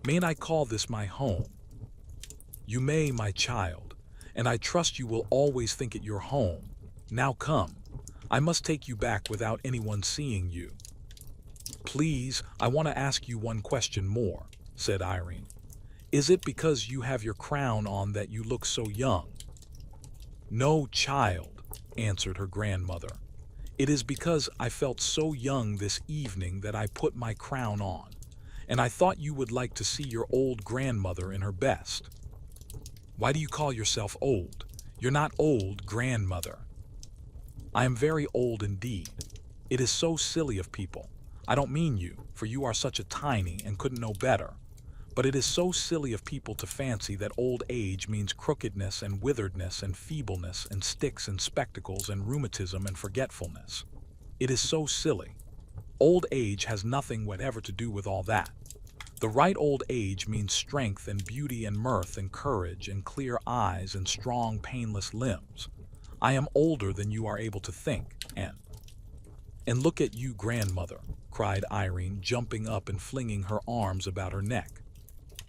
Mayn't I call this my home?" "You may, my child, and I trust you will always think it your home. Now come, I must take you back without anyone seeing you." "Please, I want to ask you one question more," said Irene. "Is it because you have your crown on that you look so young?" "No, child," answered her grandmother. "It is because I felt so young this evening that I put my crown on, and I thought you would like to see your old grandmother in her best." "Why do you call yourself old? You're not old, grandmother." "I am very old indeed. It is so silly of people. I don't mean you, for you are such a tiny and couldn't know better. But it is so silly of people to fancy that old age means crookedness and witheredness and feebleness and sticks and spectacles and rheumatism and forgetfulness. It is so silly. Old age has nothing whatever to do with all that. The right old age means strength and beauty and mirth and courage and clear eyes and strong, painless limbs. I am older than you are able to think, and look at you, grandmother," cried Irene, jumping up and flinging her arms about her neck.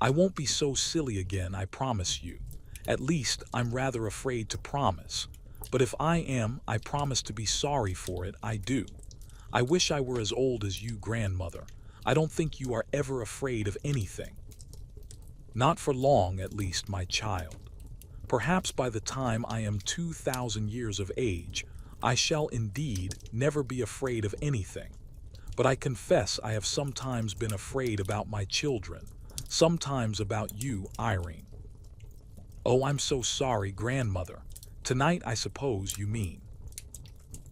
"I won't be so silly again, I promise you. At least, I'm rather afraid to promise. But if I am, I promise to be sorry for it, I do. I wish I were as old as you, grandmother. I don't think you are ever afraid of anything." "Not for long, at least, my child. Perhaps by the time I am 2,000 years of age, I shall indeed never be afraid of anything. but I confess I have sometimes been afraid about my children, sometimes about you, Irene." "Oh, I'm so sorry, grandmother. Tonight, I suppose you mean."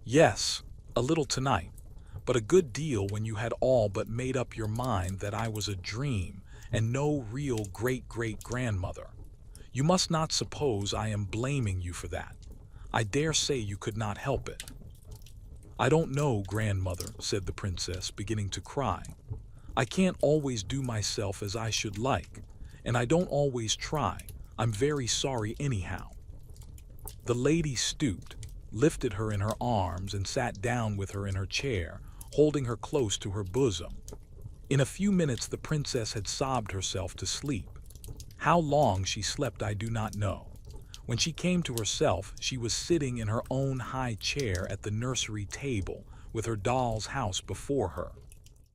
"Yes, a little tonight, but a good deal when you had all but made up your mind that I was a dream and no real great-great-grandmother. You must not suppose I am blaming you for that. I dare say you could not help it." "I don't know, grandmother," said the princess, beginning to cry. "I can't always do myself as I should like, and I don't always try. I'm very sorry anyhow." The lady stooped, lifted her in her arms, and sat down with her in her chair, holding her close to her bosom. In a few minutes the princess had sobbed herself to sleep. How long she slept I do not know. When she came to herself, she was sitting in her own high chair at the nursery table, with her doll's house before her.